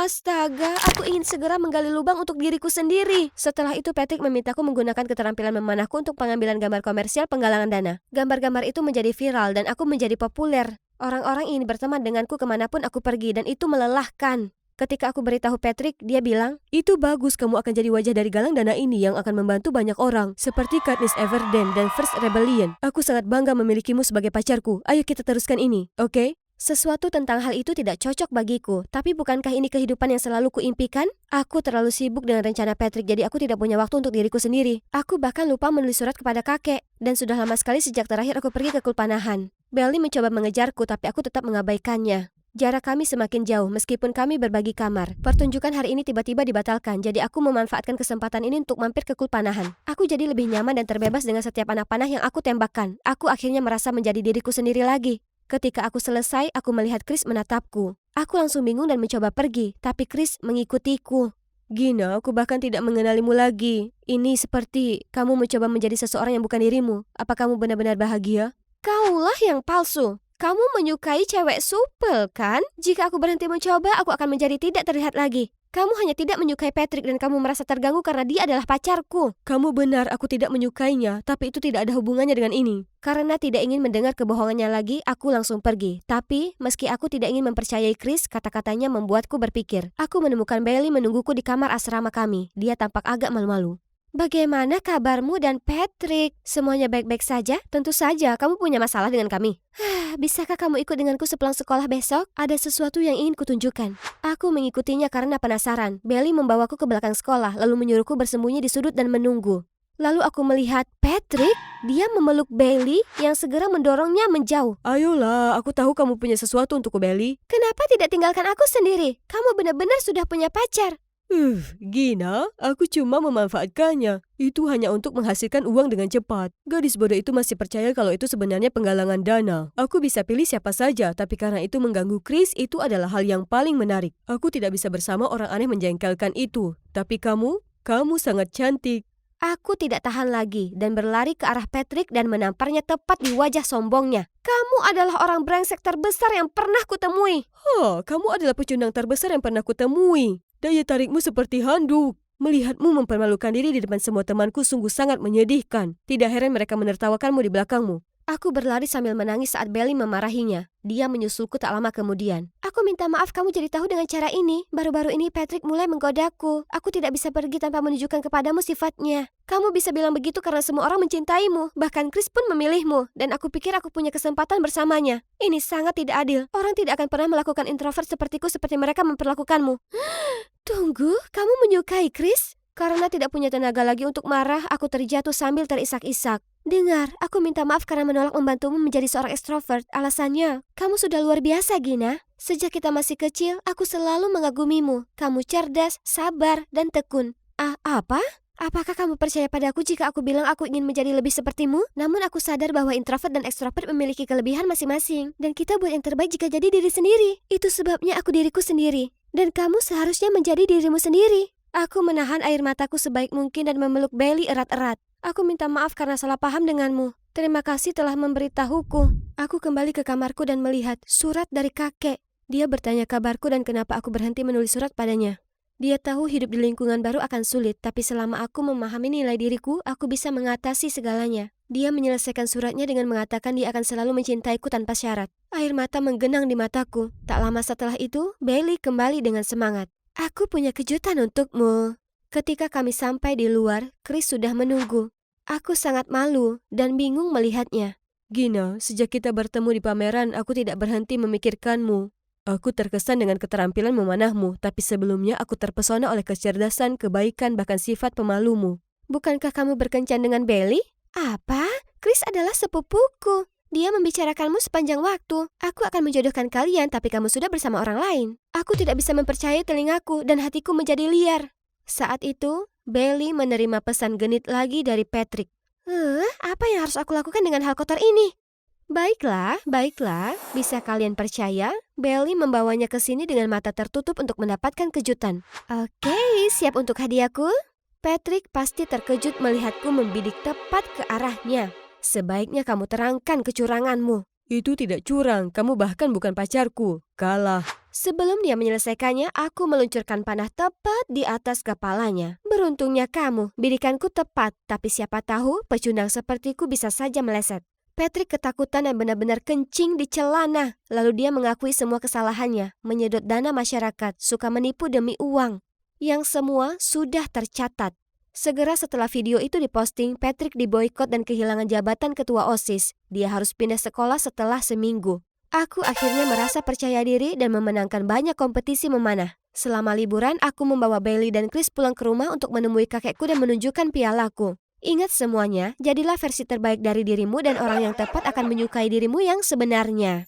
Speaker 1: Astaga, aku ingin segera menggali lubang untuk diriku sendiri. Setelah itu Patrick memintaku menggunakan keterampilan memanahku untuk pengambilan gambar komersial penggalangan dana. Gambar-gambar itu menjadi viral dan aku menjadi populer. Orang-orang ingin berteman denganku kemanapun aku pergi dan itu melelahkan. Ketika aku beritahu Patrick, dia bilang,
Speaker 2: Itu bagus, kamu akan jadi wajah dari galang dana ini yang akan membantu banyak orang, seperti Katniss Everdeen dan First Rebellion. Aku sangat bangga memilikimu sebagai pacarku. Ayo kita teruskan ini, oke?
Speaker 1: Sesuatu tentang hal itu tidak cocok bagiku. Tapi bukankah ini kehidupan yang selalu kuimpikan? Aku terlalu sibuk dengan rencana Patrick, jadi aku tidak punya waktu untuk diriku sendiri. Aku bahkan lupa menulis surat kepada kakek. Dan sudah lama sekali sejak terakhir aku pergi ke Kulpanahan. Bailey mencoba mengejarku, tapi aku tetap mengabaikannya. Jarak kami semakin jauh meskipun kami berbagi kamar. Pertunjukan hari ini tiba-tiba dibatalkan, jadi aku memanfaatkan kesempatan ini untuk mampir ke Kulpanahan. Aku jadi lebih nyaman dan terbebas dengan setiap anak panah yang aku tembakkan. Aku akhirnya merasa menjadi diriku sendiri lagi. Ketika aku selesai, aku melihat Chris menatapku. Aku langsung bingung dan mencoba pergi, tapi Chris mengikutiku.
Speaker 2: Gina, aku bahkan tidak mengenalimu lagi. Ini seperti kamu mencoba menjadi seseorang yang bukan dirimu. Apa kamu benar-benar bahagia?
Speaker 1: Kaulah yang palsu. Kamu menyukai cewek supel, kan? Jika aku berhenti mencoba, aku akan menjadi tidak terlihat lagi. Kamu hanya tidak menyukai Patrick dan kamu merasa terganggu karena dia adalah pacarku.
Speaker 2: Kamu benar, aku tidak menyukainya, tapi itu tidak ada hubungannya dengan ini.
Speaker 1: Karena tidak ingin mendengar kebohongannya lagi, aku langsung pergi. Tapi, meski aku tidak ingin mempercayai Chris, kata-katanya membuatku berpikir. Aku menemukan Bailey menungguku di kamar asrama kami. Dia tampak agak malu-malu. Bagaimana kabarmu dan Patrick? Semuanya baik-baik saja? Tentu saja, kamu punya masalah dengan kami. Bisakah kamu ikut denganku sepulang sekolah besok? Ada sesuatu yang ingin kutunjukkan. Aku mengikutinya karena penasaran. Bailey membawaku ke belakang sekolah, lalu menyuruhku bersembunyi di sudut dan menunggu. Lalu aku melihat Patrick, dia memeluk Bailey yang segera mendorongnya menjauh.
Speaker 2: Ayolah, aku tahu kamu punya sesuatu untukku, Bailey.
Speaker 1: Kenapa tidak tinggalkan aku sendiri? Kamu benar-benar sudah punya pacar.
Speaker 2: Gina, aku cuma memanfaatkannya. Itu hanya untuk menghasilkan uang dengan cepat. Gadis bodoh itu masih percaya kalau itu sebenarnya penggalangan dana. Aku bisa pilih siapa saja, tapi karena itu mengganggu Chris, itu adalah hal yang paling menarik. Aku tidak bisa bersama orang aneh menjengkelkan itu. Tapi kamu sangat cantik.
Speaker 1: Aku tidak tahan lagi dan berlari ke arah Patrick dan menamparnya tepat di wajah sombongnya. Kamu adalah orang brengsek terbesar yang pernah kutemui.
Speaker 2: Kamu adalah pecundang terbesar yang pernah kutemui. Daya tarikmu seperti handuk. Melihatmu mempermalukan diri di depan semua temanku sungguh sangat menyedihkan. Tidak heran mereka menertawakanmu di belakangmu.
Speaker 1: Aku berlari sambil menangis saat Bailey memarahinya. Dia menyusulku tak lama kemudian. Aku minta maaf kamu jadi tahu dengan cara ini. Baru-baru ini Patrick mulai menggodaku. Aku tidak bisa pergi tanpa menunjukkan kepadamu sifatnya. Kamu bisa bilang begitu karena semua orang mencintaimu. Bahkan Chris pun memilihmu. Dan aku pikir aku punya kesempatan bersamanya. Ini sangat tidak adil. Orang tidak akan pernah melakukan introvert sepertiku seperti mereka memperlakukanmu. Tunggu, kamu menyukai Chris? Karena tidak punya tenaga lagi untuk marah, aku terjatuh sambil terisak-isak. Dengar, aku minta maaf karena menolak membantumu menjadi seorang ekstrovert. Alasannya, kamu sudah luar biasa, Gina. Sejak kita masih kecil, aku selalu mengagumimu. Kamu cerdas, sabar, dan tekun. Apa? Apakah kamu percaya padaku jika aku bilang aku ingin menjadi lebih sepertimu? Namun aku sadar bahwa introvert dan ekstrovert memiliki kelebihan masing-masing. Dan kita buat yang terbaik jika jadi diri sendiri. Itu sebabnya aku diriku sendiri. Dan kamu seharusnya menjadi dirimu sendiri. Aku menahan air mataku sebaik mungkin dan memeluk Bailey erat-erat. Aku minta maaf karena salah paham denganmu. Terima kasih telah memberitahuku. Aku kembali ke kamarku dan melihat surat dari kakek. Dia bertanya kabarku dan kenapa aku berhenti menulis surat padanya. Dia tahu hidup di lingkungan baru akan sulit, tapi selama aku memahami nilai diriku, aku bisa mengatasi segalanya. Dia menyelesaikan suratnya dengan mengatakan dia akan selalu mencintaiku tanpa syarat. Air mata menggenang di mataku. Tak lama setelah itu, Bailey kembali dengan semangat. Aku punya kejutan untukmu. Ketika kami sampai di luar, Chris sudah menunggu. Aku sangat malu dan bingung melihatnya.
Speaker 2: Gina, sejak kita bertemu di pameran, aku tidak berhenti memikirkanmu. Aku terkesan dengan keterampilan memanahmu, tapi sebelumnya aku terpesona oleh kecerdasan, kebaikan, bahkan sifat pemalumu.
Speaker 1: Bukankah kamu berkencan dengan Bailey? Apa? Chris adalah sepupuku. Dia membicarakanmu sepanjang waktu. Aku akan menjodohkan kalian, tapi kamu sudah bersama orang lain. Aku tidak bisa mempercayai telingaku dan hatiku menjadi liar. Saat itu, Bailey menerima pesan genit lagi dari Patrick. Apa yang harus aku lakukan dengan hal kotor ini? Baiklah. Bisa kalian percaya, Bailey membawanya ke sini dengan mata tertutup untuk mendapatkan kejutan. Oke, siap untuk hadiahku? Patrick pasti terkejut melihatku membidik tepat ke arahnya. Sebaiknya kamu terangkan kecuranganmu.
Speaker 2: Itu tidak curang, kamu bahkan bukan pacarku. Kalah.
Speaker 1: Sebelum dia menyelesaikannya, aku meluncurkan panah tepat di atas kepalanya. Beruntungnya kamu, bidikanku tepat, tapi siapa tahu pecundang sepertiku bisa saja meleset. Patrick ketakutan dan benar-benar kencing di celana. Lalu dia mengakui semua kesalahannya, menyedot dana masyarakat, suka menipu demi uang. Yang semua sudah tercatat. Segera setelah video itu diposting, Patrick diboikot dan kehilangan jabatan ketua OSIS. Dia harus pindah sekolah setelah seminggu. Aku akhirnya merasa percaya diri dan memenangkan banyak kompetisi memanah. Selama liburan, aku membawa Bailey dan Chris pulang ke rumah untuk menemui kakekku dan menunjukkan pialaku. Ingat semuanya, jadilah versi terbaik dari dirimu dan orang yang tepat akan menyukai dirimu yang sebenarnya.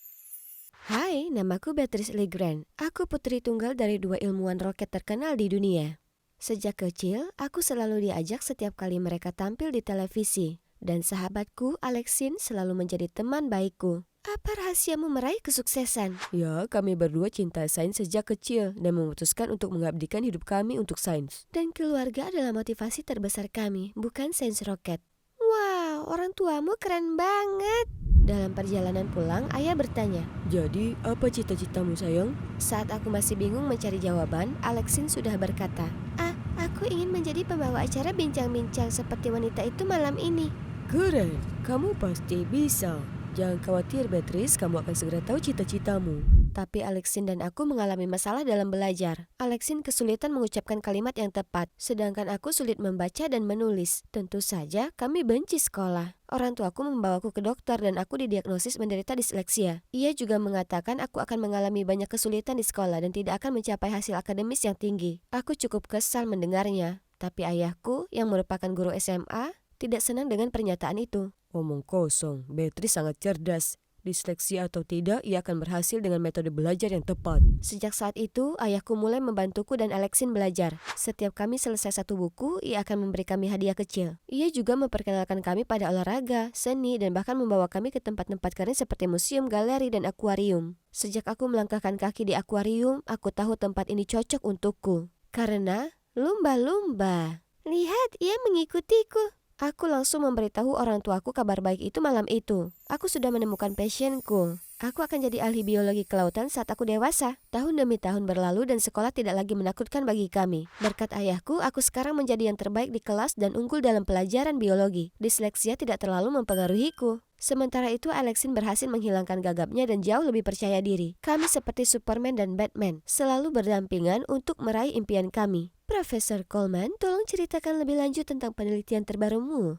Speaker 1: Hai, namaku Beatrice Legrand. Aku putri tunggal dari 2 ilmuwan roket terkenal di dunia. Sejak kecil, aku selalu diajak setiap kali mereka tampil di televisi. Dan sahabatku, Alexine, selalu menjadi teman baikku. Apa rahasiamu meraih kesuksesan?
Speaker 2: Ya, kami berdua cinta sains sejak kecil dan memutuskan untuk mengabdikan hidup kami untuk sains.
Speaker 1: Dan keluarga adalah motivasi terbesar kami, bukan sains roket. Wow, orang tuamu keren banget. Dalam perjalanan pulang, ayah bertanya,
Speaker 2: Jadi, apa cita-citamu sayang?
Speaker 1: saat aku masih bingung mencari jawaban, Alexine sudah berkata, aku ingin menjadi pembawa acara bincang-bincang seperti wanita itu malam ini.
Speaker 2: Keren, kamu pasti bisa. Jangan khawatir Beatrice, kamu akan segera tahu cita-citamu.
Speaker 1: Tapi Alexine dan aku mengalami masalah dalam belajar. Alexine kesulitan mengucapkan kalimat yang tepat, sedangkan aku sulit membaca dan menulis. Tentu saja kami benci sekolah. Orang tuaku membawaku ke dokter dan aku didiagnosis menderita disleksia. Ia juga mengatakan aku akan mengalami banyak kesulitan di sekolah dan tidak akan mencapai hasil akademis yang tinggi. Aku cukup kesal mendengarnya. Tapi ayahku, yang merupakan guru SMA, tidak senang dengan pernyataan itu.
Speaker 2: Omong kosong, Beatrice sangat cerdas. Disleksia atau tidak, ia akan berhasil dengan metode belajar yang tepat.
Speaker 1: Sejak saat itu, ayahku mulai membantuku dan Alexine belajar. Setiap kami selesai satu buku, ia akan memberi kami hadiah kecil. Ia juga memperkenalkan kami pada olahraga, seni, dan bahkan membawa kami ke tempat-tempat keren seperti museum, galeri, dan akuarium. Sejak aku melangkahkan kaki di akuarium, aku tahu tempat ini cocok untukku. Karena lumba-lumba. Lihat, ia mengikutiku. Aku langsung memberitahu orang tuaku kabar baik itu malam itu. Aku sudah menemukan passionku. Aku akan jadi ahli biologi kelautan saat aku dewasa. Tahun demi tahun berlalu dan sekolah tidak lagi menakutkan bagi kami. Berkat ayahku, aku sekarang menjadi yang terbaik di kelas dan unggul dalam pelajaran biologi. Disleksia tidak terlalu mempengaruhiku. Sementara itu, Alexine berhasil menghilangkan gagapnya dan jauh lebih percaya diri. Kami seperti Superman dan Batman, selalu berdampingan untuk meraih impian kami. Profesor Coleman, tolong ceritakan lebih lanjut tentang penelitian terbarumu.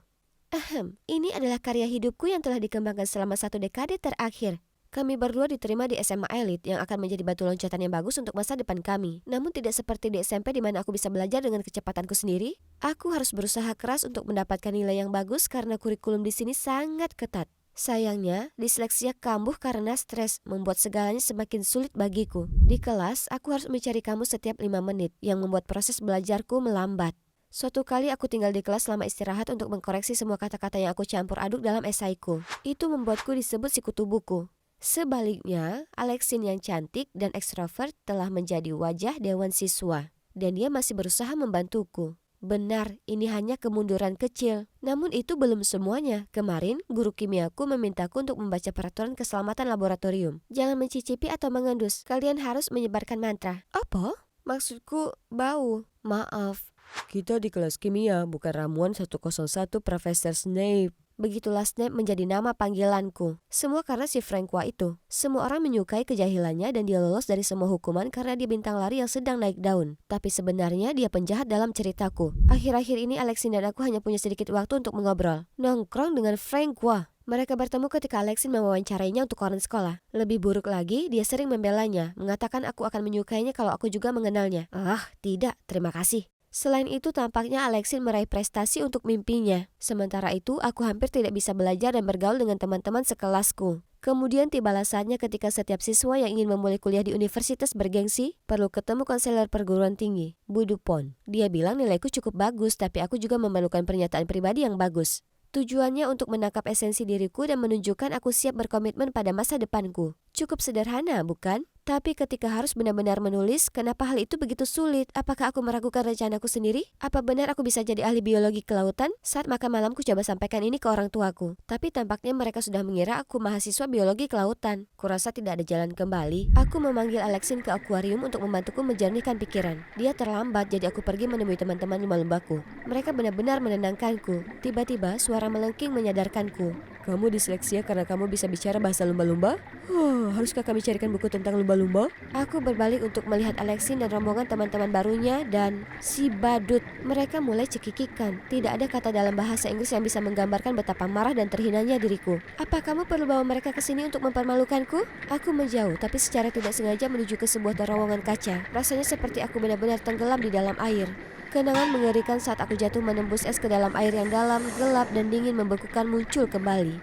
Speaker 1: Ini adalah karya hidupku yang telah dikembangkan selama 1 dekade terakhir. Kami berdua diterima di SMA elit yang akan menjadi batu loncatan yang bagus untuk masa depan kami. Namun tidak seperti di SMP di mana aku bisa belajar dengan kecepatanku sendiri. Aku harus berusaha keras untuk mendapatkan nilai yang bagus karena kurikulum di sini sangat ketat. Sayangnya, disleksia kambuh karena stres, membuat segalanya semakin sulit bagiku. Di kelas, aku harus mencari kamus setiap 5 menit, yang membuat proses belajarku melambat. Suatu kali aku tinggal di kelas selama istirahat untuk mengkoreksi semua kata-kata yang aku campur aduk dalam esaiku. Itu membuatku disebut sikutu buku. Sebaliknya, Alexin yang cantik dan ekstrovert telah menjadi wajah dewan siswa. Dan dia masih berusaha membantuku. Benar, ini hanya kemunduran kecil. Namun itu belum semuanya. Kemarin, guru kimiaku memintaku untuk membaca peraturan keselamatan laboratorium. Jangan mencicipi atau mengendus. Kalian harus menyebarkan mantra. Apa? Maksudku bau. Maaf.
Speaker 2: Kita di kelas kimia, bukan ramuan 101 Profesor Snape.
Speaker 1: Begitulah Snape menjadi nama panggilanku. Semua karena si Francois itu. Semua orang menyukai kejahilannya dan dia lolos dari semua hukuman karena dia bintang lari yang sedang naik daun. Tapi sebenarnya dia penjahat dalam ceritaku. Akhir-akhir ini Alexin dan aku hanya punya sedikit waktu untuk mengobrol. Nongkrong dengan Francois. Mereka bertemu ketika Alexin mewawancarainya untuk koran sekolah. Lebih buruk lagi, dia sering membelanya, mengatakan aku akan menyukainya kalau aku juga mengenalnya. Tidak, terima kasih. Selain itu tampaknya Alexin meraih prestasi untuk mimpinya. Sementara itu aku hampir tidak bisa belajar dan bergaul dengan teman-teman sekelasku. Kemudian tibalah saatnya ketika setiap siswa yang ingin memulai kuliah di universitas bergengsi perlu ketemu konselor perguruan tinggi, Bu Dupont. Dia bilang nilaiku cukup bagus tapi aku juga memerlukan pernyataan pribadi yang bagus. Tujuannya untuk menangkap esensi diriku dan menunjukkan aku siap berkomitmen pada masa depanku. Cukup sederhana, bukan? Tapi ketika harus benar-benar menulis, kenapa hal itu begitu sulit? Apakah aku meragukan rencanaku sendiri? Apa benar aku bisa jadi ahli biologi kelautan? Saat makan malam ku coba sampaikan ini ke orang tuaku. Tapi tampaknya mereka sudah mengira aku mahasiswa biologi kelautan. Kurasa tidak ada jalan kembali. Aku memanggil Alexin ke akuarium untuk membantuku menjernihkan pikiran. Dia terlambat, jadi aku pergi menemui teman-teman lumba-lumbaku. Mereka benar-benar menenangkanku. Tiba-tiba suara melengking menyadarkanku.
Speaker 2: Kamu disleksia karena kamu bisa bicara bahasa lumba-lumba? Haruskah kami carikan buku tentang lumba-lumba?
Speaker 1: Aku berbalik untuk melihat Alexin dan rombongan teman-teman barunya dan si badut. Mereka mulai cekikikan. Tidak ada kata dalam bahasa Inggris yang bisa menggambarkan betapa marah dan terhinanya diriku. Apa kamu perlu bawa mereka ke sini untuk mempermalukanku? Aku menjauh, tapi secara tidak sengaja menuju ke sebuah terowongan kaca. Rasanya seperti aku benar-benar tenggelam di dalam air. Kenangan mengerikan saat aku jatuh menembus es ke dalam air yang dalam, gelap dan dingin membekukan muncul kembali.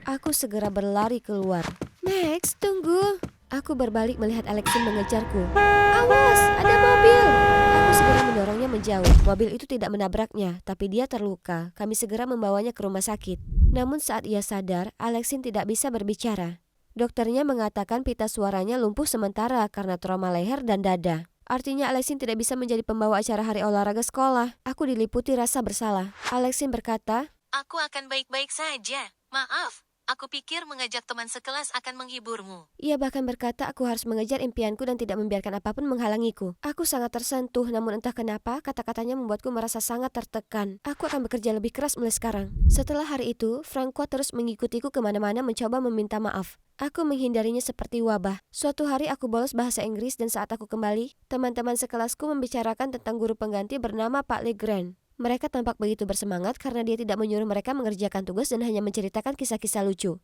Speaker 1: Aku segera berlari keluar. Max, tunggu. Aku berbalik melihat Alexin mengejarku. Awas, ada mobil. Aku segera mendorongnya menjauh. Mobil itu tidak menabraknya, tapi dia terluka. Kami segera membawanya ke rumah sakit. Namun saat ia sadar, Alexin tidak bisa berbicara. Dokternya mengatakan pita suaranya lumpuh sementara karena trauma leher dan dada. Artinya Alexin tidak bisa menjadi pembawa acara hari olahraga sekolah. Aku diliputi rasa bersalah. Alexin berkata,
Speaker 3: "Aku akan baik-baik saja. Maaf, aku pikir mengajak teman sekelas akan menghiburmu."
Speaker 1: ia bahkan berkata aku harus mengejar impianku dan tidak membiarkan apapun menghalangiku. Aku sangat tersentuh, namun entah kenapa kata-katanya membuatku merasa sangat tertekan. Aku akan bekerja lebih keras mulai sekarang. Setelah hari itu, Francois terus mengikutiku kemana-mana mencoba meminta maaf. Aku menghindarinya seperti wabah. Suatu hari aku bolos bahasa Inggris dan saat aku kembali, teman-teman sekelasku membicarakan tentang guru pengganti bernama Pak Legrand. Mereka tampak begitu bersemangat karena dia tidak menyuruh mereka mengerjakan tugas dan hanya menceritakan kisah-kisah lucu.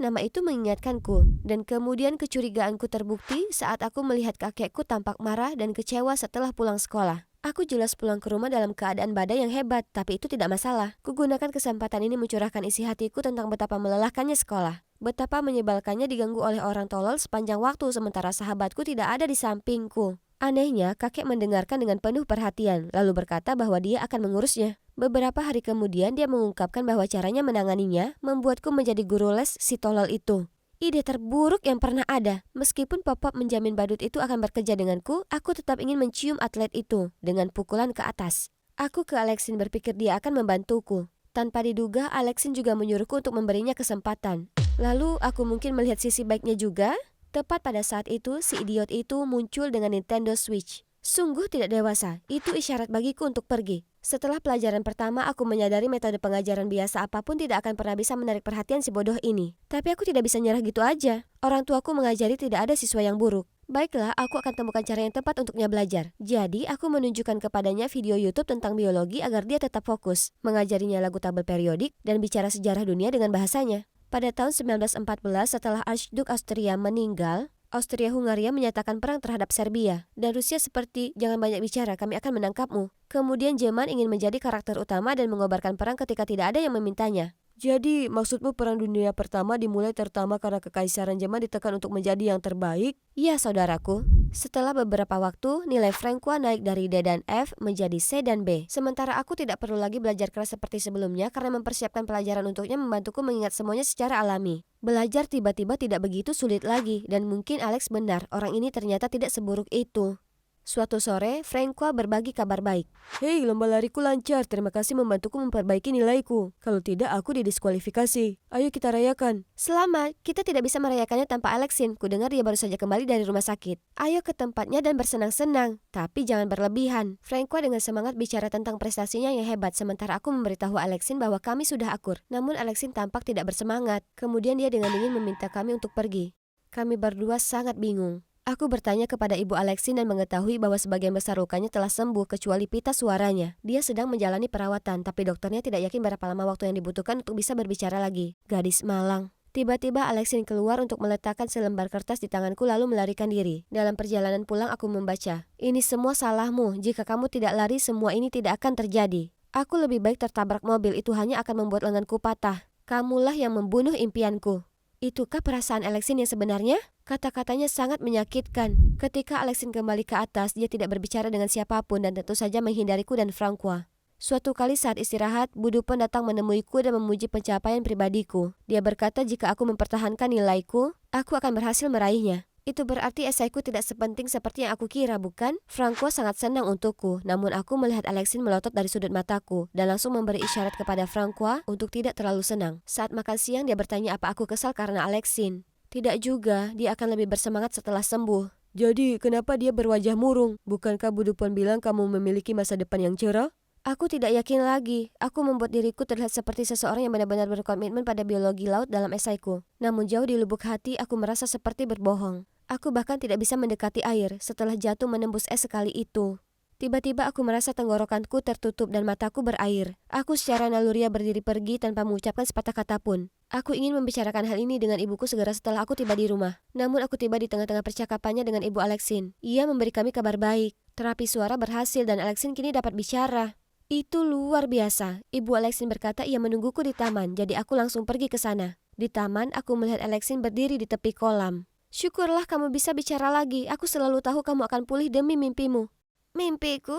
Speaker 1: Nama itu mengingatkanku. Dan kemudian kecurigaanku terbukti saat aku melihat kakekku tampak marah dan kecewa setelah pulang sekolah. Aku jelas pulang ke rumah dalam keadaan badai yang hebat, tapi itu tidak masalah. Kugunakan kesempatan ini mencurahkan isi hatiku tentang betapa melelahkannya sekolah. Betapa menyebalkannya diganggu oleh orang tolol sepanjang waktu sementara sahabatku tidak ada di sampingku. Anehnya, kakek mendengarkan dengan penuh perhatian, lalu berkata bahwa dia akan mengurusnya. Beberapa hari kemudian dia mengungkapkan bahwa caranya menanganinya membuatku menjadi guru les si tolol itu. Ide terburuk yang pernah ada. Meskipun Pop-Pop menjamin badut itu akan bekerja denganku, aku tetap ingin mencium atlet itu dengan pukulan ke atas. Aku ke Alexin berpikir dia akan membantuku. Tanpa diduga, Alexin juga menyuruhku untuk memberinya kesempatan. Lalu aku mungkin melihat sisi baiknya juga. Tepat pada saat itu, si idiot itu muncul dengan Nintendo Switch. Sungguh tidak dewasa, itu isyarat bagiku untuk pergi. Setelah pelajaran pertama, aku menyadari metode pengajaran biasa apapun tidak akan pernah bisa menarik perhatian si bodoh ini. Tapi aku tidak bisa nyerah gitu aja. Orang tuaku mengajari tidak ada siswa yang buruk. Baiklah, aku akan temukan cara yang tepat untuknya belajar. Jadi, aku menunjukkan kepadanya video YouTube tentang biologi agar dia tetap fokus, mengajarinya lagu tabel periodik, dan bicara sejarah dunia dengan bahasanya. Pada tahun 1914 setelah Archduke Austria meninggal, Austria-Hungaria menyatakan perang terhadap Serbia, dan Rusia seperti, jangan banyak bicara, kami akan menangkapmu. Kemudian Jerman ingin menjadi karakter utama dan mengobarkan perang ketika tidak ada yang memintanya.
Speaker 2: Jadi, maksudmu Perang Dunia Pertama dimulai terutama karena Kekaisaran Jerman ditekan untuk menjadi yang terbaik?
Speaker 1: Ya, saudaraku. Setelah beberapa waktu, nilai Franqua naik dari D dan F menjadi C dan B. Sementara aku tidak perlu lagi belajar keras seperti sebelumnya karena mempersiapkan pelajaran untuknya membantuku mengingat semuanya secara alami. Belajar tiba-tiba tidak begitu sulit lagi, dan mungkin Alex benar, orang ini ternyata tidak seburuk itu. Suatu sore, Franqua berbagi kabar baik.
Speaker 2: Hei, lomba lariku lancar. Terima kasih membantuku memperbaiki nilaiku. Kalau tidak, aku didiskualifikasi. Ayo kita rayakan.
Speaker 1: Selamat, kita tidak bisa merayakannya tanpa Alexin. Kudengar dia baru saja kembali dari rumah sakit. Ayo ke tempatnya dan bersenang-senang, tapi jangan berlebihan. Franqua dengan semangat bicara tentang prestasinya yang hebat, sementara aku memberitahu Alexin bahwa kami sudah akur. Namun Alexin tampak tidak bersemangat. Kemudian dia dengan dingin meminta kami untuk pergi. Kami berdua sangat bingung. Aku bertanya kepada ibu Alexin dan mengetahui bahwa sebagian besar lukanya telah sembuh kecuali pita suaranya. Dia sedang menjalani perawatan, tapi dokternya tidak yakin berapa lama waktu yang dibutuhkan untuk bisa berbicara lagi. Gadis malang. Tiba-tiba Alexin keluar untuk meletakkan selembar kertas di tanganku lalu melarikan diri. Dalam perjalanan pulang aku membaca, "Ini semua salahmu. Jika kamu tidak lari, semua ini tidak akan terjadi. Aku lebih baik tertabrak mobil, itu hanya akan membuat lenganku patah. Kamulah yang membunuh impianku." Itukah perasaan Alexin yang sebenarnya? Kata-katanya sangat menyakitkan. Ketika Alexin kembali ke atas, dia tidak berbicara dengan siapapun dan tentu saja menghindariku dan Franqua. Suatu kali saat istirahat, Budupon datang menemuiku dan memuji pencapaian pribadiku. Dia berkata jika aku mempertahankan nilaiku, aku akan berhasil meraihnya. Itu berarti esaiku tidak sepenting seperti yang aku kira, bukan? Franqua sangat senang untukku, namun aku melihat Alexin melotot dari sudut mataku dan langsung memberi isyarat kepada Franqua untuk tidak terlalu senang. Saat makan siang dia bertanya apa aku kesal karena Alexin. Tidak juga, dia akan lebih bersemangat setelah sembuh.
Speaker 2: Jadi, kenapa dia berwajah murung? Bukankah Budupon bilang kamu memiliki masa depan yang cerah?
Speaker 1: Aku tidak yakin lagi. Aku membuat diriku terlihat seperti seseorang yang benar-benar berkomitmen pada biologi laut dalam esaiku. Namun jauh di lubuk hati aku merasa seperti berbohong. Aku bahkan tidak bisa mendekati air setelah jatuh menembus es sekali itu. Tiba-tiba aku merasa tenggorokanku tertutup dan mataku berair. Aku secara naluriah berdiri pergi tanpa mengucapkan sepatah kata pun. Aku ingin membicarakan hal ini dengan ibuku segera setelah aku tiba di rumah. Namun aku tiba di tengah-tengah percakapannya dengan ibu Alexin. Ia memberi kami kabar baik. Terapi suara berhasil dan Alexin kini dapat bicara. Itu luar biasa. Ibu Alexin berkata ia menungguku di taman, jadi aku langsung pergi ke sana. Di taman, aku melihat Alexin berdiri di tepi kolam. Syukurlah kamu bisa bicara lagi. Aku selalu tahu kamu akan pulih demi mimpimu. Mimpiku?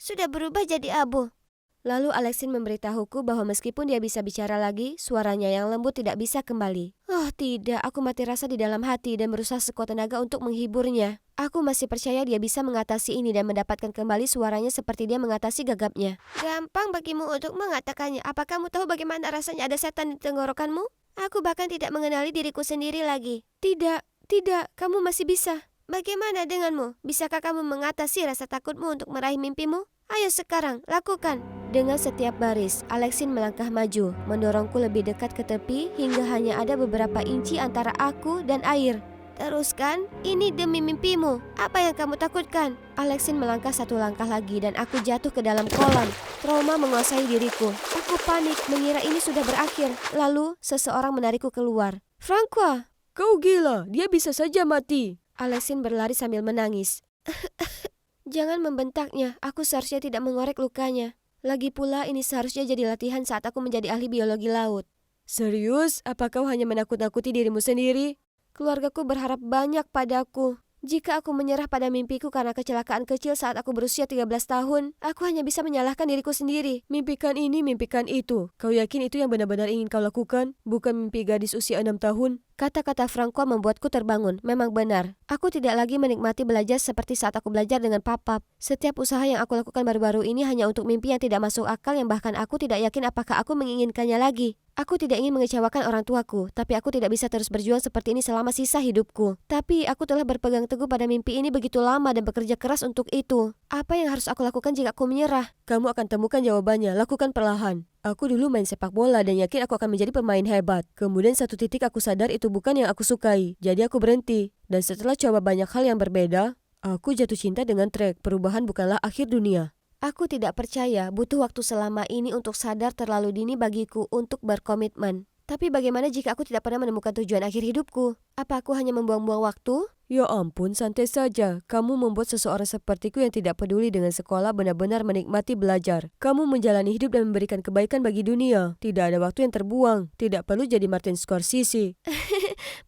Speaker 1: Sudah berubah jadi abu. Lalu Alexin memberitahuku bahwa meskipun dia bisa bicara lagi, suaranya yang lembut tidak bisa kembali. Oh tidak, aku mati rasa di dalam hati dan berusaha sekuat tenaga untuk menghiburnya. Aku masih percaya dia bisa mengatasi ini dan mendapatkan kembali suaranya seperti dia mengatasi gagapnya. Gampang bagimu untuk mengatakannya. Apa kamu tahu bagaimana rasanya ada setan di tenggorokanmu? Aku bahkan tidak mengenali diriku sendiri lagi. Tidak, kamu masih bisa. Bagaimana denganmu? Bisakah kamu mengatasi rasa takutmu untuk meraih mimpimu? Ayo sekarang, lakukan. Dengan setiap baris, Alexin melangkah maju, mendorongku lebih dekat ke tepi hingga hanya ada beberapa inci antara aku dan air. Teruskan, ini demi mimpimu. Apa yang kamu takutkan? Alexin melangkah satu langkah lagi dan aku jatuh ke dalam kolam. Trauma menguasai diriku. Aku panik, mengira ini sudah berakhir. Lalu, seseorang menarikku keluar. Franqua!
Speaker 2: Kau gila, dia bisa saja mati.
Speaker 1: Alexin berlari sambil menangis. Jangan membentaknya, aku seharusnya tidak mengorek lukanya. Lagi pula ini seharusnya jadi latihan saat aku menjadi ahli biologi laut.
Speaker 2: Serius? Apa kau hanya menakut-nakuti dirimu sendiri?
Speaker 1: Keluargaku berharap banyak padaku. Jika aku menyerah pada mimpiku karena kecelakaan kecil saat aku berusia 13 tahun, aku hanya bisa menyalahkan diriku sendiri.
Speaker 2: Mimpikan ini, mimpikan itu. Kau yakin itu yang benar-benar ingin kau lakukan? Bukan mimpi gadis usia 6 tahun?
Speaker 1: Kata-kata Franqua membuatku terbangun. Memang benar. Aku tidak lagi menikmati belajar seperti saat aku belajar dengan papap. Setiap usaha yang aku lakukan baru-baru ini hanya untuk mimpi yang tidak masuk akal yang bahkan aku tidak yakin apakah aku menginginkannya lagi. Aku tidak ingin mengecewakan orang tuaku, tapi aku tidak bisa terus berjuang seperti ini selama sisa hidupku. Tapi aku telah berpegang teguh pada mimpi ini begitu lama dan bekerja keras untuk itu. Apa yang harus aku lakukan jika aku menyerah?
Speaker 2: Kamu akan temukan jawabannya, lakukan perlahan. Aku dulu main sepak bola dan yakin aku akan menjadi pemain hebat. Kemudian satu titik aku sadar itu bukan yang aku sukai, jadi aku berhenti. Dan setelah coba banyak hal yang berbeda, aku jatuh cinta dengan trek. Perubahan bukanlah akhir dunia.
Speaker 1: Aku tidak percaya butuh waktu selama ini untuk sadar terlalu dini bagiku untuk berkomitmen. Tapi bagaimana jika aku tidak pernah menemukan tujuan akhir hidupku? Apa aku hanya membuang-buang waktu?
Speaker 2: Ya ampun, santai saja. Kamu membuat seseorang sepertiku yang tidak peduli dengan sekolah benar-benar menikmati belajar. Kamu menjalani hidup dan memberikan kebaikan bagi dunia. Tidak ada waktu yang terbuang. Tidak perlu jadi Martin Scorsese.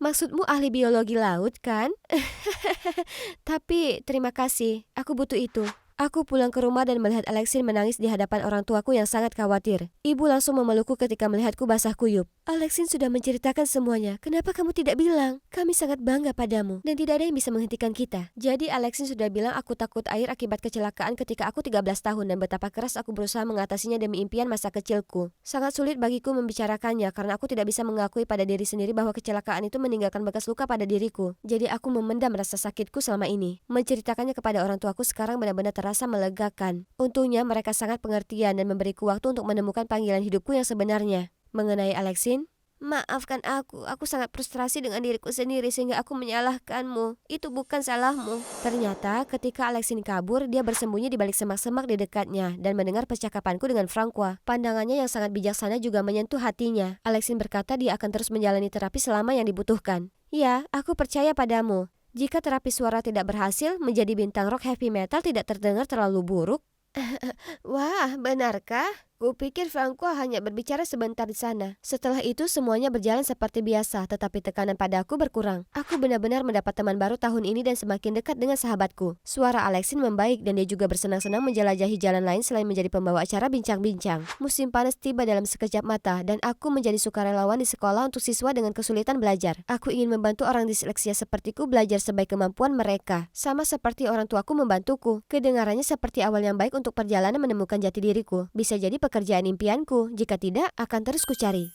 Speaker 1: Maksudmu ahli biologi laut, kan? Tapi terima kasih, aku butuh itu. Aku pulang ke rumah dan melihat Alexin menangis di hadapan orang tuaku yang sangat khawatir. Ibu langsung memelukku ketika melihatku basah kuyup. Alexin sudah menceritakan semuanya. Kenapa kamu tidak bilang? Kami sangat bangga padamu dan tidak ada yang bisa menghentikan kita. Jadi Alexin sudah bilang aku takut air akibat kecelakaan ketika aku 13 tahun dan betapa keras aku berusaha mengatasinya demi impian masa kecilku. Sangat sulit bagiku membicarakannya karena aku tidak bisa mengakui pada diri sendiri bahwa kecelakaan itu meninggalkan bekas luka pada diriku. Jadi aku memendam rasa sakitku selama ini. Menceritakannya kepada orang tuaku sekarang benar-benar terasa melegakan. Untungnya mereka sangat pengertian dan memberiku waktu untuk menemukan panggilan hidupku yang sebenarnya. Mengenai Alexin, maafkan aku sangat frustrasi dengan diriku sendiri sehingga aku menyalahkanmu. Itu bukan salahmu. Ternyata ketika Alexin kabur, dia bersembunyi di balik semak-semak di dekatnya dan mendengar percakapanku dengan Francois. Pandangannya yang sangat bijaksana juga menyentuh hatinya. Alexin berkata dia akan terus menjalani terapi selama yang dibutuhkan. Ya, aku percaya padamu. Jika terapi suara tidak berhasil, menjadi bintang rock heavy metal tidak terdengar terlalu buruk. Wah, benarkah? Kupikir Francois hanya berbicara sebentar di sana. Setelah itu semuanya berjalan seperti biasa, tetapi tekanan padaku berkurang. Aku benar-benar mendapat teman baru tahun ini dan semakin dekat dengan sahabatku. Suara Alexin membaik dan dia juga bersenang-senang menjelajahi jalan lain selain menjadi pembawa acara bincang-bincang. Musim panas tiba dalam sekejap mata dan aku menjadi sukarelawan di sekolah untuk siswa dengan kesulitan belajar. Aku ingin membantu orang disleksia sepertiku belajar sebaik kemampuan mereka. Sama seperti orang tuaku membantuku. Kedengarannya seperti awal yang baik untuk perjalanan menemukan jati diriku. Bisa jadi pekerjaan impianku, jika tidak akan terus kucari.